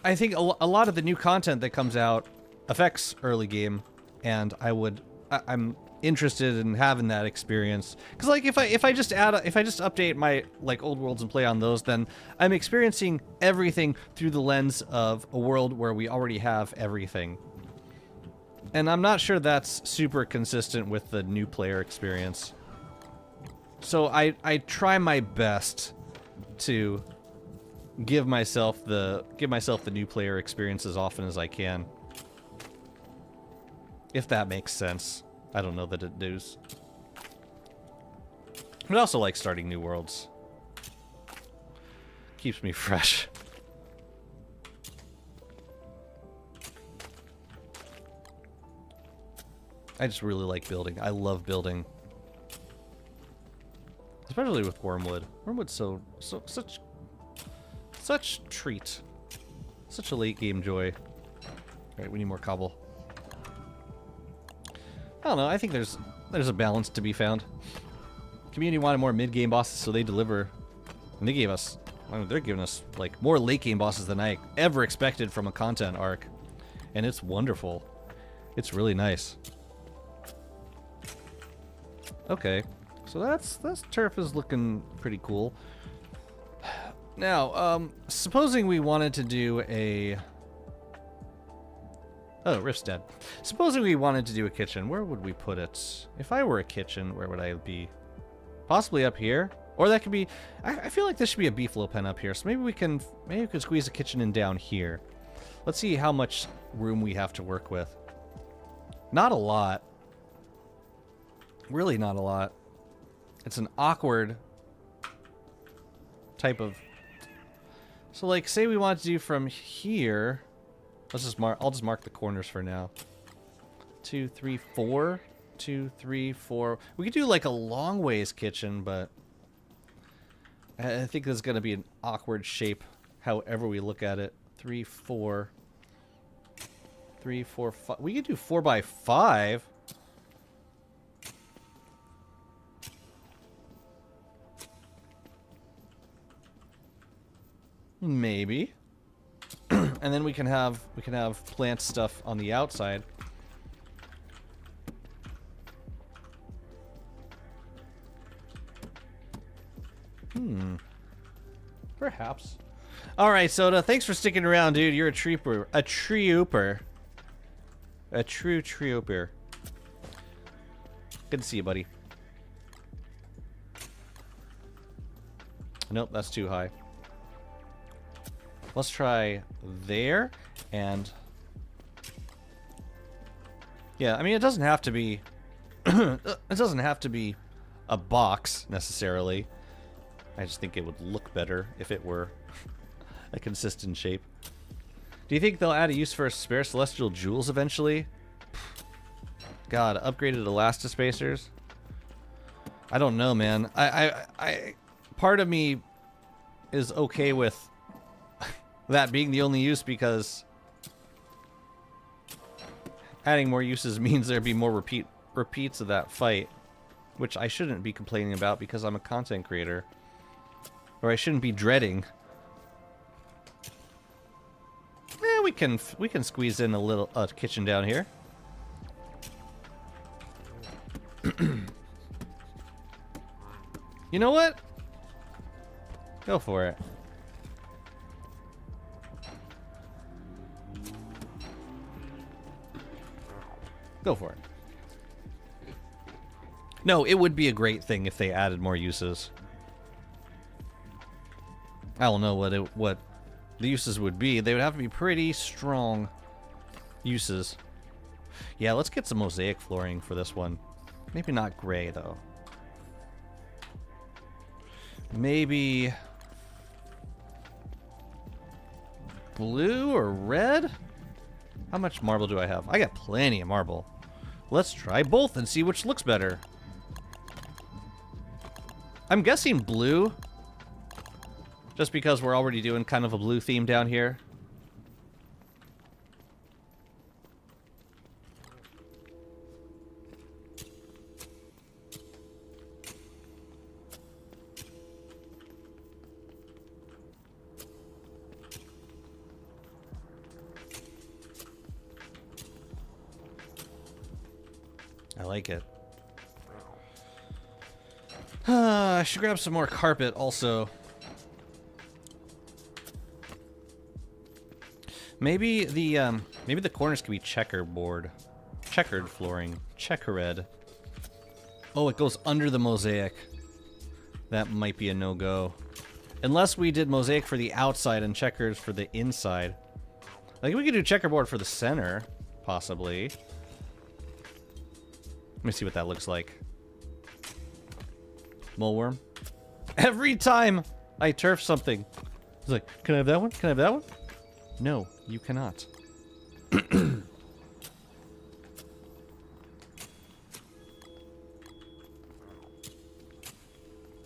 I think a lot of the new content that comes out affects early game, and I'm interested in having that experience. Because like if I just update my like old worlds and play on those, then I'm experiencing everything through the lens of a world where we already have everything. And I'm not sure that's super consistent with the new player experience. So I try my best to give myself the new player experience as often as I can. If that makes sense. I don't know that it does. But I also like starting new worlds. Keeps me fresh. I just really like building. I love building. Especially with Wormwood. Wormwood's such treat. Such a late game joy. Alright, we need more cobble. I don't know, I think there's a balance to be found. Community wanted more mid-game bosses, so they deliver. And they gave us, they're giving us like more late-game bosses than I ever expected from a content arc. And it's wonderful. It's really nice. Okay, so that's turf is looking pretty cool. Now, supposing we wanted to do a... Oh, Rift's dead. Supposing we wanted to do a kitchen, where would we put it? If I were a kitchen, where would I be? Possibly up here? Or that could be... I feel like this should be a beefalo pen up here, so maybe we can squeeze a kitchen in down here. Let's see how much room we have to work with. Not a lot. Really not a lot. It's an awkward type of... So like, say we want to do from here... Let's just I'll just mark the corners for now. 2, 3, 4. 2, 3, 4. We could do like a long ways kitchen, but I think there's going to be an awkward shape however we look at it. 3, 4. 3, 4, 5. We could do 4 by 5. Maybe. And then we can have plant stuff on the outside. Perhaps. All right, Soda. Thanks for sticking around, dude. You're a trooper. A trooper. A true trooper. Good to see you, buddy. Nope, that's too high. Let's try there, and yeah, I mean, it doesn't have to be it doesn't have to be a box necessarily. I just think it would look better if it were a consistent shape. Do you think they'll add a use for spare celestial jewels eventually? God, upgraded elastospacers? I don't know, man. I part of me is okay with that being the only use, because adding more uses means there'd be more repeats of that fight, which I shouldn't be complaining about because I'm a content creator, or I shouldn't be dreading. Yeah, we can squeeze in a little kitchen down here. You know what? Go for it. Go for it. No, it would be a great thing if they added more uses. I don't know what the uses would be. They would have to be pretty strong uses. Yeah, let's get some mosaic flooring for this one. Maybe not gray, though. Maybe blue or red? How much marble do I have? I got plenty of marble. Let's try both and see which looks better. I'm guessing blue, just because we're already doing kind of a blue theme down here. I like it. I should grab some more carpet also. Maybe the corners could be checkerboard. Checkered flooring. Checkered. Oh, it goes under the mosaic. That might be a no-go. Unless we did mosaic for the outside and checkers for the inside. Like, we could do checkerboard for the center, possibly. Let me see what that looks like. Moleworm. Every time I turf something, it's like, can I have that one? Can I have that one? No, you cannot.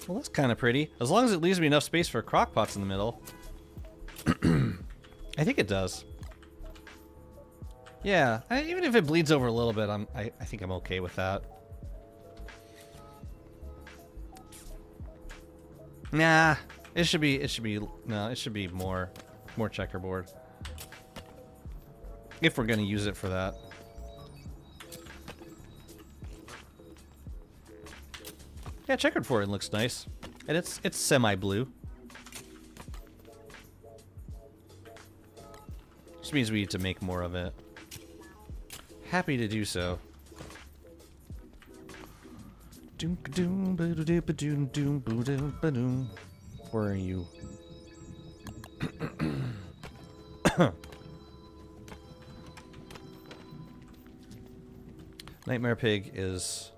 Well, that's kind of pretty. As long as it leaves me enough space for crock pots in the middle. I think it does. Yeah, even if it bleeds over a little bit, I think I'm okay with that. Nah, it should be more checkerboard. If we're gonna use it for that. Yeah, checkered for it looks nice. And it's semi-blue. Which means we need to make more of it. Happy to do so. Where are you? Nightmare Pig is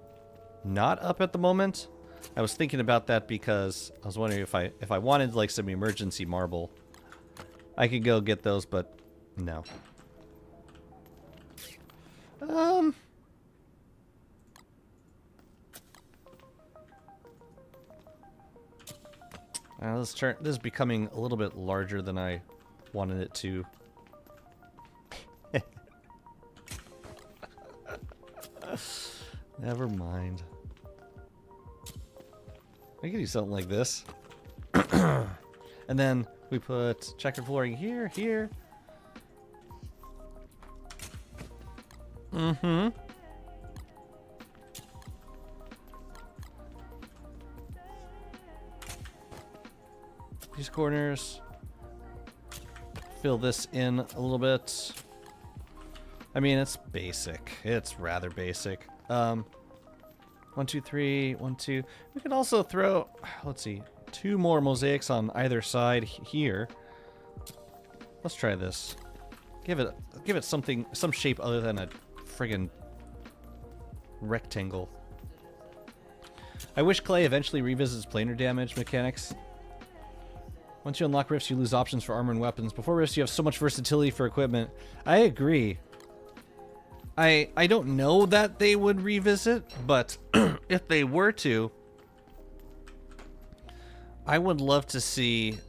not up at the moment. I was thinking about that because I was wondering if I wanted like some emergency marble, I could go get those, but no. This is becoming a little bit larger than I wanted it to. Never mind. I could do something like this. And then we put checkered flooring here, here. Mm-hmm. these corners. Fill this in a little bit. I mean, it's basic. It's rather basic. 1, 2, 3, 1, 2. We could also throw, let's see, 2 more mosaics on either side here. Let's try this. Give it something, some shape other than a friggin' rectangle. I wish Clay eventually revisits planar damage mechanics. Once you unlock rifts, you lose options for armor and weapons. Before rifts, you have so much versatility for equipment. I agree. I don't know that they would revisit, but if they were to, I would love to see.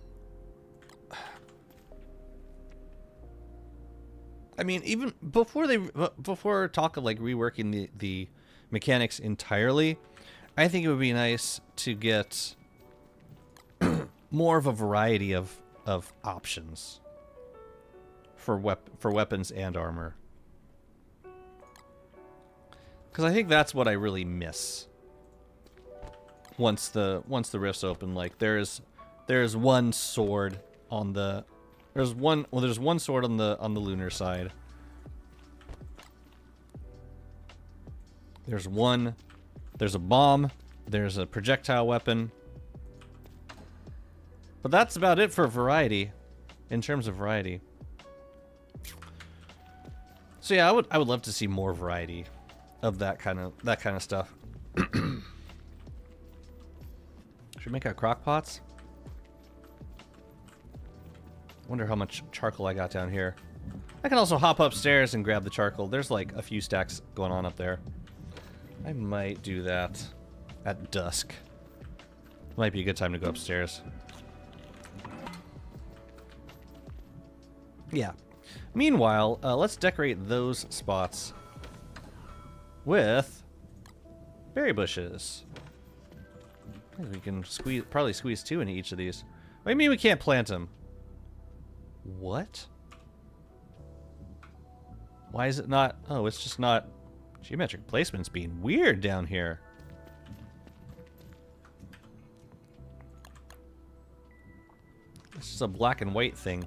I mean, even before talk of like reworking the mechanics entirely, I think it would be nice to get more of a variety of options for weapons and armor. Because I think that's what I really miss. Once the rifts open, like there's one sword on the there's one sword on the lunar side. There's a bomb, there's a projectile weapon. But that's about it for variety, in terms of variety. So yeah, I would love to see more variety of that kind of stuff. Should we make our crock pots? Wonder how much charcoal I got down here. I can also hop upstairs and grab the charcoal. There's like a few stacks going on up there. I might do that at dusk. Might be a good time to go upstairs. Yeah. Meanwhile, let's decorate those spots with berry bushes. I think we can probably squeeze 2 into each of these. What do you mean we can't plant them? What? Why is it not? Oh, it's just not. Geometric placement's being weird down here. It's just a black and white thing.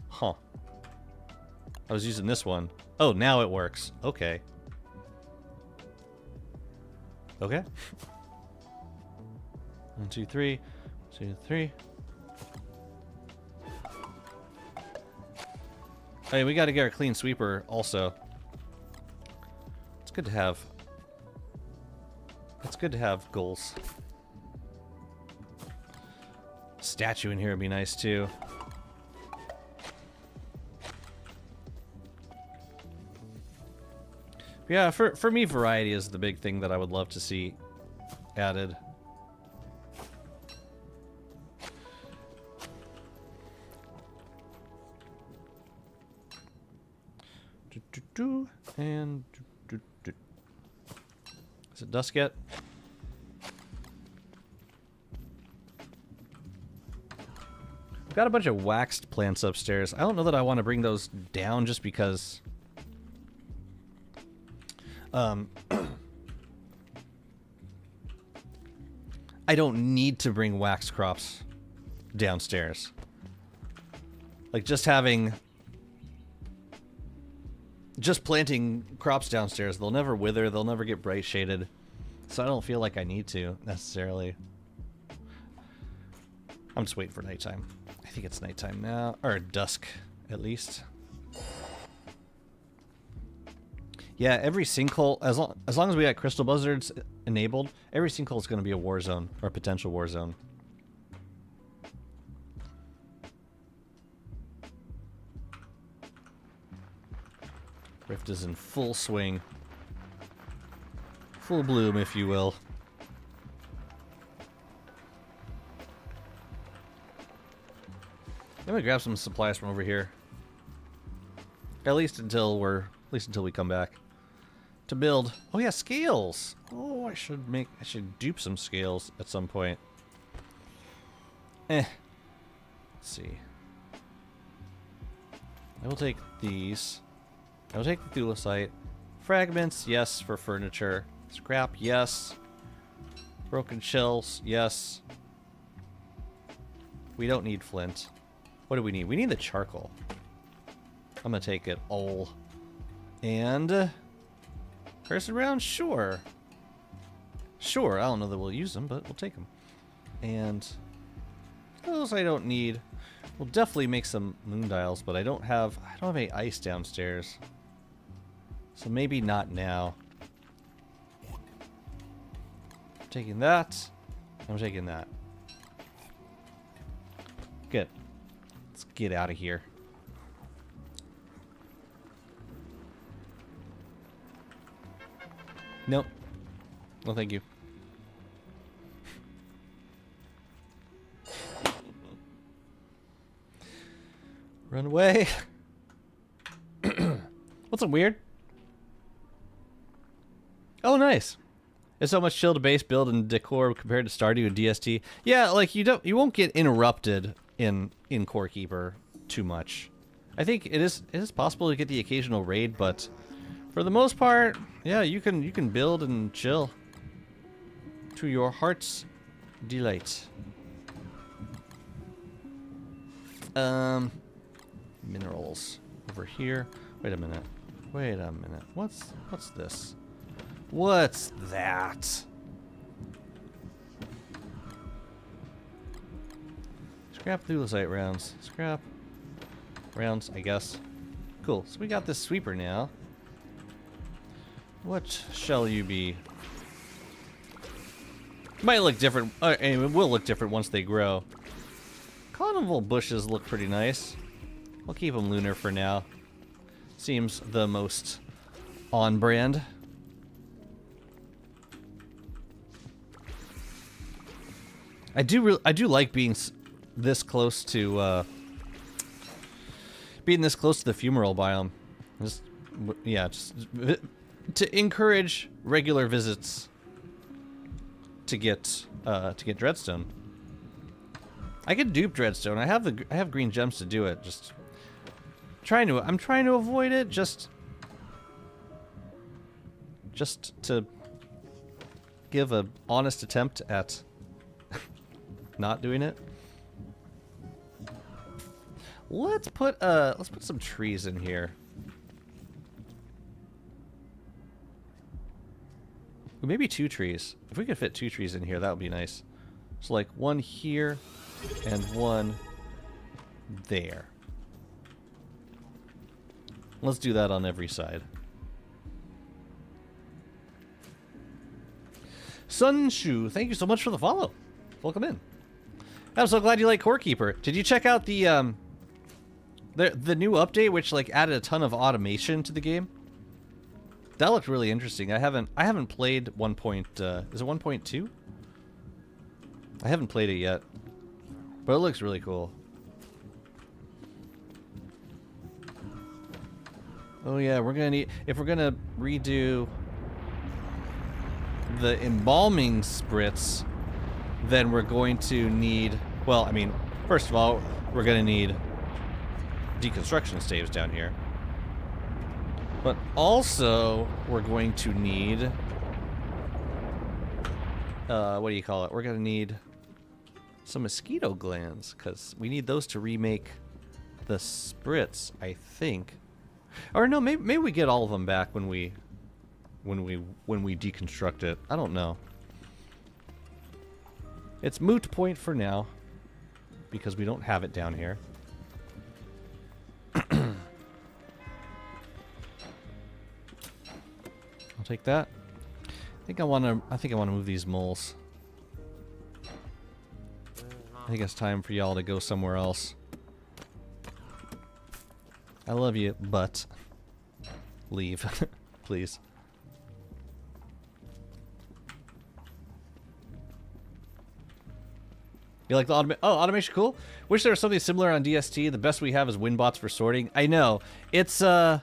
Huh. I was using this one. Oh, now it works. Okay. Okay. 1, 2, 3. 2, 3. Hey, we got to get our clean sweeper also. It's good to have. It's good to have goals. Statue in here would be nice too. Yeah, for me, variety is the big thing that I would love to see added. And is it dusk yet? We've got a bunch of waxed plants upstairs. I don't know that I want to bring those down just because I don't need to bring wax crops downstairs. Like just planting crops downstairs, they'll never wither, they'll never get bright shaded. So I don't feel like I need to necessarily. I'm just waiting for nighttime. I think it's nighttime now, or dusk at least. Yeah, every sinkhole, as long as we got crystal buzzards enabled, every sinkhole is going to be a war zone or a potential war zone. Rift is in full swing. Full bloom, if you will. I'm gonna grab some supplies from over here. At least until we come back to build. Oh yeah, scales. Oh, I should dupe some scales at some point. Let's see. I will take these. I will take the thulecite. Fragments, yes, for furniture. Scrap, yes. Broken shells, yes. We don't need flint. What do we need? We need the charcoal. I'm gonna take it all. And person round? Sure. Sure, I don't know that we'll use them, but we'll take them. And those I don't need. We'll definitely make some moon dials, but I don't have any ice downstairs. So maybe not now. I'm taking that. I'm taking that. Good. Let's get out of here. Nope. No, thank you. Run away. What's so weird? Oh, nice. It's so much chill to base build and decor compared to Stardew and DST. Yeah, like you won't get interrupted in Core Keeper too much. I think it is possible to get the occasional raid, but for the most part, yeah, you can build and chill to your heart's delight. Minerals over here. Wait a minute. Wait a minute. What's this? What's that? Scrap thulecite rounds. Scrap rounds, I guess. Cool. So we got this sweeper now. What shall you be? Might look different. Anyway, it will look different once they grow. Carnival bushes look pretty nice. I'll keep them lunar for now. Seems the most on brand. I do like being this close to the fumarole biome. Just to encourage regular visits to get Dreadstone. I could dupe Dreadstone. I have green gems to do it. I'm trying to avoid it just to give a honest attempt at not doing it. Let's put some trees in here. Maybe 2 trees. If we could fit 2 trees in here, that would be nice. So like one here and one there. Let's do that on every side. Sunshu, thank you so much for the follow. Welcome in. I'm so glad you like Core Keeper. Did you check out the new update, which like added a ton of automation to the game? That looked really interesting. I haven't played 1. Is it 1.2? I haven't played it yet, but it looks really cool. Oh yeah, we're gonna need, if we're gonna redo the embalming spritz, then we're going to need, well, I mean, first of all, we're gonna need deconstruction staves down here. But also, we're going to need, what do you call it? We're gonna need some mosquito glands, because we need those to remake the spritz, I think. Or no, maybe we get all of them back when we deconstruct it. I don't know. It's moot point for now, because we don't have it down here. I'll take that. I think I want to move these moles. I think it's time for y'all to go somewhere else. I love you, but leave, please. You like the automation? Cool. Wish there was something similar on DST. The best we have is WinBots for sorting. I know. It's I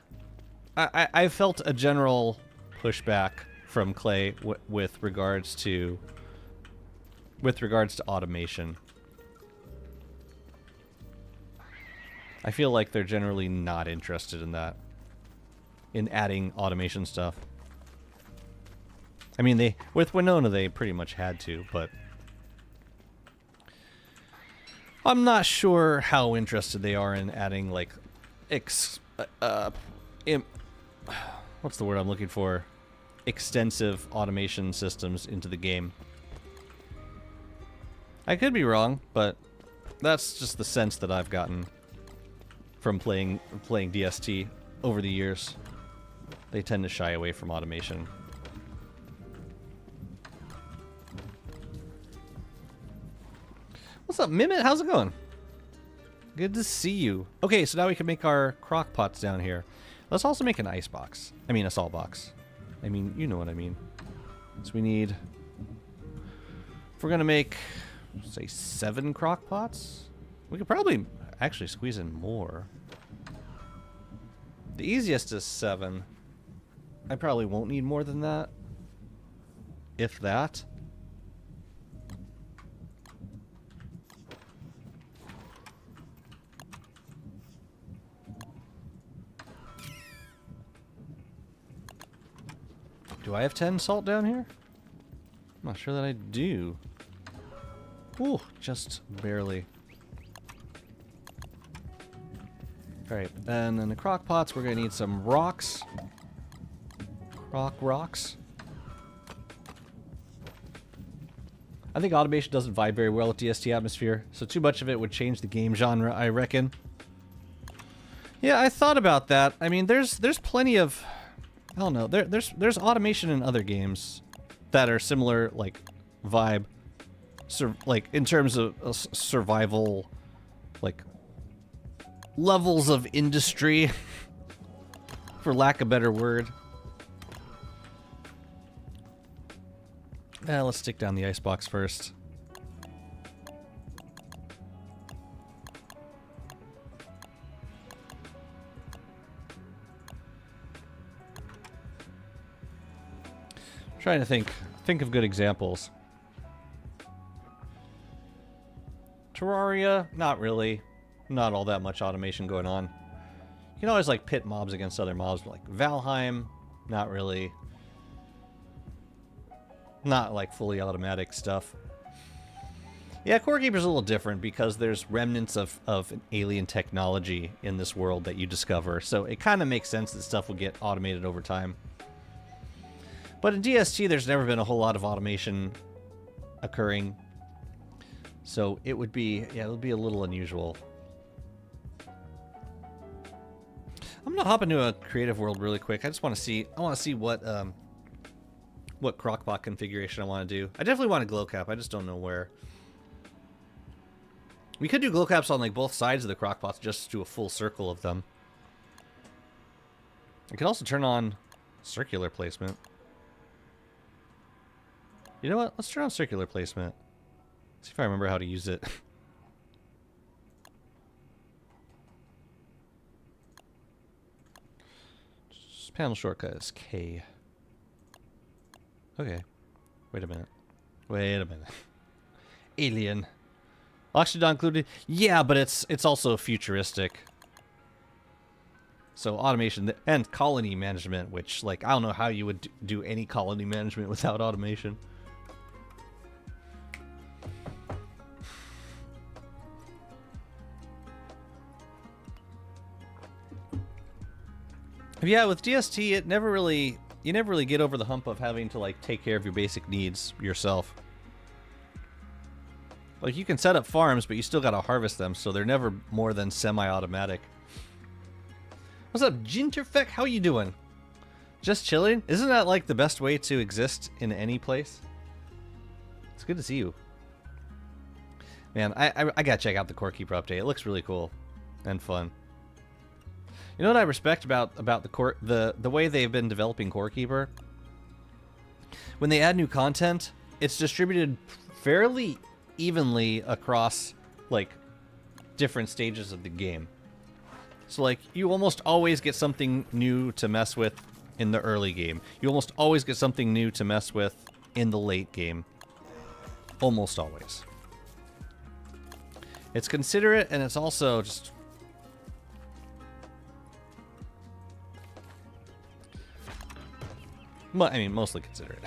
felt a general pushback from Clay with regards to automation. I feel like they're generally not interested in that, in adding automation stuff. I mean, with Winona they pretty much had to, but I'm not sure how interested they are in adding like what's the word I'm looking for? Extensive automation systems into the game. I could be wrong, but that's just the sense that I've gotten from playing DST over the years. They tend to shy away from automation. What's up, Mimit? How's it going? Good to see you. Okay, so now we can make our crock pots down here. Let's also make an ice box. I mean, a salt box. I mean, you know what I mean. So we need... If we're going to make, say, 7 crock pots, we could probably actually squeeze in more. The easiest is 7. I probably won't need more than that. If that. Do I have 10 salt down here? I'm not sure that I do. Ooh, just barely. Alright, and in the crock pots, we're going to need some rocks. Crock rocks. I think automation doesn't vibe very well with DST atmosphere, so too much of it would change the game genre, I reckon. Yeah, I thought about that. I mean, there's plenty of... I don't know. There's automation in other games that are similar, like, vibe. Like, in terms of survival, like, levels of industry, for lack of a better word. Let's stick down the icebox first. Trying to think of good examples. Terraria, not really. Not all that much automation going on. You can always like pit mobs against other mobs, but like Valheim, not really. Not like fully automatic stuff. Yeah, Core Keeper's a little different because there's remnants of an alien technology in this world that you discover, so it kind of makes sense that stuff will get automated over time. But in DST, there's never been a whole lot of automation occurring. So it would be, yeah, it would be a little unusual. I'm gonna hop into a creative world really quick. I just want to see, what crockpot configuration I want to do. I definitely want a glow cap. I just don't know where. We could do glow caps on like both sides of the crockpots, just to do a full circle of them. I could also turn on circular placement. You know what? Let's turn on circular placement. See if I remember how to use it. Panel shortcut is K. Okay. Wait a minute. Wait a minute. Alien. Oxygen included? Yeah, but it's also futuristic. So automation and colony management, which, like, I don't know how you would do any colony management without automation. Yeah, with DST, you never really get over the hump of having to like take care of your basic needs yourself. Like, you can set up farms, but you still gotta harvest them, so they're never more than semi-automatic. What's up, Ginterfeck? How you doing? Just chilling? Isn't that like the best way to exist in any place? It's good to see you. Man, I gotta check out the Core Keeper update. It looks really cool and fun. You know what I respect about the way they've been developing Core Keeper? When they add new content, it's distributed fairly evenly across like different stages of the game. So like you almost always get something new to mess with in the early game. You almost always get something new to mess with in the late game. Almost always. It's considerate, and it's also just... I mean, mostly considerate.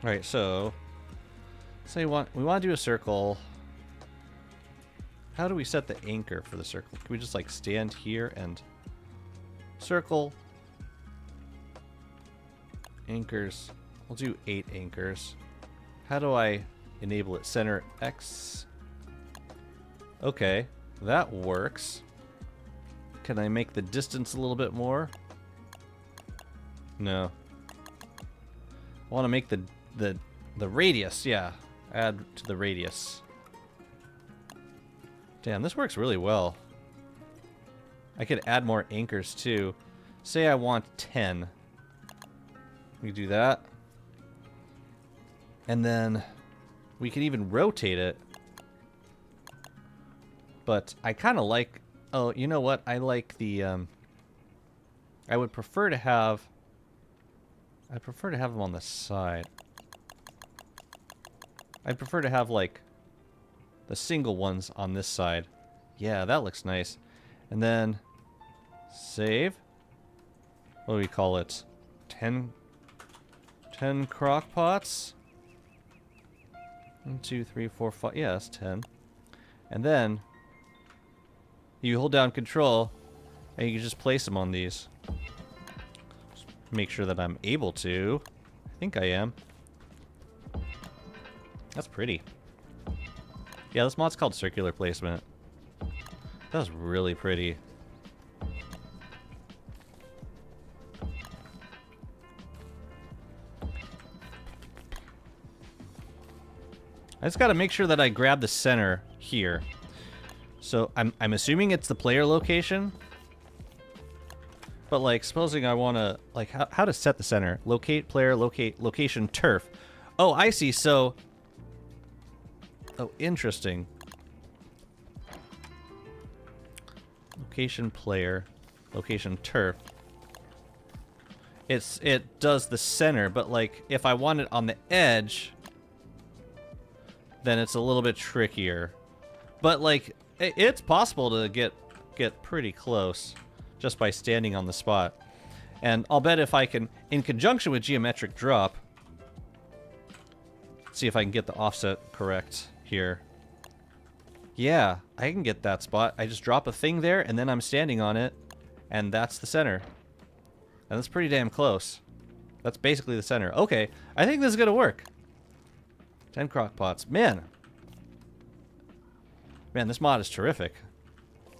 Alright, so... say we want to do a circle. how do we set the anchor for the circle? Can we just like stand here and circle? Anchors. We'll do 8 anchors. How do I enable it? Center X. Okay, that works. Can I make the distance a little bit more? No. I want to make the radius, yeah. Add to the radius. Damn, this works really well. I could add more anchors too. Say I want 10. We do that. And then we can even rotate it. But I kind of like... Oh, you know what? I like the... I would prefer to have... I prefer to have them on the side. I'd prefer to have, like, the single ones on this side. Yeah, that looks nice. And then... Save. What do we call it? 10 crock pots? 1, 2, 3, 4, 5. Yeah, that's 10. And then... You hold down control, and you can just place them on these. Just make sure that I'm able to. I think I am. That's pretty. Yeah, this mod's called Circular Placement. That was really pretty. I just gotta make sure that I grab the center here. So I'm assuming it's the player location. But like, supposing I wanna like how to set the center. Locate player, locate location turf. Oh, I see. So oh, interesting. Location player, location turf. It does the center, but like if I want it on the edge, then it's a little bit trickier. But like it's possible to get pretty close just by standing on the spot. And I'll bet if I can, in conjunction with geometric drop, see if I can get the offset correct here. Yeah, I can get that spot. I just drop a thing there, and then I'm standing on it, and that's the center. And that's pretty damn close. That's basically the center. Okay, I think this is gonna work. 10 crock pots. Man, this mod is terrific.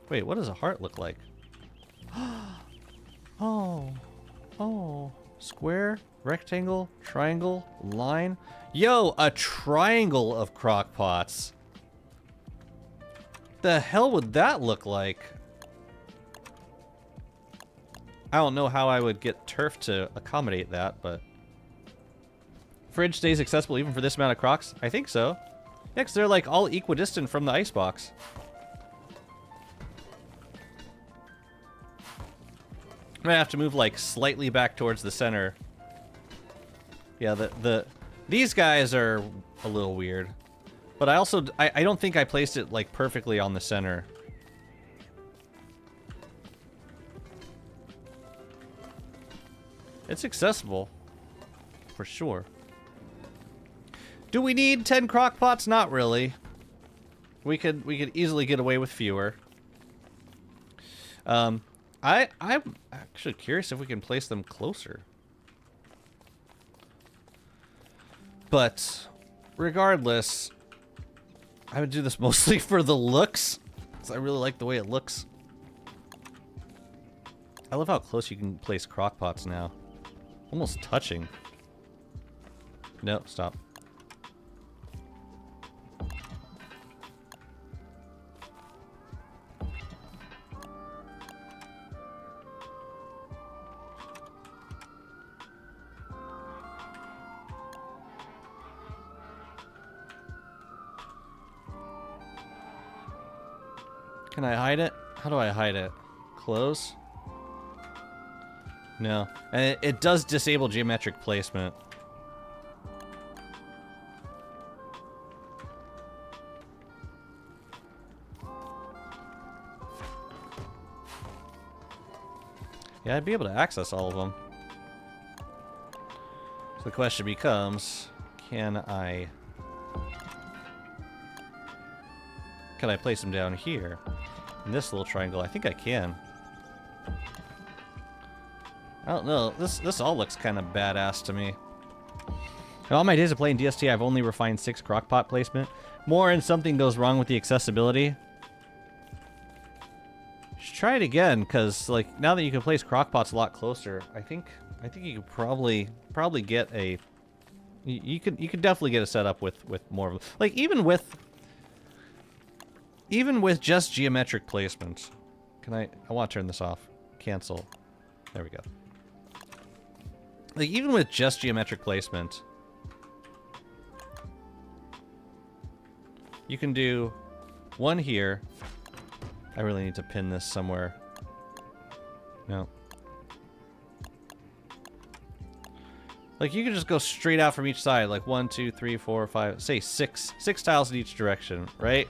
Wait, what does a heart look like? Oh. Square, rectangle, triangle, line. Yo, a triangle of crock pots. The hell would that look like? I don't know how I would get turf to accommodate that, but... Fridge stays accessible even for this amount of crocks? I think so. Yeah, because they're like all equidistant from the icebox. I'm gonna have to move like slightly back towards the center. Yeah, these guys are a little weird. But I don't think I placed it like perfectly on the center. It's accessible. For sure. Do we need 10 crock pots? Not really. We could easily get away with fewer. I'm actually curious if we can place them closer. But regardless, I would do this mostly for the looks, because I really like the way it looks. I love how close you can place crock pots now. Almost touching. No, stop. Can I hide it? How do I hide it? Close? No. And it does disable geometric placement. Yeah, I'd be able to access all of them. So the question becomes, can I... can I place them down here? In this little triangle, I think I can. I don't know. This all looks kind of badass to me. In all my days of playing DST, I've only refined 6 crockpot placement. More and something goes wrong with the accessibility. Should try it again, because like now that you can place crockpots a lot closer, I think you could probably get a. You could definitely get a setup with more of like even with just geometric placement. Can I want to turn this off. Cancel. There we go. Like even with just geometric placement, you can do one here. I really need to pin this somewhere. No. Like you can just go straight out from each side, like 1, 2, 3, 4, 5, say 6 tiles in each direction, right?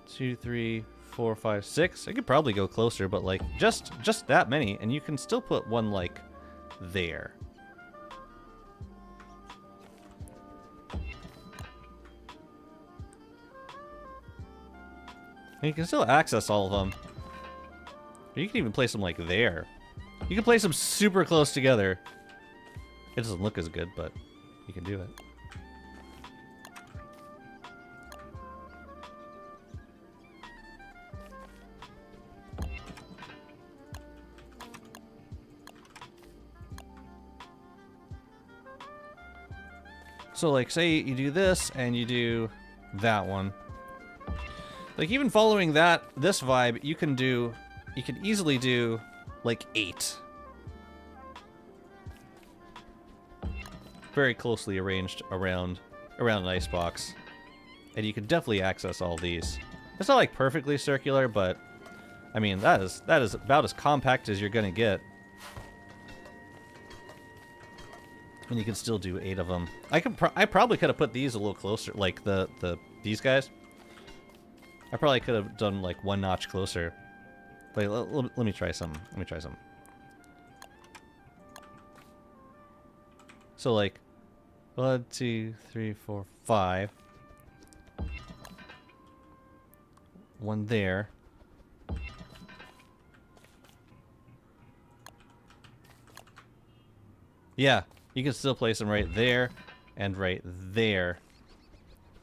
2, 3, 4, 5, 6. I could probably go closer, but like just that many, and you can still put one like there. And you can still access all of them. You can even place them like there. You can place them super close together. It doesn't look as good, but you can do it. So like say you do this and you do that one. Like even following this vibe, you can easily do like 8. Very closely arranged around an icebox. And you can definitely access all these. It's not like perfectly circular, but I mean that is about as compact as you're gonna get. And you can still do 8 of them. I probably could have put these a little closer, like these guys. I probably could have done like 1 notch closer. Wait, let me try some. Let me try some. So like 1, 2, 3, 4, 5. 1 there. Yeah, you can still place them right there and right there.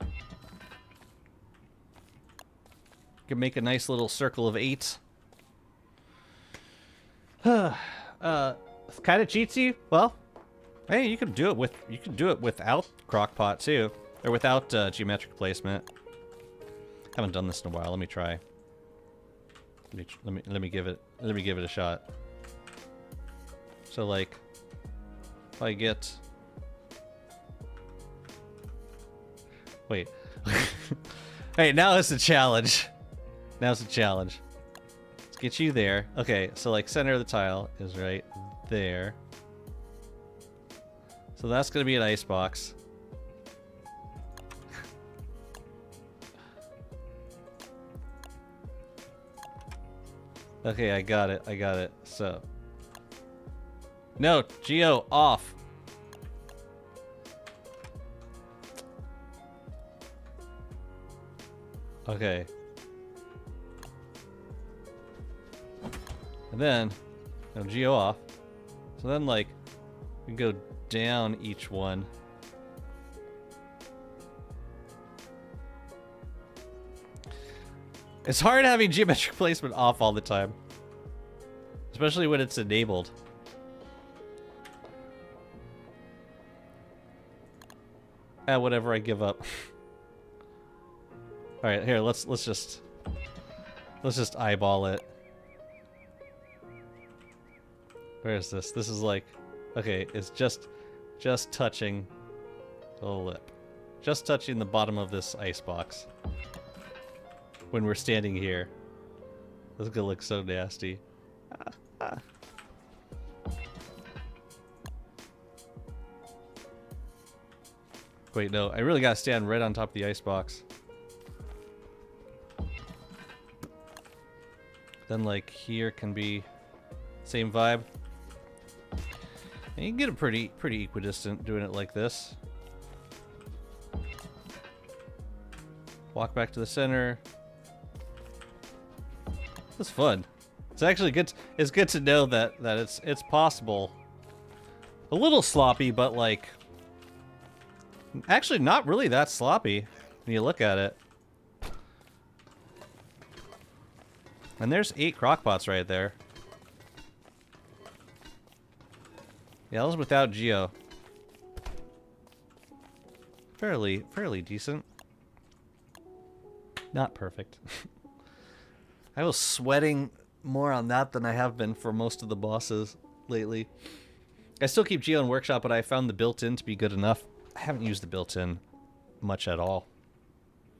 You can make a nice little circle of 8. Kind of cheatsy. Well, hey, you can do it without crockpot too, or without geometric placement. Haven't done this in a while. Let me try. Let me give it a shot. So like, if I get, wait, hey, now it's a challenge. Now it's a challenge. Let's get you there. Okay, so like center of the tile is right there. So that's gonna be an icebox. Okay, I got it. So, no, Geo off. Okay. And then, no, Geo off. So then, like, we go down each one. It's hard having geometric placement off all the time. Especially when it's enabled. Whatever, I give up. Alright, here, let's just eyeball it. Where is this? This is like, okay, it's just touching the lip. Just touching the bottom of this icebox. When we're standing here. This is gonna look so nasty. Wait, no, I really gotta stand right on top of the icebox. Then like here can be same vibe. And you can get it pretty equidistant doing it like this. Walk back to the center. That's fun. It's actually good. It's good to know that it's possible. A little sloppy, but like, actually not really that sloppy when you look at it. And there's 8 crockpots right there. Yeah, that was without Geo. Fairly decent. Not perfect. I was sweating more on that than I have been for most of the bosses lately. I still keep Geo in Workshop, but I found the built-in to be good enough. I haven't used the built-in much at all.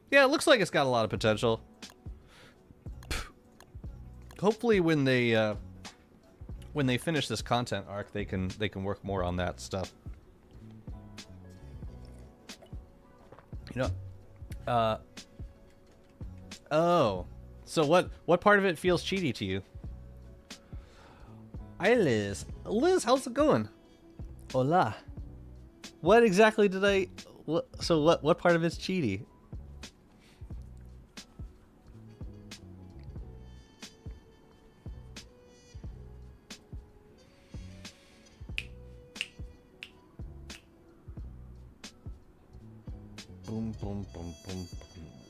Yeah, it looks like it's got a lot of potential. Hopefully when they finish this content arc, they can work more on that stuff. You know, oh, so what part of it feels cheaty to you? Hi, Liz. Liz, how's it going? Hola. What exactly did I? What part of it's cheaty? Boom, boom, boom, boom, boom.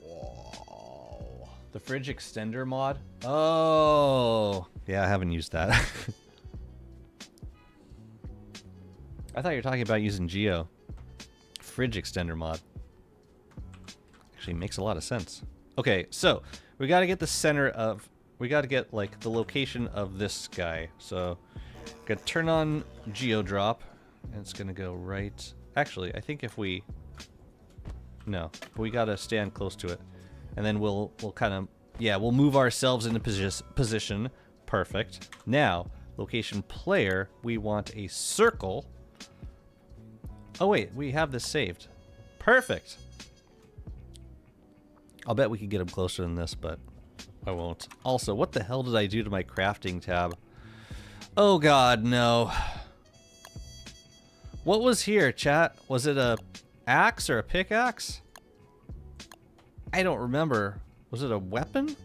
Whoa. The fridge extender mod? Oh. Yeah, I haven't used that. I thought you were talking about using Geo. Fridge extender mod. Actually makes a lot of sense. Okay, so we gotta get the center of... We gotta get, like, the location of this guy. So, gotta turn on Geo drop. And it's gonna go right... Actually, I think if we... No, but we gotta stand close to it. And then we'll kind of... Yeah, we'll move ourselves into position. Perfect. Now, location player, we want a circle. Oh wait, we have this saved. Perfect. I'll bet we could get him closer than this, but I won't. Also, what the hell did I do to my crafting tab? Oh god, no. What was here, chat? Was it a axe or a pickaxe? I don't remember. Was it a weapon?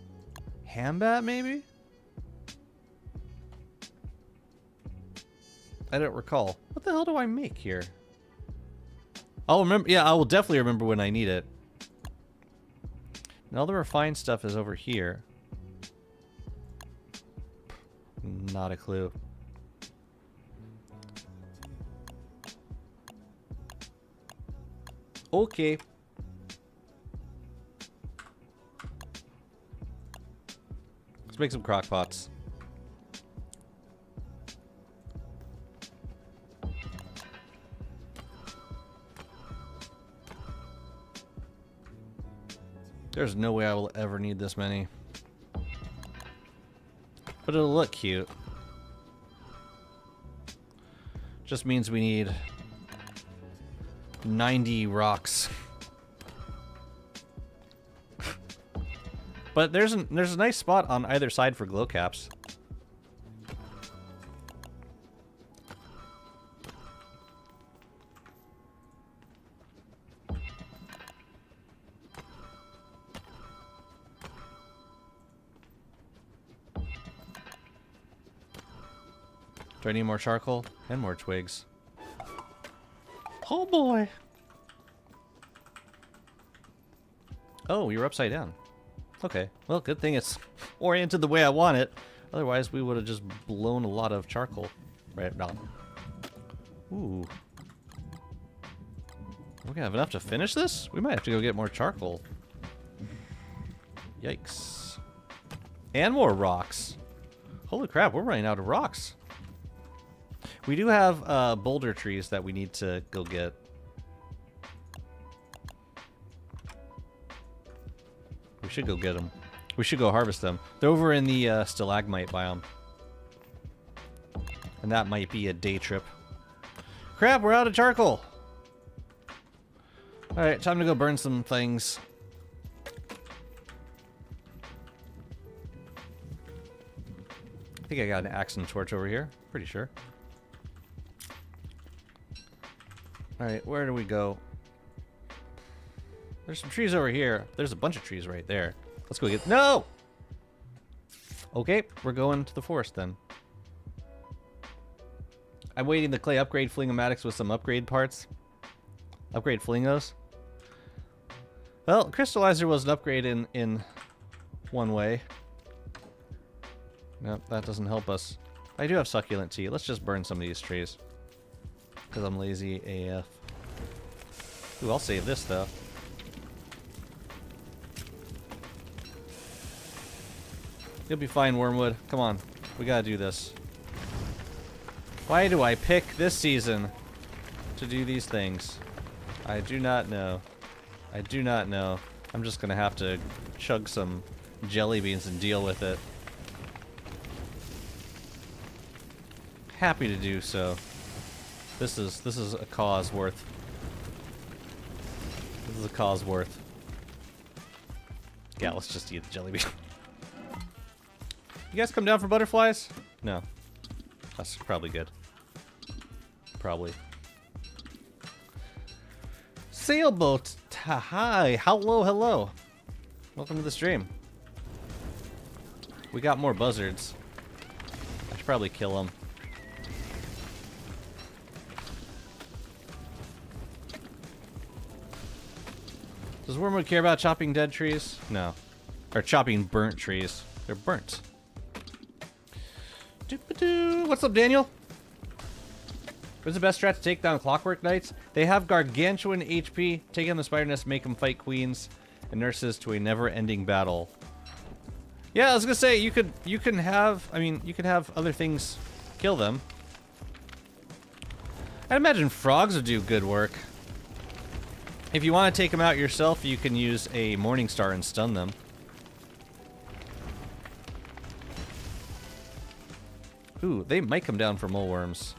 Handbat, maybe? I don't recall. What the hell do I make here? I'll remember. Yeah, I will definitely remember when I need it. And all the refined stuff is over here. Not a clue. Okay. Let's make some crock pots. There's no way I will ever need this many. But it'll look cute. Just means we need 90 rocks. But there's a nice spot on either side for glow caps. Do I need more charcoal? And more twigs. Oh boy! Oh, you're upside down. Okay, well, good thing it's oriented the way I want it. Otherwise, we would have just blown a lot of charcoal right now. Ooh. We're gonna have enough to finish this? We might have to go get more charcoal. Yikes. And more rocks. Holy crap, we're running out of rocks. We do have boulder trees that we need to go get. We should go get them. We should go harvest them. They're over in the stalagmite biome. And that might be a day trip. Crap, we're out of charcoal! Alright, time to go burn some things. I think I got an axe and torch over here. Pretty sure. Alright, where do we go? There's some trees over here. There's a bunch of trees right there. Let's go get... No! Okay, we're going to the forest then. I'm waiting the clay upgrade fling-o-matics with some upgrade parts. Upgrade flingos. Well, crystallizer was an upgrade in one way. Nope, that doesn't help us. I do have succulent tea. Let's just burn some of these trees. Because I'm lazy AF. Ooh, I'll save this though. You'll be fine, Wormwood. Come on. We gotta do this. Why do I pick this season to do these things? I do not know. I do not know. I'm just gonna have to chug some jelly beans and deal with it. Happy to do so. This is a cause worth. This is a cause worth. Yeah, let's just eat the jelly bean. You guys come down for butterflies? No. That's probably good. Probably. Sailboat. Hi. Hello, hello. Welcome to the stream. We got more buzzards. I should probably kill them. Does Wormwood care about chopping dead trees? No. Or chopping burnt trees. They're burnt. What's up, Daniel? What's the best strat to take down Clockwork Knights? They have gargantuan HP. Take on the spider nest, make them fight queens and nurses to a never-ending battle. Yeah, I was gonna say you can have other things kill them. I'd imagine frogs would do good work. If you want to take them out yourself, you can use a Morning Star and stun them. Ooh, they might come down for moleworms.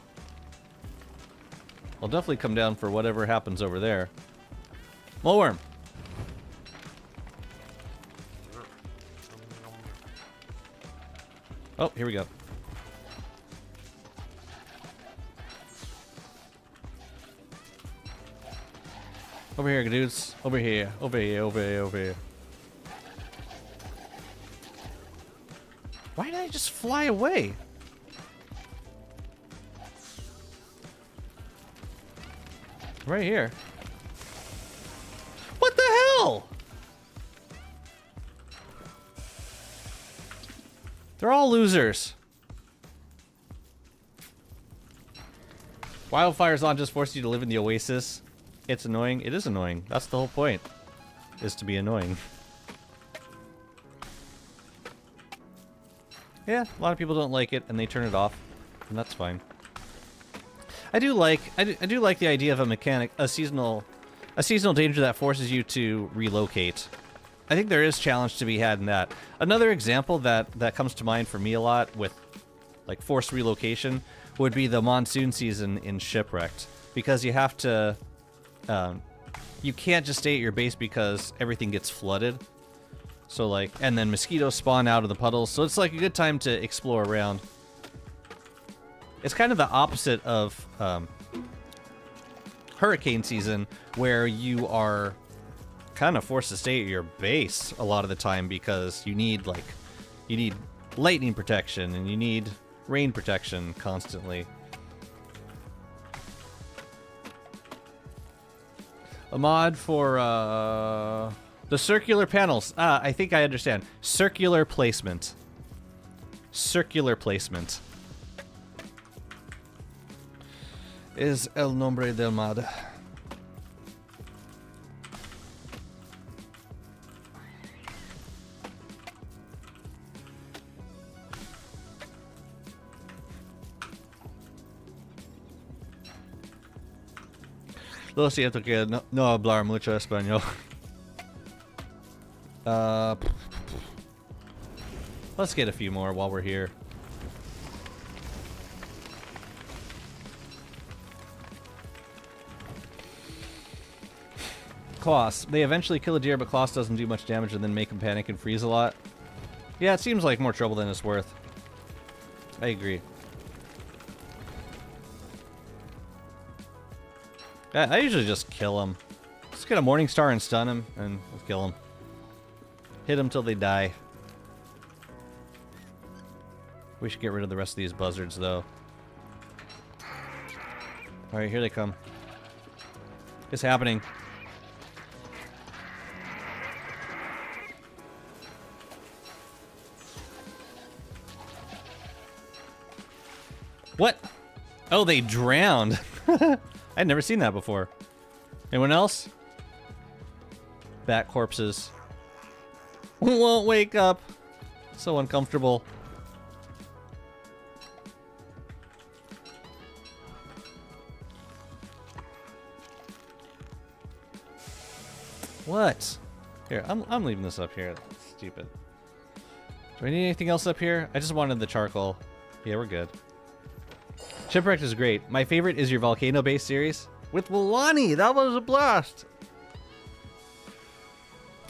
They'll definitely come down for whatever happens over there. Moleworm! Oh, here we go. Over here, dudes. Over here. Over here, over here, over here. Why did I just fly away? Right here. What the hell? They're all losers. Wildfires on just force you to live in the oasis. It's annoying. It is annoying. That's the whole point. Is to be annoying. Yeah, a lot of people don't like it and they turn it off. And that's fine. I do like the idea of a seasonal danger that forces you to relocate. I think there is challenge to be had in that. Another example that comes to mind for me a lot with like forced relocation would be the monsoon season in Shipwrecked, because you have to you can't just stay at your base because everything gets flooded. So like, and then mosquitoes spawn out of the puddles, so it's like a good time to explore around. It's kind of the opposite of hurricane season, where you are kind of forced to stay at your base a lot of the time because you need lightning protection and you need rain protection constantly. A mod for the circular panels. Ah, I think I understand. Circular placement. Circular placement. Is el nombre del mod. Lo siento que no hablar mucho español. Let's get a few more while we're here. Kloss. They eventually kill a deer, but Kloss doesn't do much damage and then make him panic and freeze a lot. Yeah, it seems like more trouble than it's worth. I agree. I usually just kill them. Let's get a Morning Star and stun him, and let's kill him. Hit them till they die. We should get rid of the rest of these buzzards, though. Alright, here they come. It's happening. What? Oh, they drowned. I'd never seen that before. Anyone else? Bat corpses. Won't wake up. So uncomfortable. What? Here, I'm leaving this up here. That's stupid. Do I need anything else up here? I just wanted the charcoal. Yeah, we're good. Shipwrecked is great. My favorite is your volcano-based series. With Milani! That was a blast!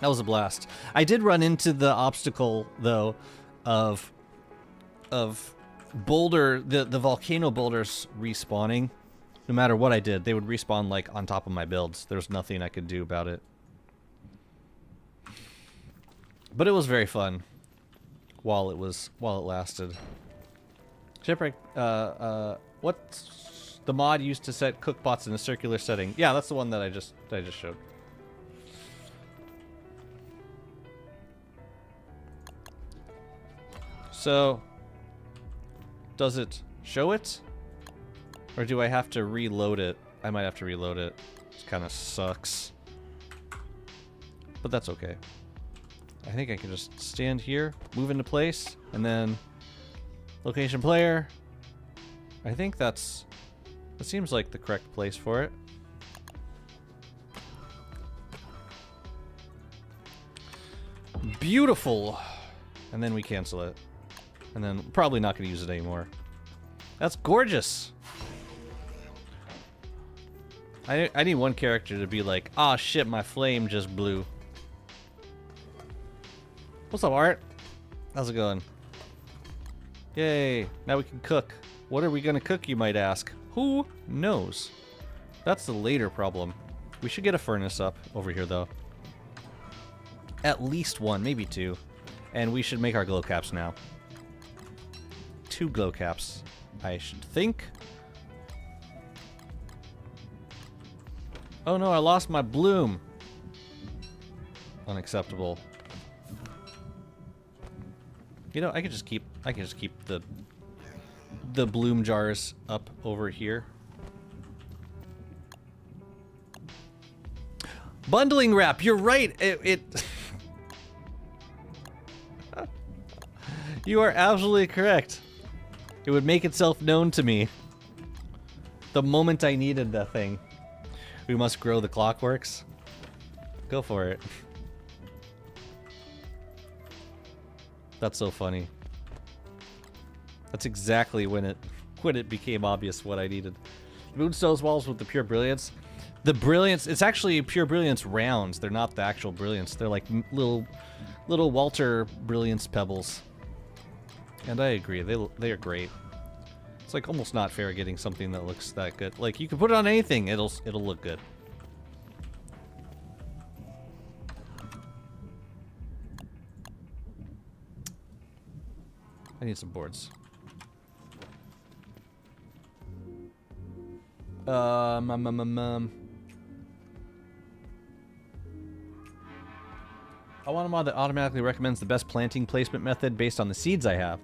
That was a blast. I did run into the obstacle, though, of boulder, the volcano boulders respawning. No matter what I did, they would respawn, like, on top of my builds. There's nothing I could do about it. But it was very fun while it lasted. Shipwreck, what's the mod used to set cookpots in a circular setting? Yeah, that's the one that I just showed. So, does it show it? Or do I have to reload it? I might have to reload it. It kind of sucks. But that's okay. I think I can just stand here, move into place, and then location player. I think that seems like the correct place for it. Beautiful. And then we cancel it. And then probably not going to use it anymore. That's gorgeous. I need one character to be like, ah, shit, my flame just blew. What's up, Art? How's it going? Yay, now we can cook. What are we gonna cook, you might ask? Who knows? That's the later problem. We should get a furnace up over here, though. At least one, maybe two. And we should make our glow caps now. 2 glow caps, I should think. Oh no, I lost my bloom. Unacceptable. You know, I can just keep the bloom jars up over here. Bundling wrap, you're right. You are absolutely correct. It would make itself known to me the moment I needed that thing. We must grow the clockworks. Go for it. That's so funny. That's exactly when it became obvious what I needed. Moonstone's walls with the pure brilliance. The brilliance, it's actually pure brilliance rounds. They're not the actual brilliance. They're like little Walter brilliance pebbles. And I agree, they are great. It's like almost not fair getting something that looks that good. Like you can put it on anything, it'll look good. I need some boards. I want a mod that automatically recommends the best planting placement method based on the seeds I have.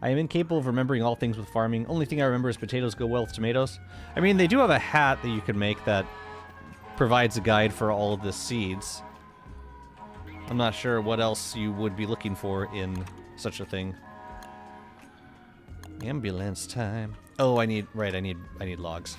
I am incapable of remembering all things with farming. Only thing I remember is potatoes go well with tomatoes. I mean, they do have a hat that you can make that provides a guide for all of the seeds. I'm not sure what else you would be looking for in such a thing. Ambulance time. Oh, I need logs.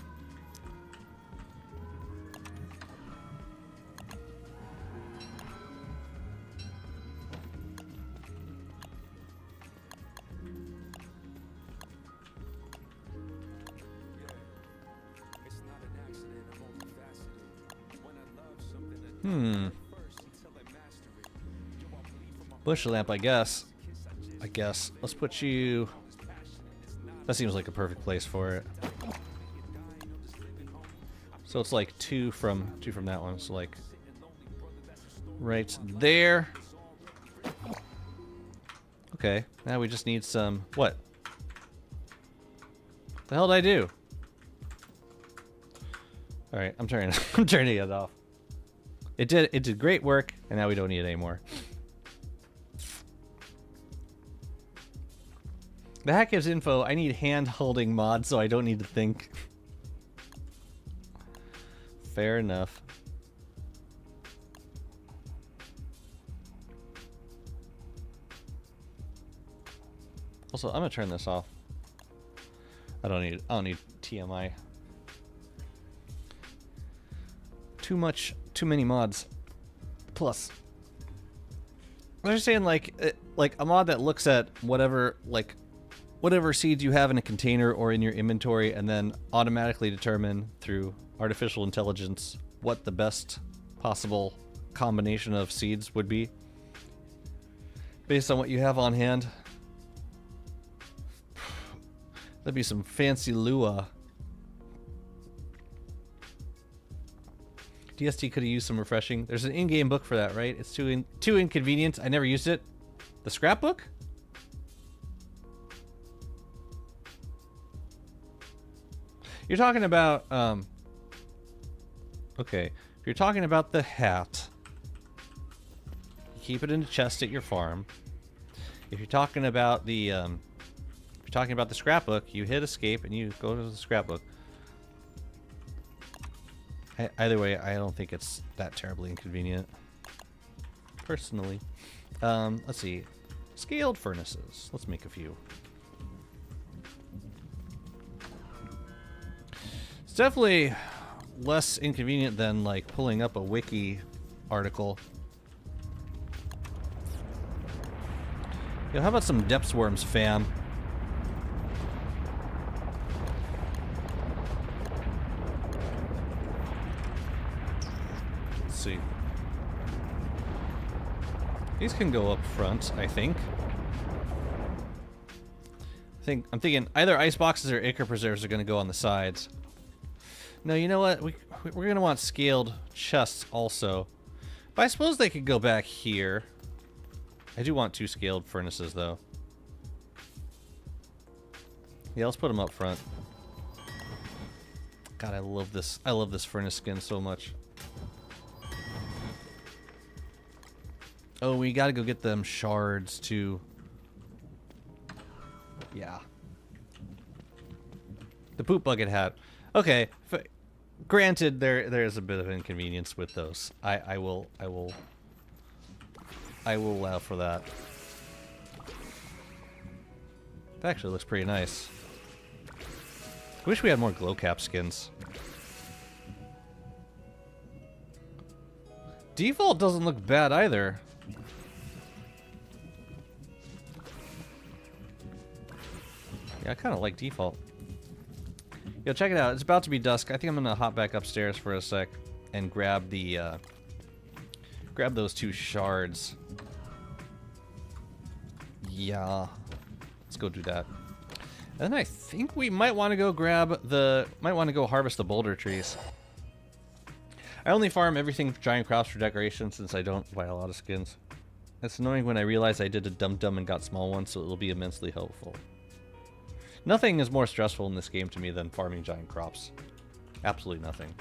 Bush lamp, I guess. Let's put you... That seems like a perfect place for it. So it's like two from that one. So like right there. Okay, now we just need some what? The hell did I do? All right, I'm turning I'm turning it off. It did great work, and now we don't need it anymore. The hack gives info. I need hand-holding mod, so I don't need to think. Fair enough. Also, I'm gonna turn this off. I don't need TMI. Too many mods. Plus, I was just saying, like a mod that looks at whatever seeds you have in a container or in your inventory, and then automatically determine through artificial intelligence what the best possible combination of seeds would be based on what you have on hand. That'd be some fancy lua. DST could have used some refreshing. There's an in-game book for that, right? It's too inconvenient. I never used it. The scrapbook? You're talking about, okay. If you're talking about the hat, you keep it in a chest at your farm. If you're talking about the, scrapbook, you hit escape and you go to the scrapbook. Either way, I don't think it's that terribly inconvenient. Personally. Let's see. Scaled furnaces. Let's make a few. It's definitely less inconvenient than, like, pulling up a wiki article. Yo, how about some depth worms, fam? Let's see. These can go up front, I think. I'm thinking either ice boxes or acre preserves are going to go on the sides. No, you know what? We're going to want scaled chests also. But I suppose they could go back here. I do want 2 scaled furnaces, though. Yeah, let's put them up front. God, I love this. I love this furnace skin so much. Oh, we got to go get them shards, too. Yeah. The poop bucket hat. Okay. Granted, there is a bit of inconvenience with those. I will allow for that. That actually looks pretty nice. I wish we had more glow cap skins. Default doesn't look bad either. Yeah, I kind of like default. Yo, check it out. It's about to be dusk. I think I'm gonna hop back upstairs for a sec and grab the grab those 2 shards. Yeah, let's go do that. And then I think we might want to go harvest the boulder trees. I only farm everything giant crops for decoration since I don't buy a lot of skins. It's annoying when I realize I did a dum-dum and got small ones, so it'll be immensely helpful. Nothing is more stressful in this game to me than farming giant crops. Absolutely nothing.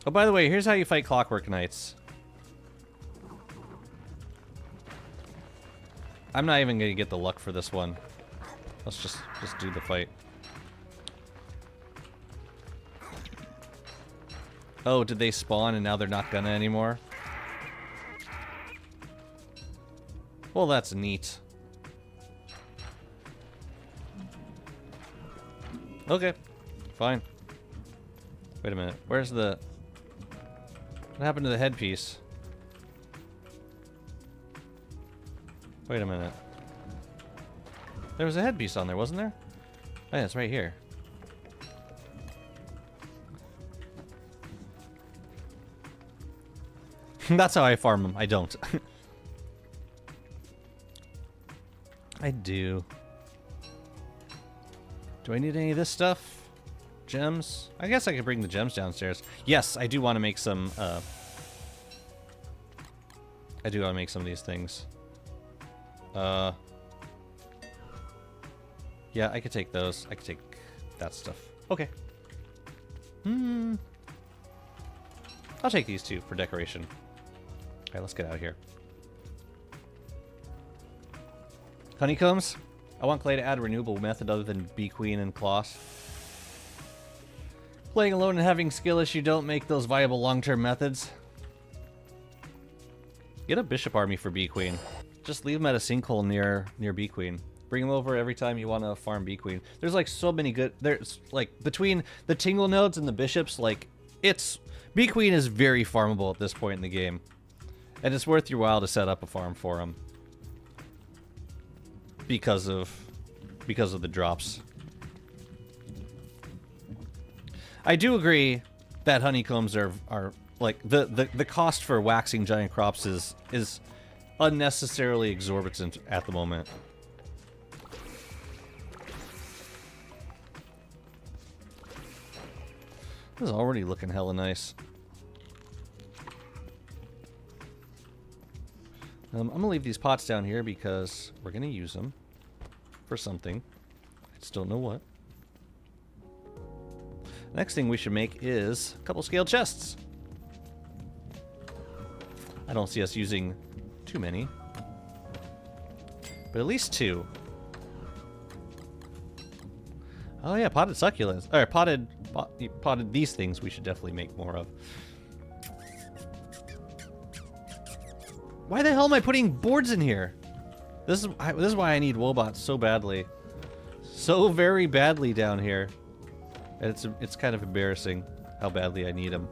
Oh, by the way, here's how you fight Clockwork Knights. I'm not even gonna get the luck for this one. Let's just do the fight. Oh, did they spawn and now they're not gonna anymore? Well, that's neat. Okay, fine. Wait a minute. Where's the... What happened to the headpiece? Wait a minute. There was a headpiece on there, wasn't there? Oh, yeah, it's right here. That's how I farm them. I don't. I do. Do I need any of this stuff? Gems? I guess I could bring the gems downstairs. Yes, I do want to make some, I do want to make some of these things. Yeah, I could take those. I could take that stuff. Okay. I'll take these two for decoration. Alright, let's get out of here. Honeycombs? I want Clay to add a renewable method other than Bee Queen and Kloss. Playing alone and having skill issue don't make those viable long-term methods. Get a bishop army for Bee Queen. Just leave them at a sinkhole near Bee Queen. Bring them over every time you want to farm Bee Queen. There's like so many good... There's like between the tingle nodes and the bishops, like it's... Bee Queen is very farmable at this point in the game. And it's worth your while to set up a farm for them. Because of the drops. I do agree that honeycombs are like the cost for waxing giant crops is unnecessarily exorbitant at the moment. This is already looking hella nice. I'm gonna leave these pots down here because we're gonna use them for something. I just don't know what. Next thing we should make is a couple scale chests. I don't see us using too many, but at least two. Oh yeah, potted succulents. Or potted these things we should definitely make more of. Why the hell am I putting boards in here? This is why I need wobots so badly. So very badly down here. And it's kind of embarrassing how badly I need them.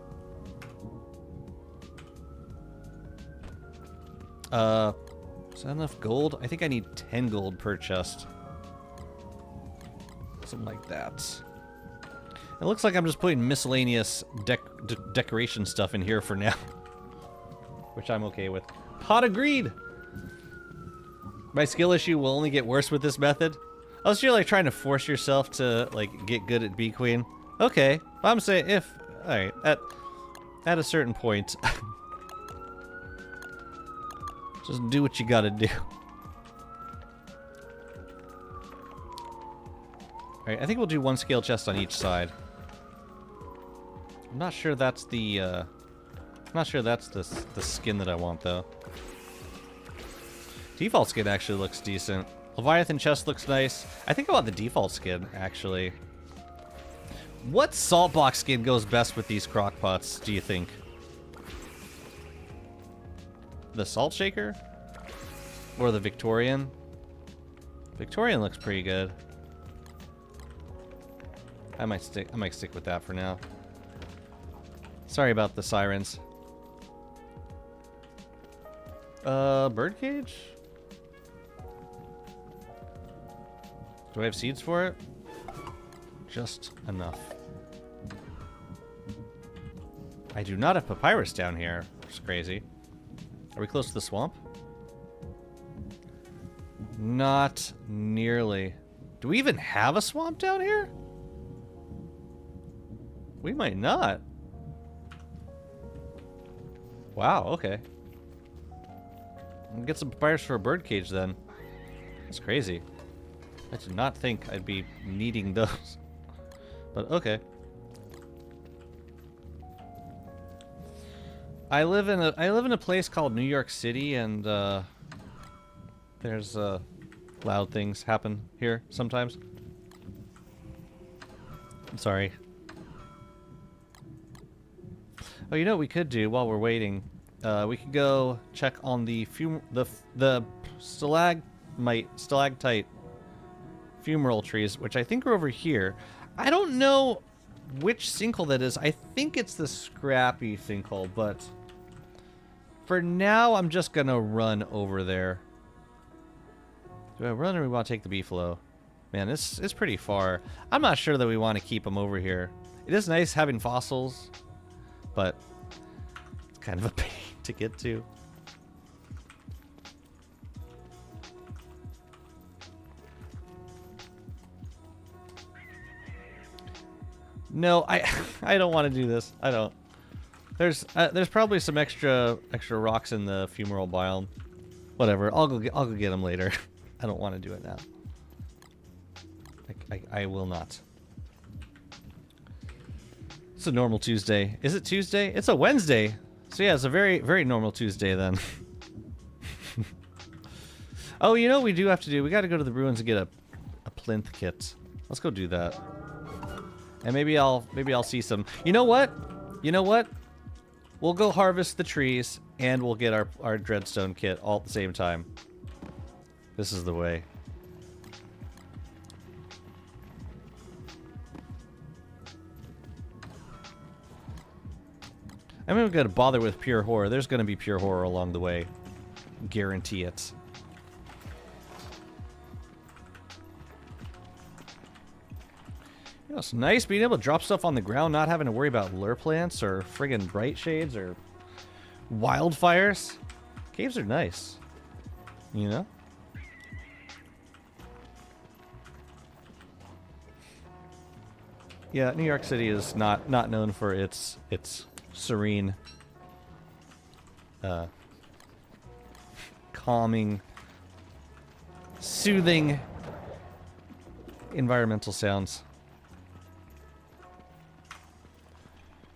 Is that enough gold? I think I need 10 gold per chest. Something like that. It looks like I'm just putting miscellaneous decoration stuff in here for now. Which I'm okay with. Pot of greed! My skill issue will only get worse with this method. Oh, so you're like trying to force yourself to like get good at Bee Queen. Okay, I'm saying if alright, at a certain point, just do what you gotta do. Alright, I think we'll do one scale chest on each side. I'm not sure that's the the skin that I want though. Default skin actually looks decent. Leviathan chest looks nice. I think I want the default skin, actually. What salt box skin goes best with these crock pots, do you think? The salt shaker? Or the Victorian? Victorian looks pretty good. I might stick with that for now. Sorry about the sirens. Birdcage? Do I have seeds for it? Just enough. I do not have papyrus down here, which is crazy. Are we close to the swamp? Not nearly. Do we even have a swamp down here? We might not. Wow, okay. I'll get some papyrus for a birdcage then. That's crazy. I did not think I'd be needing those. But okay. I live in a place called New York City, and there's loud things happen here sometimes. I'm sorry. Oh, you know what we could do while we're waiting? We could go check on the stalactite fumarole trees, which I think are over here. I don't know which sinkhole that is. I think it's the scrappy sinkhole, but for now I'm just gonna run over there. Do I run or we want to take the beefalo? Man, this is pretty far. I'm not sure that we want to keep them over here. It is nice having fossils, but it's kind of a pain to get to. No, I don't want to do this. I don't. There's probably some extra rocks in the fumarole biome. Whatever. I'll go get them later. I don't want to do it now. I will not. It's a normal Tuesday. Is it Tuesday? It's a Wednesday. So yeah, it's a very, very normal Tuesday then. Oh, you know what we do have to do? We got to go to the ruins and get a plinth kit. Let's go do that. And maybe I'll see some. You know what? You know what? We'll go harvest the trees and we'll get our dreadstone kit all at the same time. This is the way. I mean, we've got to bother with pure horror. There's going to be pure horror along the way. Guarantee it. You know, it's nice being able to drop stuff on the ground, not having to worry about lure plants or friggin' bright shades or wildfires. Caves are nice. You know? Yeah, New York City is not known for its serene, calming, soothing environmental sounds.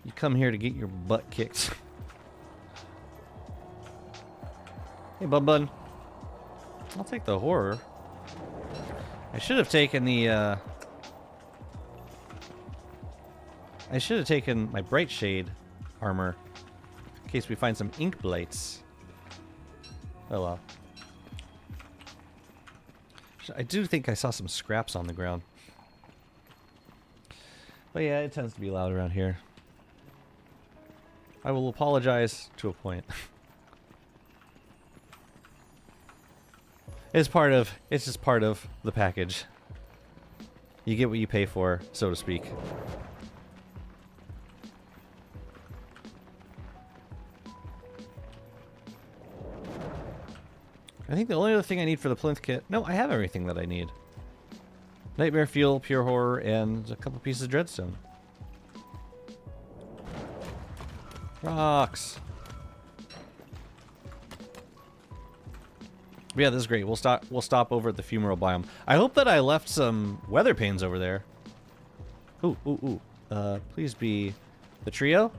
You come here to get your butt kicked. Hey, Bun. I'll take the horror. I should have taken the, I should have taken my bright shade armor in case we find some ink blights. Oh well. I do think I saw some scraps on the ground. But yeah, it tends to be loud around here. I will apologize to a point. It's just part of the package. You get what you pay for, so to speak. I think the only other thing I need for the plinth kit... No, I have everything that I need. Nightmare fuel, pure horror, and a couple pieces of dreadstone. Rocks. But yeah, this is great. We'll stop over at the fumarole biome. I hope that I left some weather panes over there. Ooh. Please be the trio?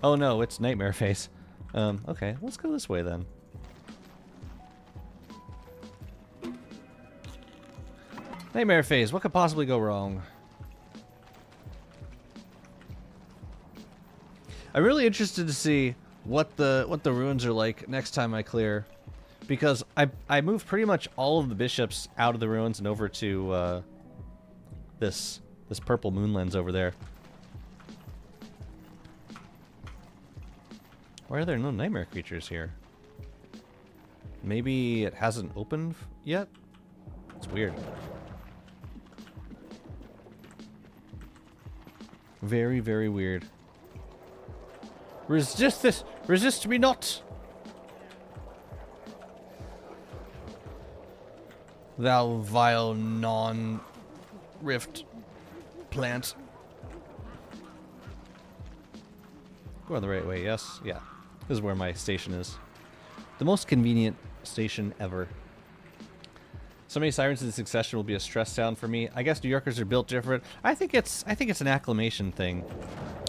Oh no, it's Nightmare Face. Okay, let's go this way then. Nightmare Phase, what could possibly go wrong? I'm really interested to see what the ruins are like next time I clear, because I moved pretty much all of the bishops out of the ruins and over to this purple moon lens over there. Why are there no nightmare creatures here? Maybe it hasn't opened yet? It's weird. Very, very weird. Resist this! Resist me not! Thou vile non-rift plant. Going the right way, yes? Yeah. This is where my station is. The most convenient station ever. So many sirens in succession will be a stress town for me. I guess New Yorkers are built different. I think it's an acclimation thing.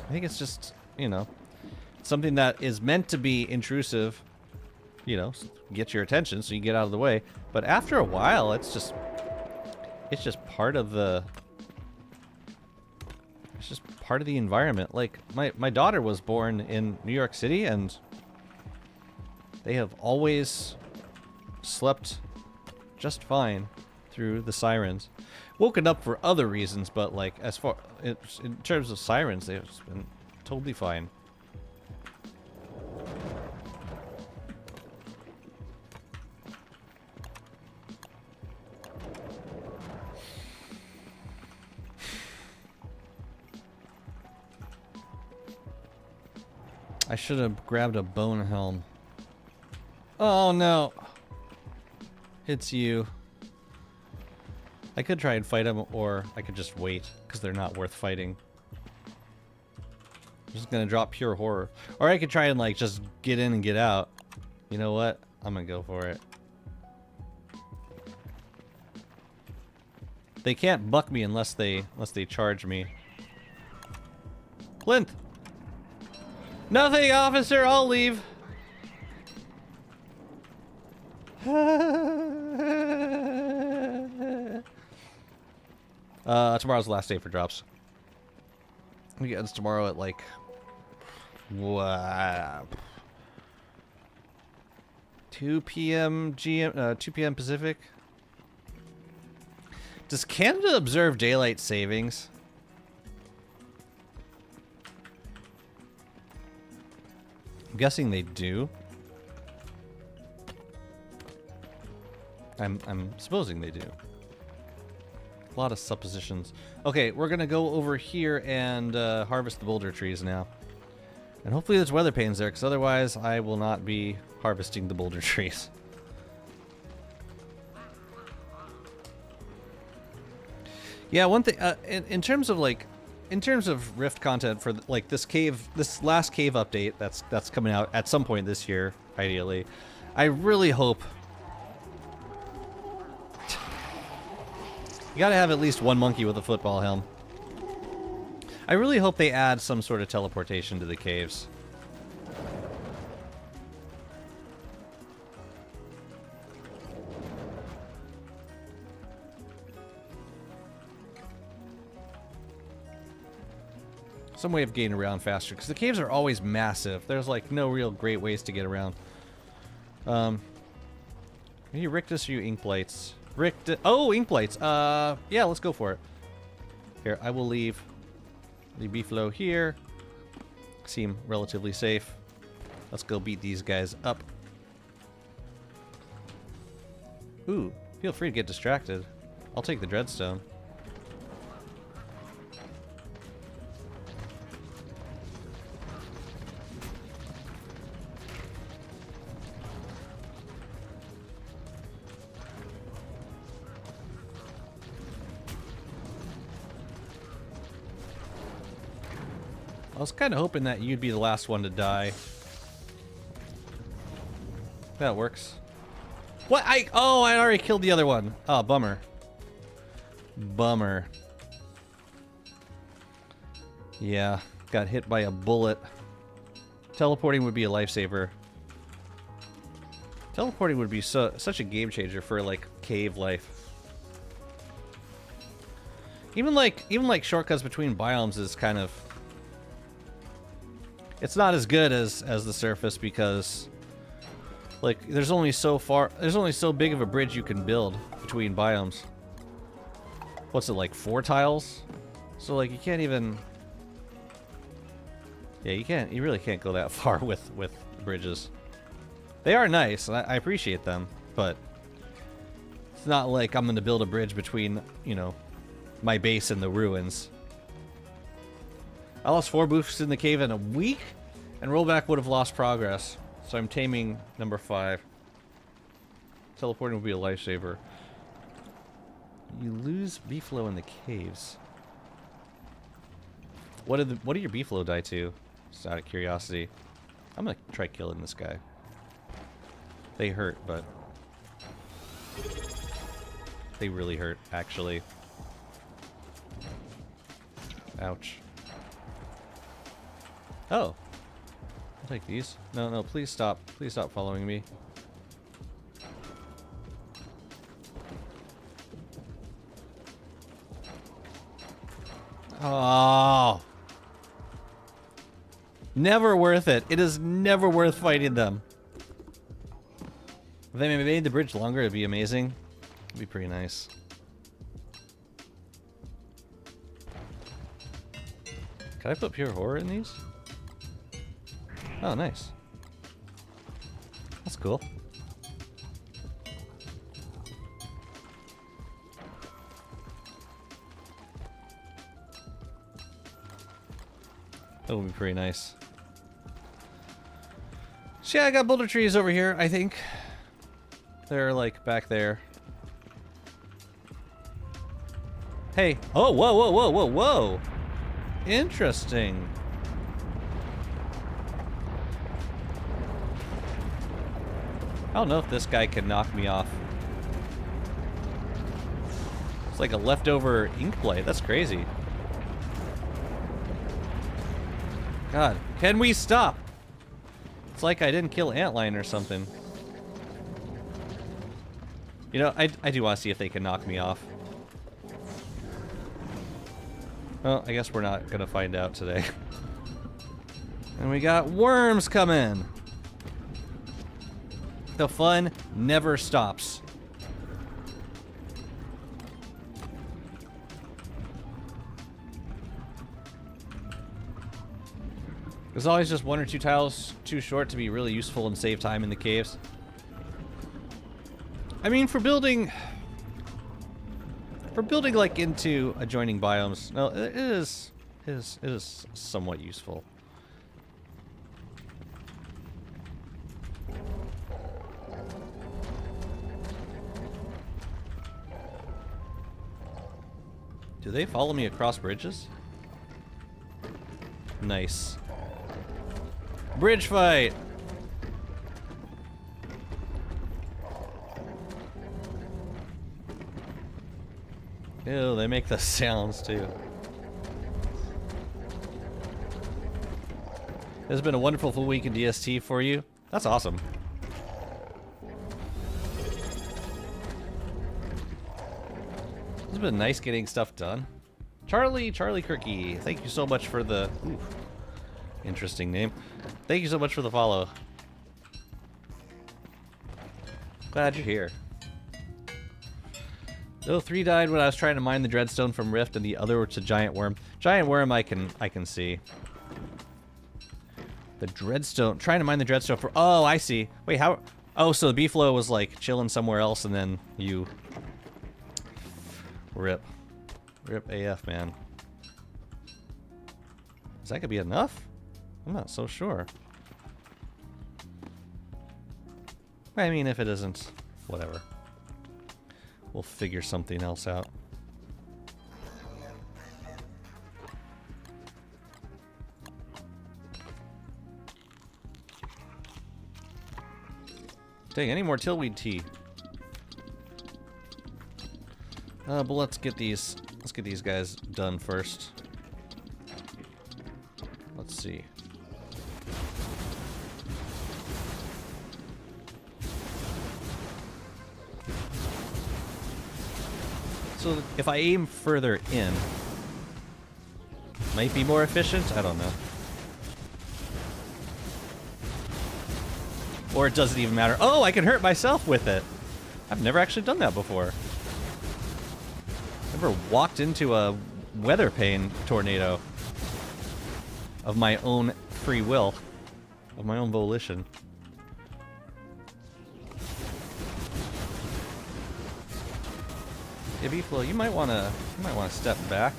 I think it's just, you know, something that is meant to be intrusive, you know, get your attention so you get out of the way. But after a while, it's just part of the environment. Like my daughter was born in New York City, and they have always slept just fine through the sirens. Woken up for other reasons, but like as far in terms of sirens, they've been totally fine. I should have grabbed a bone helm. Oh no. It's you. I could try and fight them, or I could just wait, because they're not worth fighting. just gonna drop pure horror. Or I could try and like just get in and get out. You know what? I'm gonna go for it. They can't buck me unless they charge me. Plinth! Nothing, officer, I'll leave. Tomorrow's the last day for drops. Weekends tomorrow at like 2 p.m. 2 p.m. Pacific. Does Canada observe daylight savings? I'm guessing they do. I'm supposing they do. A lot of suppositions. Okay, we're gonna go over here and harvest the boulder trees now. And hopefully there's weather panes there, because otherwise I will not be harvesting the boulder trees. Yeah, one thing, in terms of like, in terms of Rift content for like this last cave update that's coming out at some point this year, ideally, I really hope you gotta have at least one monkey with a football helm. I really hope they add some sort of teleportation to the caves. Some way of getting around faster, because the caves are always massive. There's like no real great ways to get around. Are you Rictus or you ink plates? Oh, ink plates. Yeah, let's go for it. Here, I will leave the beefalo here. Seem relatively safe. Let's go beat these guys up. Ooh, feel free to get distracted. I'll take the dreadstone. I was kind of hoping that you'd be the last one to die. That works. What? Oh, I already killed the other one. Oh, bummer. Bummer. Yeah, got hit by a bullet. Teleporting would be a lifesaver. Teleporting would be such a game changer for like cave life. Even like shortcuts between biomes is kind of, it's not as good as the surface, because like there's only so big of a bridge you can build between biomes. What's it, like 4 tiles? So like you can't even, yeah, you really can't go that far with bridges. They are nice, and I appreciate them, but it's not like I'm gonna build a bridge between, you know, my base and the ruins. I lost 4 boosts in the cave in a week, and rollback would have lost progress. So I'm taming number 5. Teleporting will be a lifesaver. You lose beefalo in the caves. What do your beefalo die to? Just out of curiosity. I'm gonna try killing this guy. They hurt, but they really hurt, actually. Ouch. Oh. I'll take these. No, please stop. Please stop following me. Oh. Never worth it. It is never worth fighting them. If they made the bridge longer, it'd be amazing. It'd be pretty nice. Can I put pure horror in these? Oh, nice. That's cool. That would be pretty nice. So yeah, I got boulder trees over here, I think. They're like back there. Hey. Oh, whoa. Interesting. I don't know if this guy can knock me off. It's like a leftover ink blade. That's crazy. God, can we stop? It's like I didn't kill Antlion or something. You know, I do want to see if they can knock me off. Well, I guess we're not gonna find out today. And we got worms coming. The fun never stops. There's always just one or two tiles too short to be really useful and save time in the caves. I mean, for building like into adjoining biomes, no, it is somewhat useful. Do they follow me across bridges? Nice. Bridge fight! Ew, they make the sounds too. It's been a wonderful full week in DST for you. That's awesome. It's been nice getting stuff done. Charlie Kirky, thank you so much for the... Ooh, interesting name. Thank you so much for the follow. Glad you're here. Though 3 died when I was trying to mine the Dreadstone from Rift, and the other was a giant worm. Giant worm I can see. The Dreadstone, trying to mine the Dreadstone for... Oh, I see. Wait, how... Oh, so the B-Flow was like chilling somewhere else and then you... Rip. Rip AF, man. Is that gonna be enough? I'm not so sure. I mean, if it isn't, whatever. We'll figure something else out. Dang, any more tillweed tea? But let's get these guys done first. Let's see. So if I aim further in, might be more efficient? I don't know. Or it doesn't even matter. Oh, I can hurt myself with it. I've never actually done that before. Never walked into a weather pane tornado of my own free will, of my own volition. Yeah, B-Flow, you might wanna step back.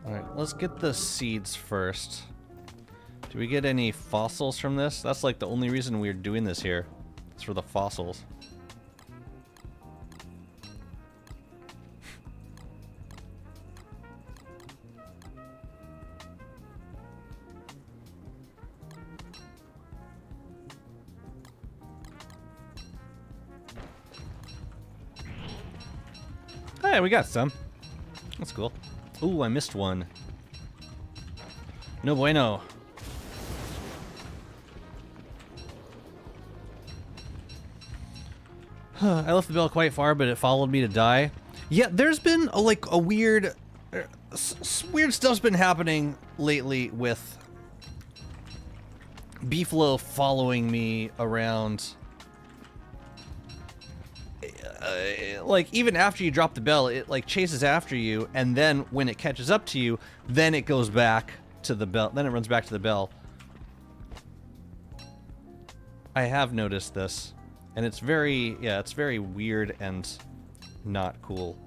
Alright, let's get the seeds first. Do we get any fossils from this? That's like the only reason we're doing this here. It's for the fossils. Hey, we got some. That's cool. Ooh, I missed one. No bueno. I left the bell quite far, but it followed me to die. Yeah, there's been a weird stuff's been happening lately with B-Flow following me around. Like, even after you drop the bell, it like chases after you, and then when it catches up to you, then it goes back to the bell. Then it runs back to the bell. I have noticed this, and it's very, yeah, it's very weird and not cool.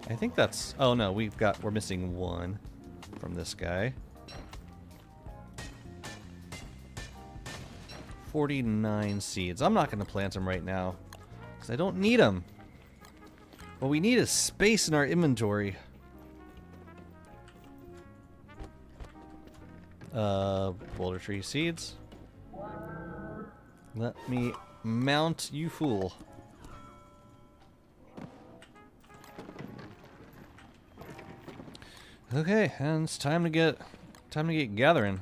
I think that's, oh no, we're missing one from this guy. 49 seeds. I'm not going to plant them right now, because I don't need them. What we need is space in our inventory. Boulder tree seeds. Let me mount, you fool. Okay, and it's time to get gathering.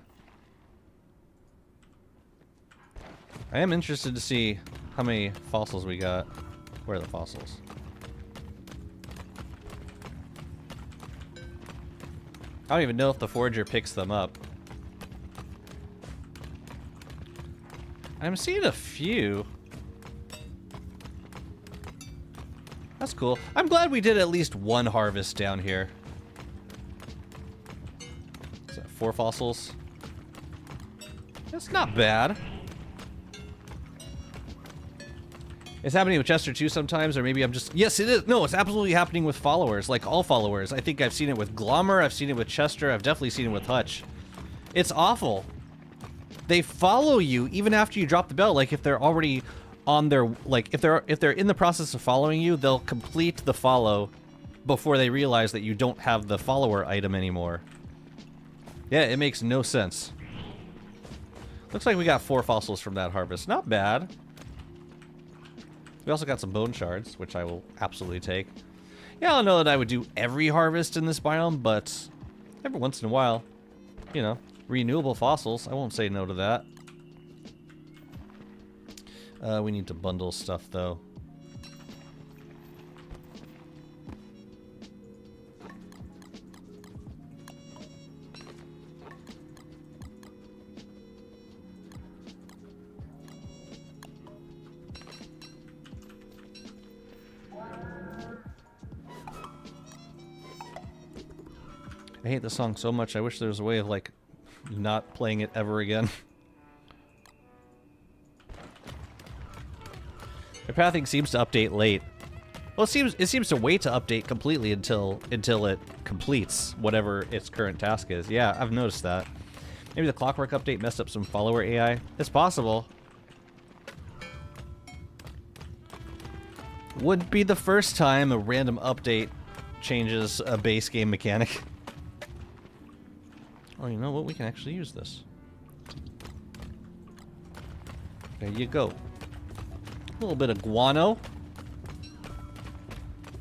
I am interested to see how many fossils we got. Where are the fossils? I don't even know if the forager picks them up. I'm seeing a few. That's cool. I'm glad we did at least one harvest down here. Is that 4 fossils? That's not bad. It's happening with Chester too sometimes, or maybe I'm just... Yes, it is. No, it's absolutely happening with followers, like all followers. I think I've seen it with Glommer, I've seen it with Chester, I've definitely seen it with Hutch. It's awful. They follow you even after you drop the bell. Like if they're already on their... Like if they're in the process of following you, they'll complete the follow before they realize that you don't have the follower item anymore. Yeah, it makes no sense. Looks like we got 4 fossils from that harvest. Not bad. We also got some bone shards, which I will absolutely take. Yeah, I don't know that I would do every harvest in this biome, but every once in a while, you know, renewable fossils. I won't say no to that. We need to bundle stuff, though. I hate this song so much, I wish there was a way of, like, not playing it ever again. The pathing seems to update late. Well, it seems to wait to update completely until it completes whatever its current task is. Yeah, I've noticed that. Maybe the Clockwork update messed up some follower AI. It's possible. Would be the first time a random update changes a base game mechanic. Oh, you know what? We can actually use this. There you go. A little bit of guano.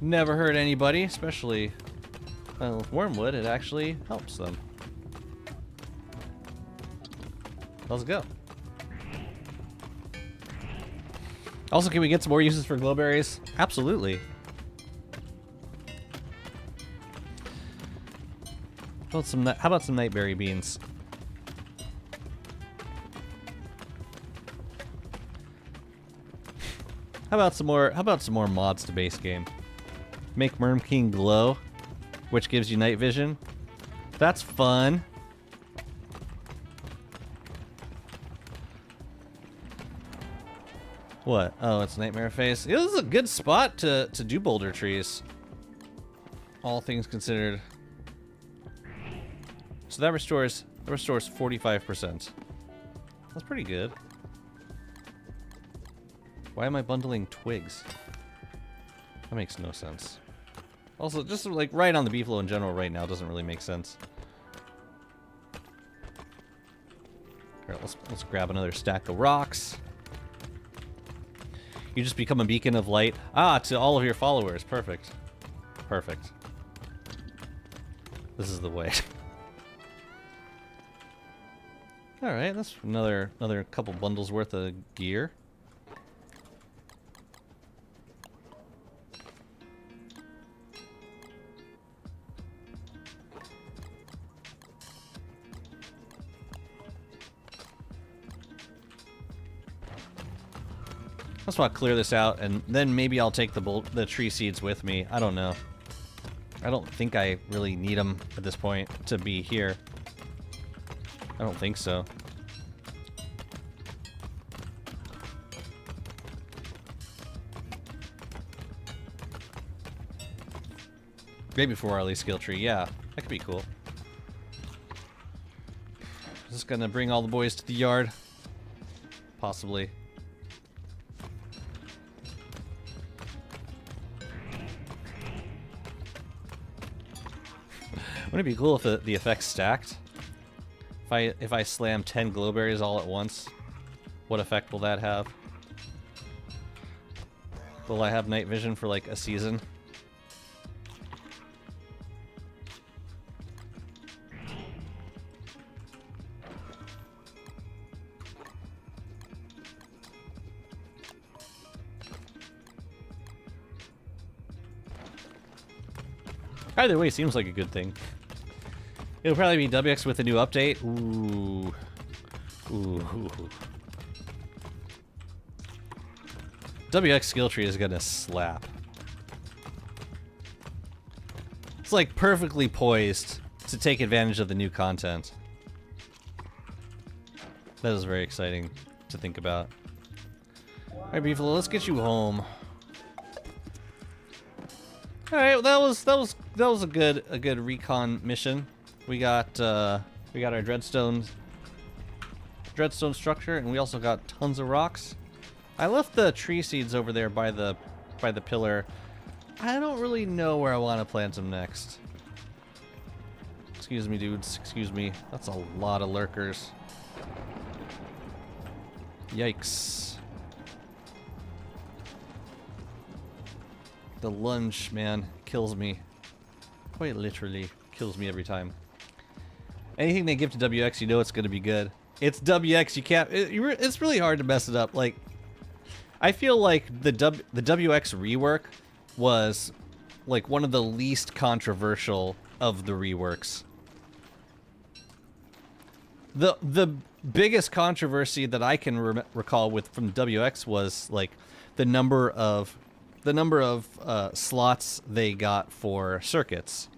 Never hurt anybody, especially with wormwood. It actually helps them. Let's go. Also, can we get some more uses for glowberries? Absolutely. How about some nightberry beans? How about some more mods to base game? Make Worm King glow, which gives you night vision. That's fun. What? Oh, it's Nightmare Face. This is a good spot to do boulder trees. All things considered. So that restores 45%. That's pretty good. Why am I bundling twigs? That makes no sense. Also, just like right on the beefalo in general right now doesn't really make sense. Alright, let's grab another stack of rocks. You just become a beacon of light. Ah, to all of your followers. Perfect. Perfect. This is the way. Alright, that's another couple bundles worth of gear. I just want to clear this out, and then maybe I'll take the tree seeds with me. I don't know. I don't think I really need them at this point to be here. I don't think so. Maybe for our early skill tree, yeah. That could be cool. Just gonna bring all the boys to the yard. Possibly. Wouldn't it be cool if the effects stacked? If I slam 10 glowberries all at once, what effect will that have? Will I have night vision for like a season? Either way, seems like a good thing. It'll probably be WX with a new update. Ooh. Ooh. WX skill tree is gonna slap. It's like perfectly poised to take advantage of the new content. That is very exciting to think about. Alright, Beefalo, let's get you home. Alright, well, that was a good recon mission. We got our dreadstone structure, and we also got tons of rocks. I left the tree seeds over there by the pillar. I don't really know where I want to plant them next. Excuse me, dudes. Excuse me. That's a lot of lurkers. Yikes. The lunge, man, kills me. Quite literally kills me every time. Anything they give to WX, you know it's going to be good. It's WX, you can't... It's really hard to mess it up. Like, I feel like the WX rework was like one of the least controversial of the reworks. The biggest controversy that I can recall from WX was like the number of slots they got for circuits.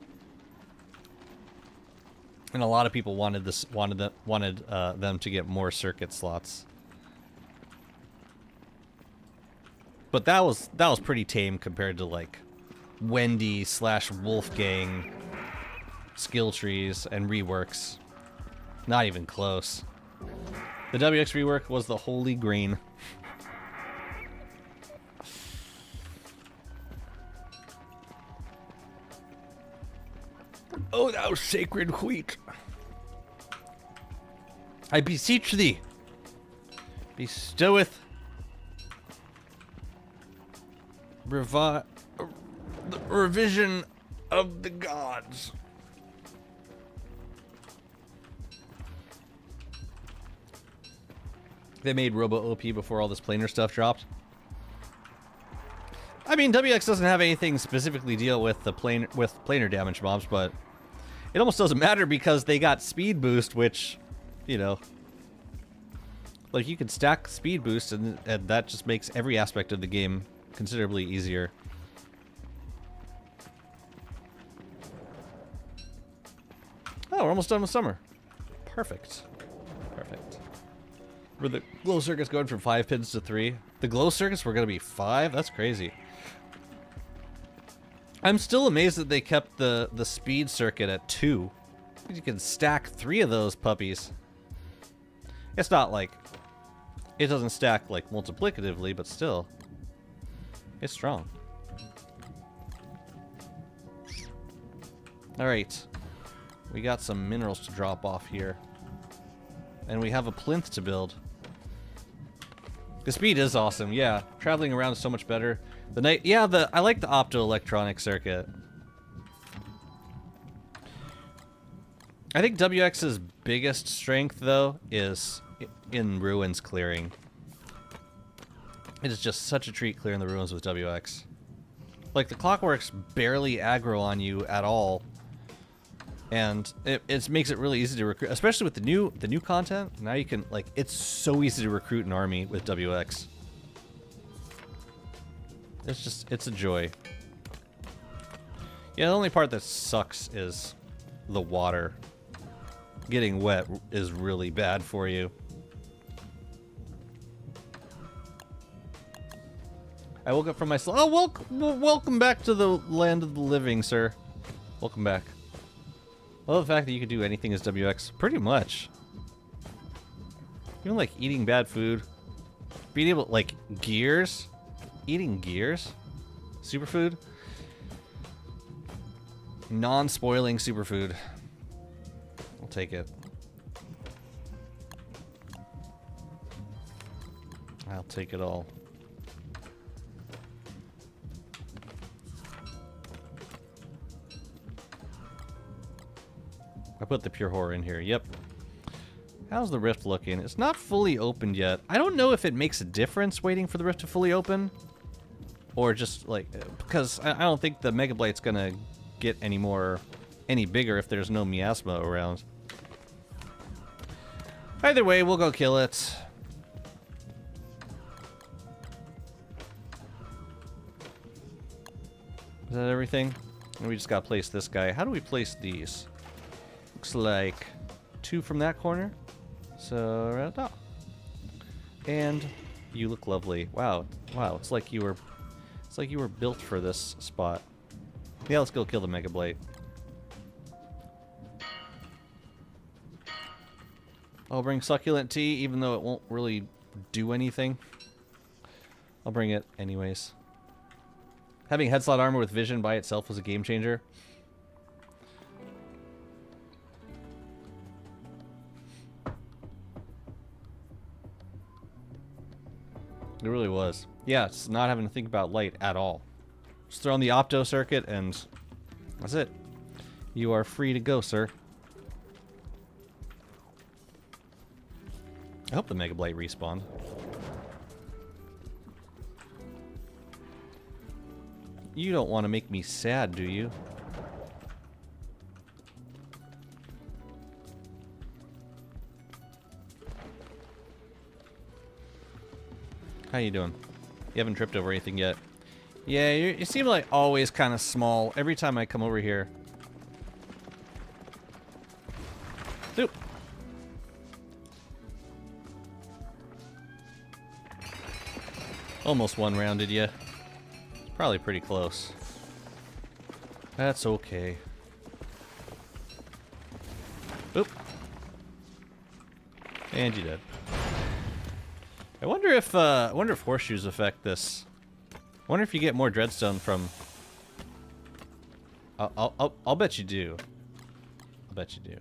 And a lot of people wanted them to get more circuit slots. But that was pretty tame compared to like Wendy / Wolfgang skill trees and reworks. Not even close. The WX rework was the holy grain. Oh, thou sacred wheat! I beseech thee, bestoweth the revision of the gods. They made Robo OP before all this planar stuff dropped. I mean, WX doesn't have anything specifically deal with the planar damage mobs, but it almost doesn't matter because they got speed boost, which, you know, like you can stack speed boost, and that just makes every aspect of the game considerably easier. Oh, we're almost done with summer. Perfect. Perfect. Were the glow circuits going from 5 pins to 3? The glow circuits were going to be 5? That's crazy. I'm still amazed that they kept the speed circuit at 2. You can stack 3 of those puppies. It's not like... It doesn't stack, like, multiplicatively, but still. It's strong. Alright. We got some minerals to drop off here. And we have a plinth to build. The speed is awesome, yeah. Traveling around is so much better. The night, yeah, I like the optoelectronic circuit. I think WX's biggest strength, though, is in ruins clearing. It is just such a treat clearing the ruins with WX. Like, the Clockwork's barely aggro on you at all. And it makes it really easy to recruit, especially with the new content. Now you can, like, it's so easy to recruit an army with WX. It's a joy. Yeah, the only part that sucks is the water. Getting wet is really bad for you. I woke up from my sleep. Oh, welcome back to the land of the living, sir. Welcome back. I love the fact that you can do anything as WX. Pretty much. Even like eating bad food. Being able, like, gears. Eating gears. Superfood. Non-spoiling superfood. I'll take it. I'll take it all. I put the pure horror in here. Yep. How's the rift looking? It's not fully opened yet. I don't know if it makes a difference waiting for the rift to fully open. Or just, like, because I don't think the Mega Blight's gonna get any bigger if there's no miasma around. Either way, we'll go kill it. Is that everything? And we just gotta place this guy. How do we place these? Looks like 2 from that corner. So right at the top. And you look lovely. Wow. Wow, it's like you were built for this spot. Yeah, let's go kill the Mega Blight. I'll bring succulent tea, even though it won't really do anything. I'll bring it anyways. Having head slot armor with vision by itself was a game changer. It really was. Yeah, it's not having to think about light at all. Just throw on the opto circuit and that's it. You are free to go, sir. I hope the Mega Blight respawned. You don't want to make me sad, do you? How you doing? You haven't tripped over anything yet. Yeah, you seem like always kind of small every time I come over here. Oop. Almost one-rounded you. Probably pretty close. That's okay. Oop. And you dead. I wonder if horseshoes affect this. I wonder if you get more dreadstone from. I'll bet you do. I'll bet you do.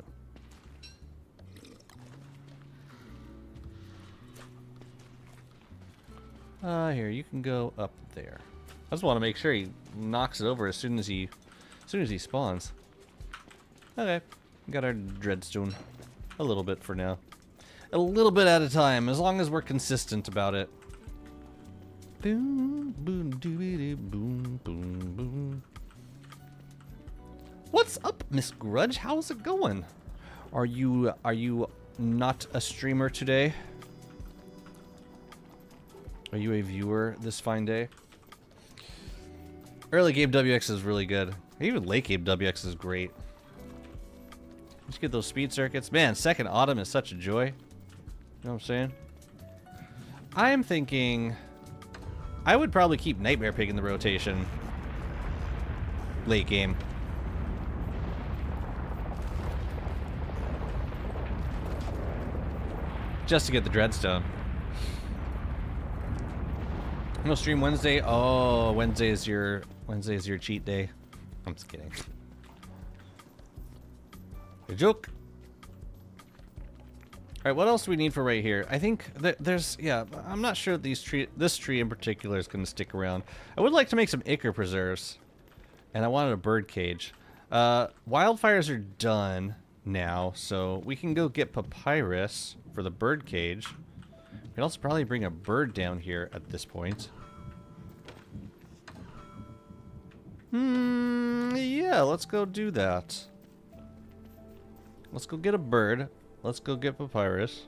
Here you can go up there. I just want to make sure he knocks it over as soon as he spawns. Okay, got our dreadstone. A little bit for now. A little bit at a time, as long as we're consistent about it. Boom, boom, doobity, boom, boom, boom. What's up, Miss Grudge? How's it going? Are you not a streamer today? Are you a viewer this fine day? Early game WX is really good. Even late game WX is great. Just get those speed circuits. Man, second autumn is such a joy. You know what I'm saying? I am thinking I would probably keep Nightmare Pig in the rotation. Late game. Just to get the Dreadstone. No stream Wednesday. Oh, Wednesday is your cheat day. I'm just kidding. A joke. All right, what else do we need for right here? I think there's, yeah, I'm not sure this tree in particular is going to stick around. I would like to make some Ichor preserves, and I wanted a bird cage. Wildfires are done now, so we can go get papyrus for the bird cage. We can also probably bring a bird down here at this point. Yeah, let's go do that. Let's go get a bird. Let's go get papyrus.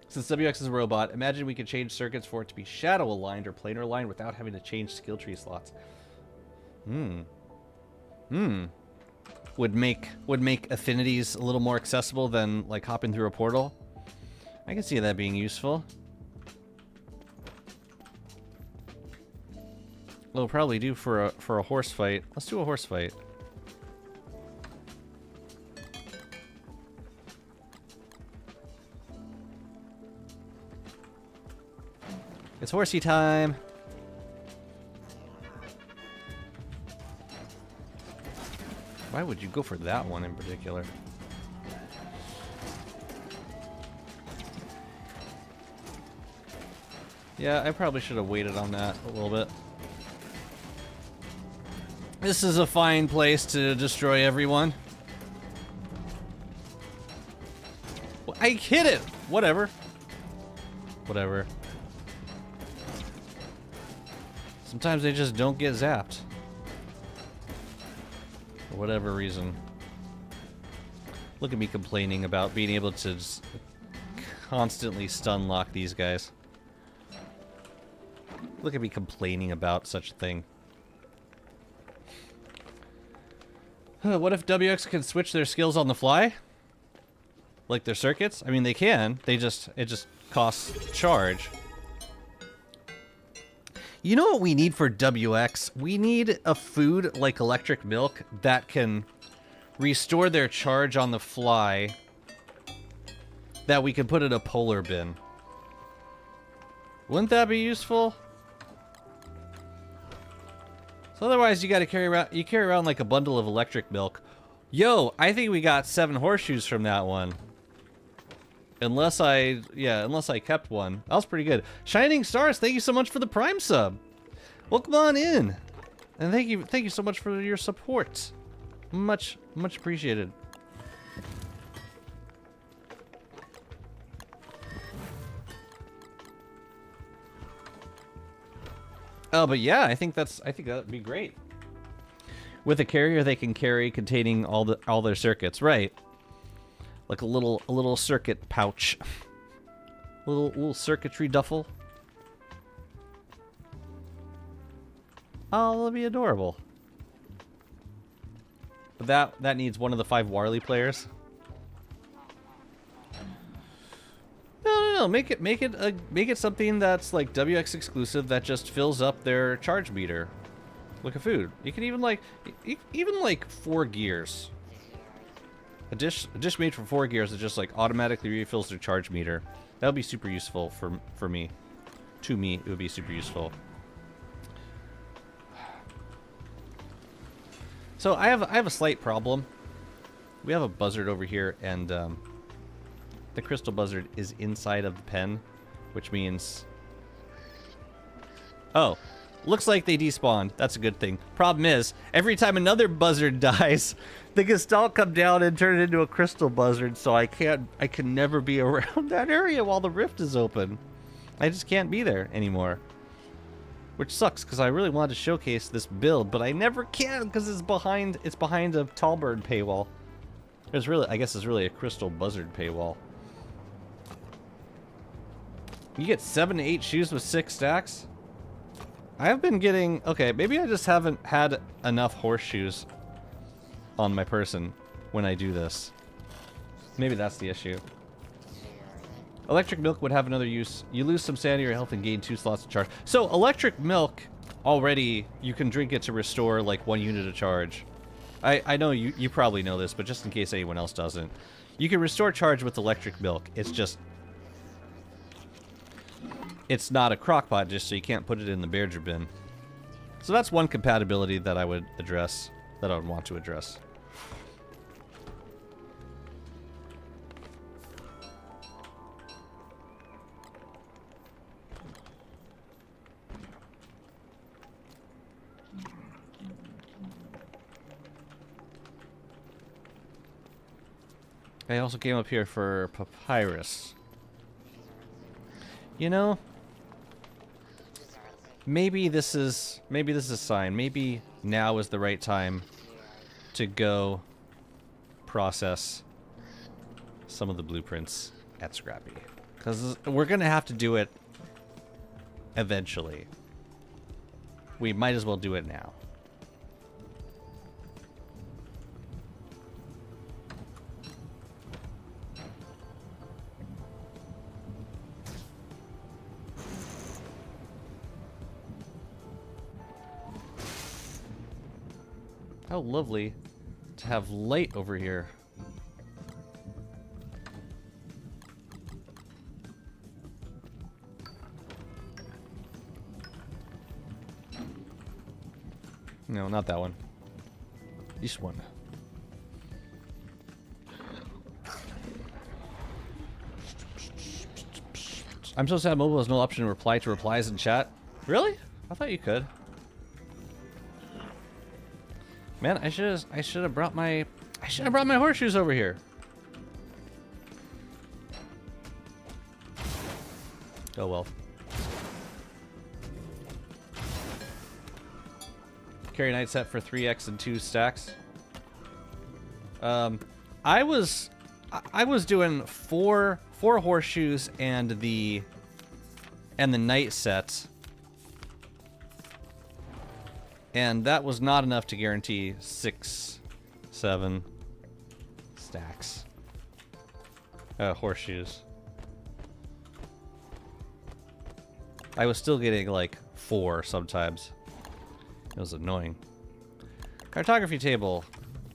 Since WX is a robot, imagine we could change circuits for it to be shadow aligned or planar aligned without having to change skill tree slots. Would make affinities a little more accessible than like hopping through a portal. I can see that being useful. We'll probably do for a horse fight. Let's do a horse fight. It's horsey time. Why would you go for that one in particular? Yeah, I probably should have waited on that a little bit. This is a fine place to destroy everyone. Well, I hit it! Whatever. Whatever. Sometimes they just don't get zapped. For whatever reason. Look at me complaining about being able to just constantly stun lock these guys. Look at me complaining about such a thing. What if WX can switch their skills on the fly? Like their circuits? I mean, they can. It just costs charge. You know what we need for WX? We need a food like electric milk that can restore their charge on the fly that we can put in a polar bin. Wouldn't that be useful? So otherwise you gotta carry around like a bundle of electric milk. Yo, I think we got 7 horseshoes from that one. Unless I kept one. That was pretty good. Shining Stars, thank you so much for the Prime sub. Welcome on in. And thank you so much for your support. Much appreciated. Oh, but yeah, I think that'd be great. With a carrier they can carry containing all their circuits, right? Like a little circuit pouch. Little circuitry duffel. Oh, that'll be adorable. But that needs one of the 5 Warley players. No. Make it something that's like WX exclusive that just fills up their charge meter, like a food. You can even like 4 gears. A dish made for 4 gears that just like automatically refills their charge meter. That would be super useful for me. To me, it would be super useful. So I have a slight problem. We have a buzzard over here, and the crystal buzzard is inside of the pen, which means... Oh, looks like they despawned. That's a good thing. Problem is, every time another buzzard dies, the Gestalt come down and turn it into a crystal buzzard, so I can never be around that area while the rift is open. I just can't be there anymore. Which sucks, because I really wanted to showcase this build, but I never can, because it's behind a Tallbird paywall. I guess it's really a crystal buzzard paywall. You get 7 to 8 shoes with 6 stacks? I've been getting... Okay, maybe I just haven't had enough horseshoes on my person when I do this. Maybe that's the issue. Electric milk would have another use. You lose some sanity or health and gain 2 slots of charge. So electric milk, already, you can drink it to restore like 1 unit of charge. I know you probably know this, but just in case anyone else doesn't. You can restore charge with electric milk. It's just... It's not a crockpot dish, so you can't put it in the Bearger bin. So that's one compatibility that I would address, that I would want to address. I also came up here for papyrus. You know, maybe this is a sign. Maybe now is the right time to go process some of the blueprints at Scrappy, because we're gonna have to do it eventually. We might as well do it now. How lovely to have light over here. No, not that one. This one. I'm so sad mobile has no option to reply to replies in chat. Really? I thought you could. Man, I should have brought my horseshoes over here. Oh well. Carry night set for 3x and 2 stacks. I was doing four horseshoes and the night set, and that was not enough to guarantee 6, 7 stacks. Horseshoes. I was still getting like 4 sometimes. It was annoying. Cartography table.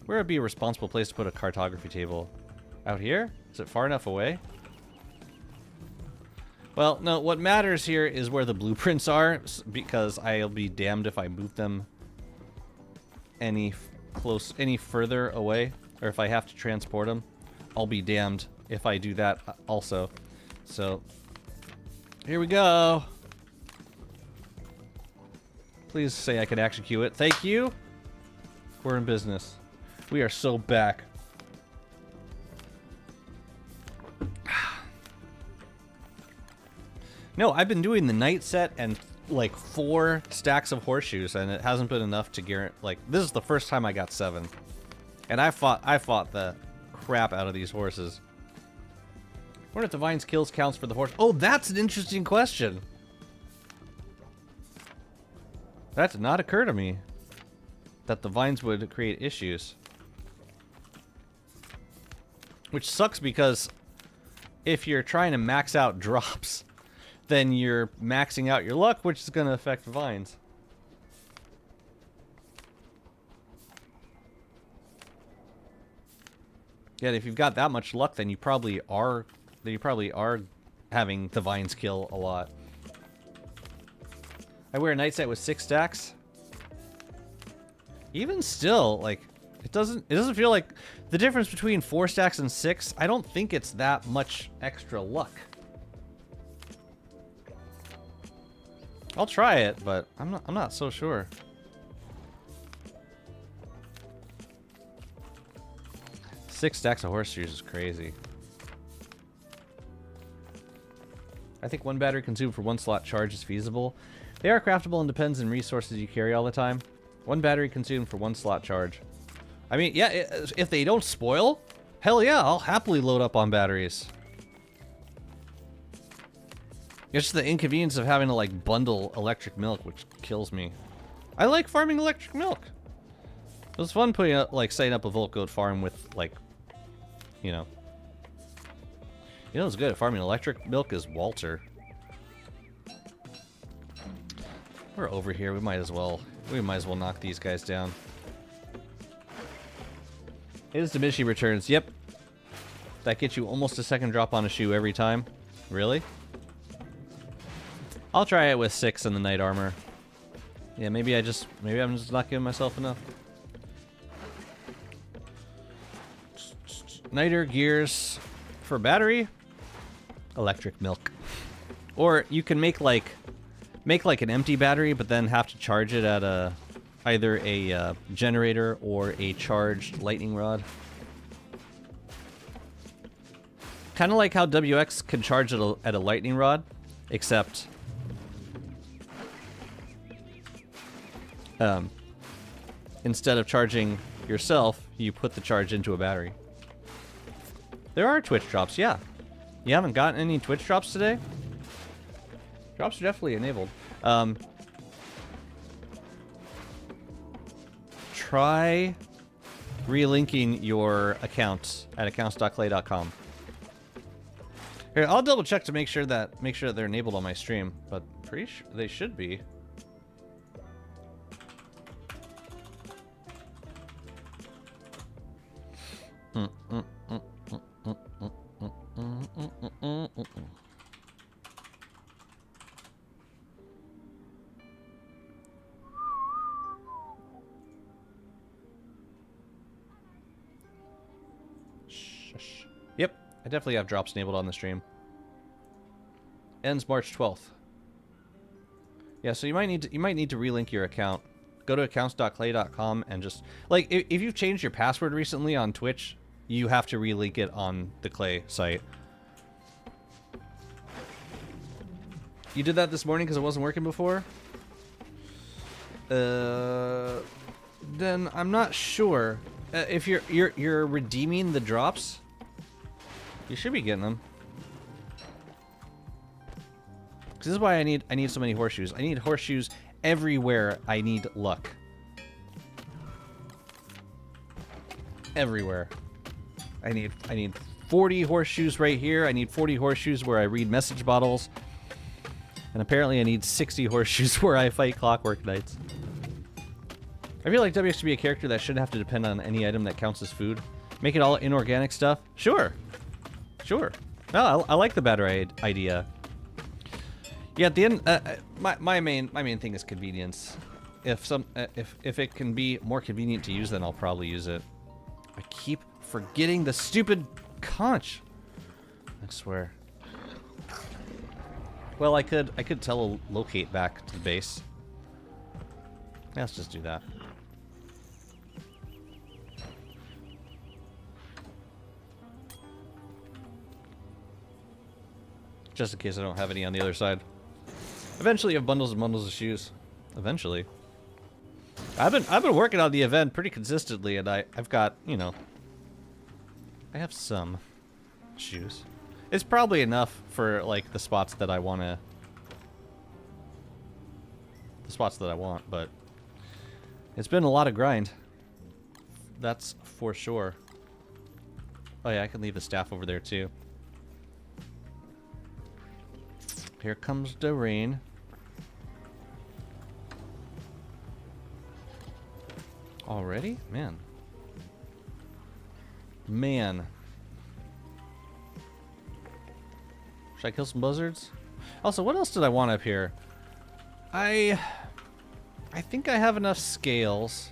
Where would be a responsible place to put a cartography table? Out here? Is it far enough away? Well, no, what matters here is where the blueprints are, because I'll be damned if I move them any further away, or if I have to transport them. I'll be damned if I do that also. So, here we go. Please say I can execute it. Thank you. We're in business. We are so back. No, I've been doing the night set and like 4 stacks of horseshoes, and it hasn't been enough to guarantee. Like, this is the first time I got 7, and I fought the crap out of these horses. I wonder if the vines kills counts for the horse. Oh, that's an interesting question. That did not occur to me, that the vines would create issues. Which sucks, because if you're trying to max out drops, then you're maxing out your luck, which is going to affect vines. Yeah, if you've got that much luck, then you probably are having the vines kill a lot. I wear a night set with 6 stacks. Even still, like, it doesn't feel like the difference between 4 stacks and 6. I don't think it's that much extra luck. I'll try it, but I'm not so sure. Six stacks of horseshoes is crazy. I think 1 battery consumed for 1 slot charge is feasible. They are craftable and depends on resources you carry all the time. 1 battery consumed for 1 slot charge. I mean, yeah, if they don't spoil, hell yeah, I'll happily load up on batteries. It's just the inconvenience of having to, like, bundle electric milk, which kills me. I like farming electric milk. It was fun putting up, like, setting up a Volt Goat farm with, like, you know. You know what's good at farming electric milk is Walter. We're over here. We might as well knock these guys down. It is diminishing returns. Yep. That gets you almost a second drop on a shoe every time. Really? I'll try it with 6 in the night armor. Yeah, maybe I'm just not giving myself enough. Niter gears for battery. Electric milk. Or you can make like an empty battery, but then have to charge it at either a generator or a charged lightning rod. Kind of like how WX can charge at a lightning rod, except instead of charging yourself, you put the charge into a battery. There are Twitch drops, yeah. You haven't gotten any Twitch drops today? Drops are definitely enabled. Try relinking your account at accounts.clay.com. Here, I'll double check to make sure that they're enabled on my stream, but pretty sure they should be. Yep, I definitely have drops enabled on the stream. Ends March 12th. Yeah, so you might need to relink your account. Go to accounts.clay.com and just like if you've changed your password recently on Twitch, you have to relink it on the Clay site. You did that this morning because it wasn't working before? Then I'm not sure. If you're redeeming the drops, you should be getting them. This is why I need so many horseshoes. I need horseshoes everywhere. I need luck. Everywhere. I need 40 horseshoes right here. I need 40 horseshoes where I read message bottles. And apparently I need 60 horseshoes where I fight Clockwork Knights. I feel like W should be a character that shouldn't have to depend on any item that counts as food. Make it all inorganic stuff? Sure. Sure. No, I like the better idea. Yeah, at the end, my main thing is convenience. If it can be more convenient to use, then I'll probably use it. I keep forgetting the stupid conch. I swear. Well, I could telelocate back to the base. Yeah, let's just do that. Just in case I don't have any on the other side. Eventually, you have bundles and bundles of shoes. Eventually. I've been working on the event pretty consistently, and I've got, you know, I have some shoes. It's probably enough for like the spots that I want, but it's been a lot of grind. That's for sure. Oh yeah, I can leave the staff over there too. Here comes the rain. Already? Man. Man. Should I kill some buzzards? Also, what else did I want up here? I think I have enough scales.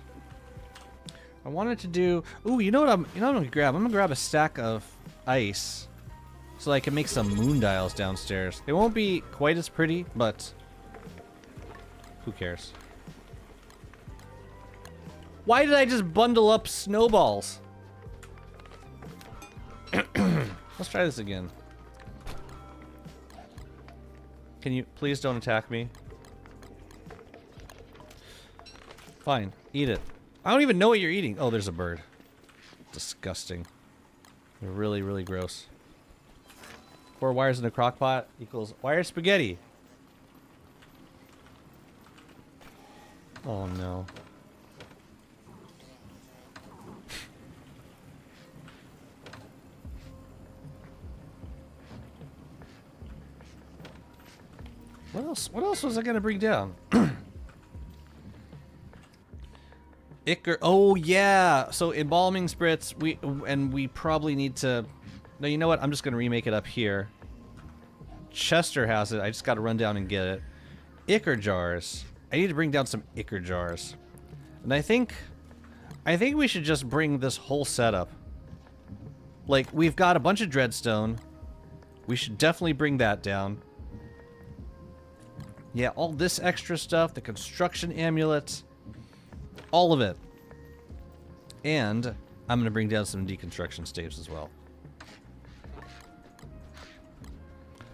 I wanted to do... Ooh, you know what I'm gonna grab? I'm gonna grab a stack of ice so I can make some moon dials downstairs. They won't be quite as pretty, but who cares? Why did I just bundle up snowballs? Let's try this again. Can you please don't attack me? Fine, eat it. I don't even know what you're eating. Oh, there's a bird. Disgusting. They're really, really gross. 4 wires in a crock pot equals wire spaghetti. Oh no. What else was I gonna bring down? Oh yeah. So embalming spritz, we probably need to. No, you know what? I'm just gonna remake it up here. Chester has it. I just gotta run down and get it. Ichor jars. I need to bring down some ichor jars. And I think we should just bring this whole setup. Like, we've got a bunch of dreadstone. We should definitely bring that down. Yeah, all this extra stuff, the construction amulets, all of it. And I'm gonna bring down some deconstruction staves as well.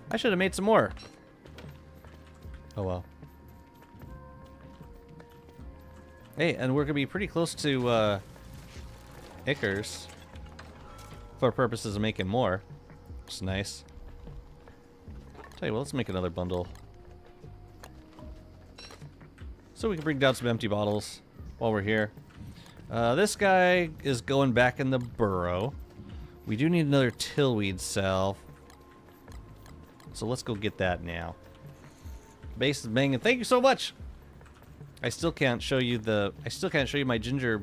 I should have made some more. Oh well. Hey, and we're gonna be pretty close to Ichors for purposes of making more. Which is nice. Tell you what, let's make another bundle. So we can bring down some empty bottles while we're here. This guy is going back in the burrow. We do need another tillweed salve. So let's go get that now. Base is banging. Thank you so much. I still can't show you my ginger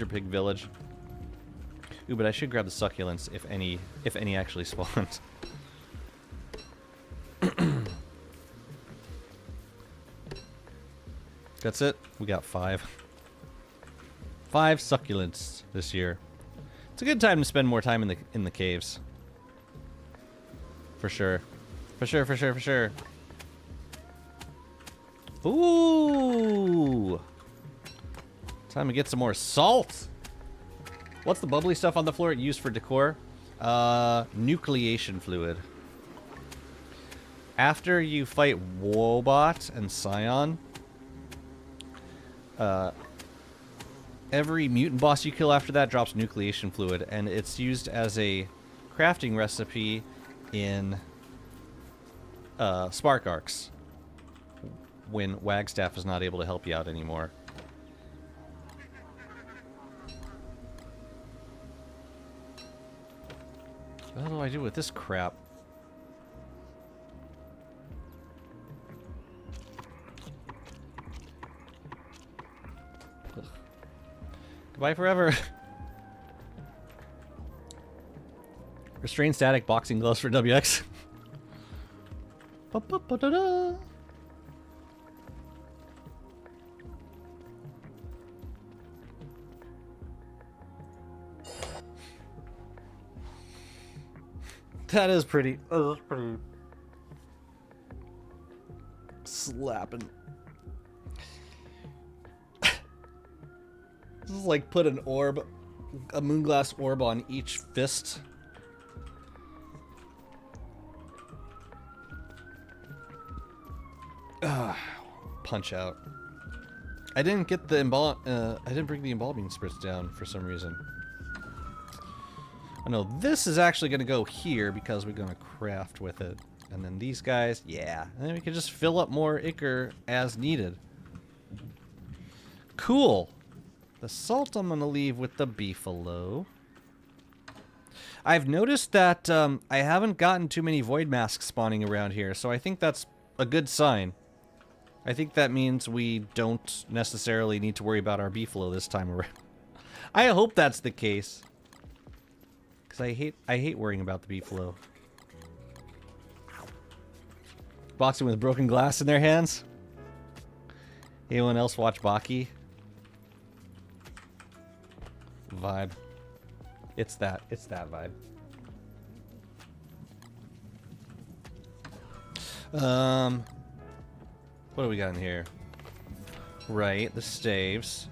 pig village. Ooh, but I should grab the succulents if any actually spawned. That's it. We got 5. 5 succulents this year. It's a good time to spend more time in the caves. For sure. For sure, for sure, for sure. Ooh. Time to get some more salt. What's the bubbly stuff on the floor used for decor? Nucleation fluid. After you fight Wobot and Scion, every mutant boss you kill after that drops nucleation fluid, and it's used as a crafting recipe in Spark Arcs when Wagstaff is not able to help you out anymore. What do I do with this crap? Ugh. Goodbye forever. Restrained static boxing gloves for WX. Ba-ba-ba-da-da. That is pretty. Oh, that's pretty. Slapping. This is like put an orb, a moonglass orb on each fist. Punch out. I didn't get the I didn't bring the embalming spritz down for some reason. I know this is actually going to go here because we're going to craft with it. And then these guys, yeah. And then we can just fill up more ichor as needed. Cool. The salt I'm going to leave with the beefalo. I've noticed that I haven't gotten too many void masks spawning around here, so I think that's a good sign. I think that means we don't necessarily need to worry about our beefalo this time around. I hope that's the case. Because I hate worrying about the beefalo. Boxing with broken glass in their hands. Anyone else watch Baki? Vibe. It's that vibe. What do we got in here? Right, the staves.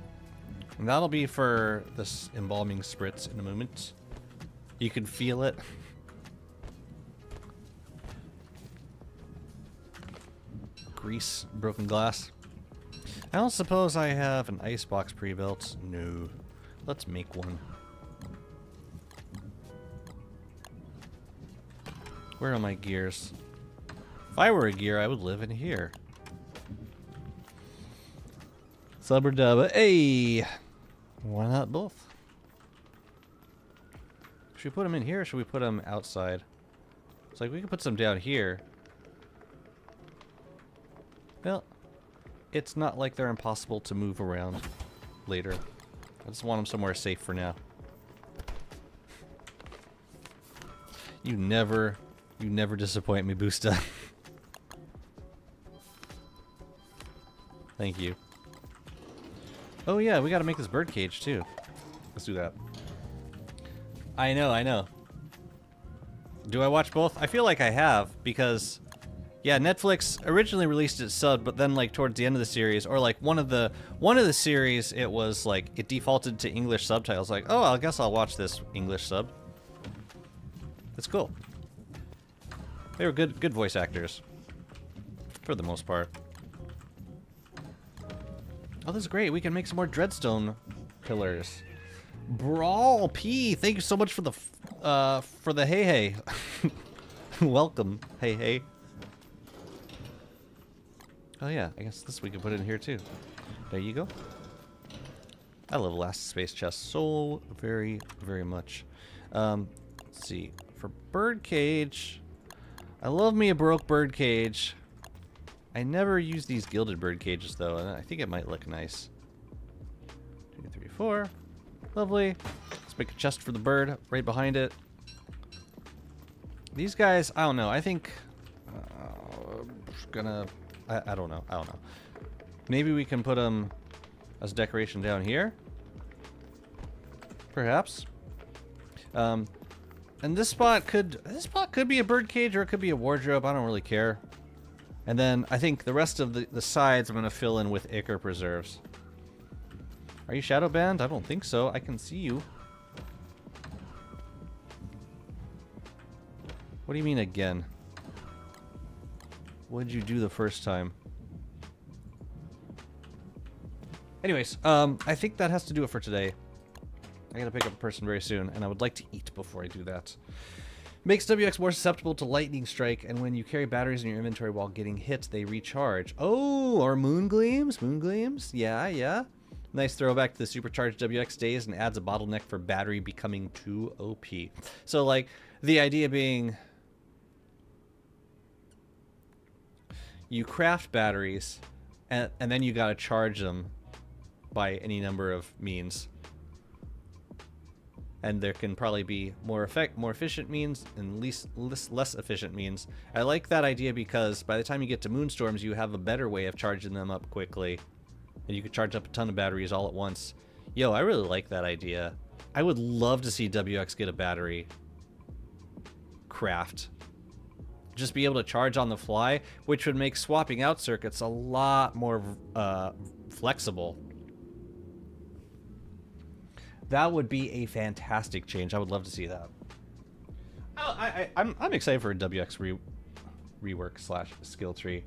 And that'll be for this embalming spritz in a moment. You can feel it. Grease, broken glass. I don't suppose I have an icebox pre-built. No. Let's make one. Where are my gears? If I were a gear, I would live in here. Sub or dub? Hey! Why not both? Should we put them in here or should we put them outside? It's like we could put some down here. Well, it's not like they're impossible to move around later. I just want them somewhere safe for now. You never disappoint me, Boosta. Thank you. Oh yeah, we gotta make this bird cage too. Let's do that. I know. Do I watch both? I feel like I have, because yeah, Netflix originally released it subbed, but then like towards the end of the series, or like one of the series, it was like it defaulted to English subtitles. Like, oh, I guess I'll watch this English sub. It's cool. They were good voice actors, for the most part. Oh, this is great. We can make some more Dreadstone pillars. Brawl P, thank you so much for the hey. Welcome, hey. Oh yeah, I guess this we can put in here too. There you go. I love Last Space Chest so very, very much. Let's see. For birdcage, I love me a broke birdcage. I never use these gilded bird cages though, and I think it might look nice. 2, 3, 4. Lovely. Let's make a chest for the bird right behind it. These guys, I don't know. I think I don't know. Maybe we can put them as decoration down here. Perhaps. And this spot could be a bird cage or it could be a wardrobe. I don't really care. And then I think the rest of the sides I'm going to fill in with ichor preserves. Are you shadow banned? I don't think so. I can see you. What do you mean again? What did you do the first time? Anyways, I think that has to do it for today. I gotta pick up a person very soon, and I would like to eat before I do that. Makes WX more susceptible to lightning strike, and when you carry batteries in your inventory while getting hit, they recharge. Oh, or moon gleams? Moon gleams? Yeah, yeah. Nice throwback to the supercharged WX days and adds a bottleneck for battery becoming too OP. So, like, the idea being you craft batteries, and then you gotta charge them by any number of means. And there can probably be more efficient means and less efficient means. I like that idea because by the time you get to moonstorms, you have a better way of charging them up quickly. And you can charge up a ton of batteries all at once. Yo, I really like that idea. I would love to see WX get a battery craft. Just be able to charge on the fly, which would make swapping out circuits a lot more flexible. That would be a fantastic change. I would love to see that. I'm excited for a WX rework / skill tree.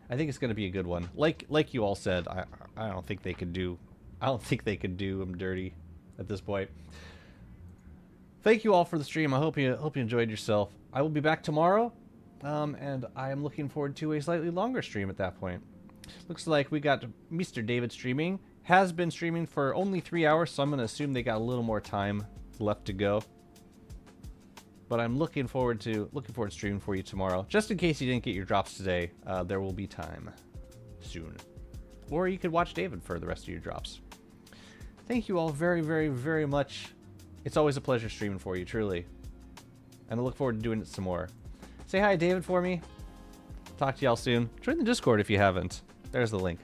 I think it's going to be a good one. Like you all said, I don't think they could do them dirty at this point. Thank you all for the stream. I hope you enjoyed yourself. I will be back tomorrow, and I am looking forward to a slightly longer stream at that point. Looks like we got Mr. David streaming. Has been streaming for only 3 hours, so I'm going to assume they got a little more time left to go. But I'm looking forward to streaming for you tomorrow. Just in case you didn't get your drops today, there will be time soon. Or you could watch David for the rest of your drops. Thank you all very, very, very much. It's always a pleasure streaming for you, truly. And I look forward to doing it some more. Say hi, David, for me. Talk to y'all soon. Join the Discord if you haven't. There's the link.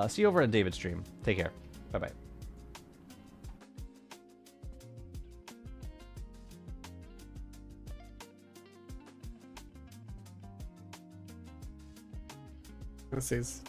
See you over on David's stream. Take care. Bye-bye. This is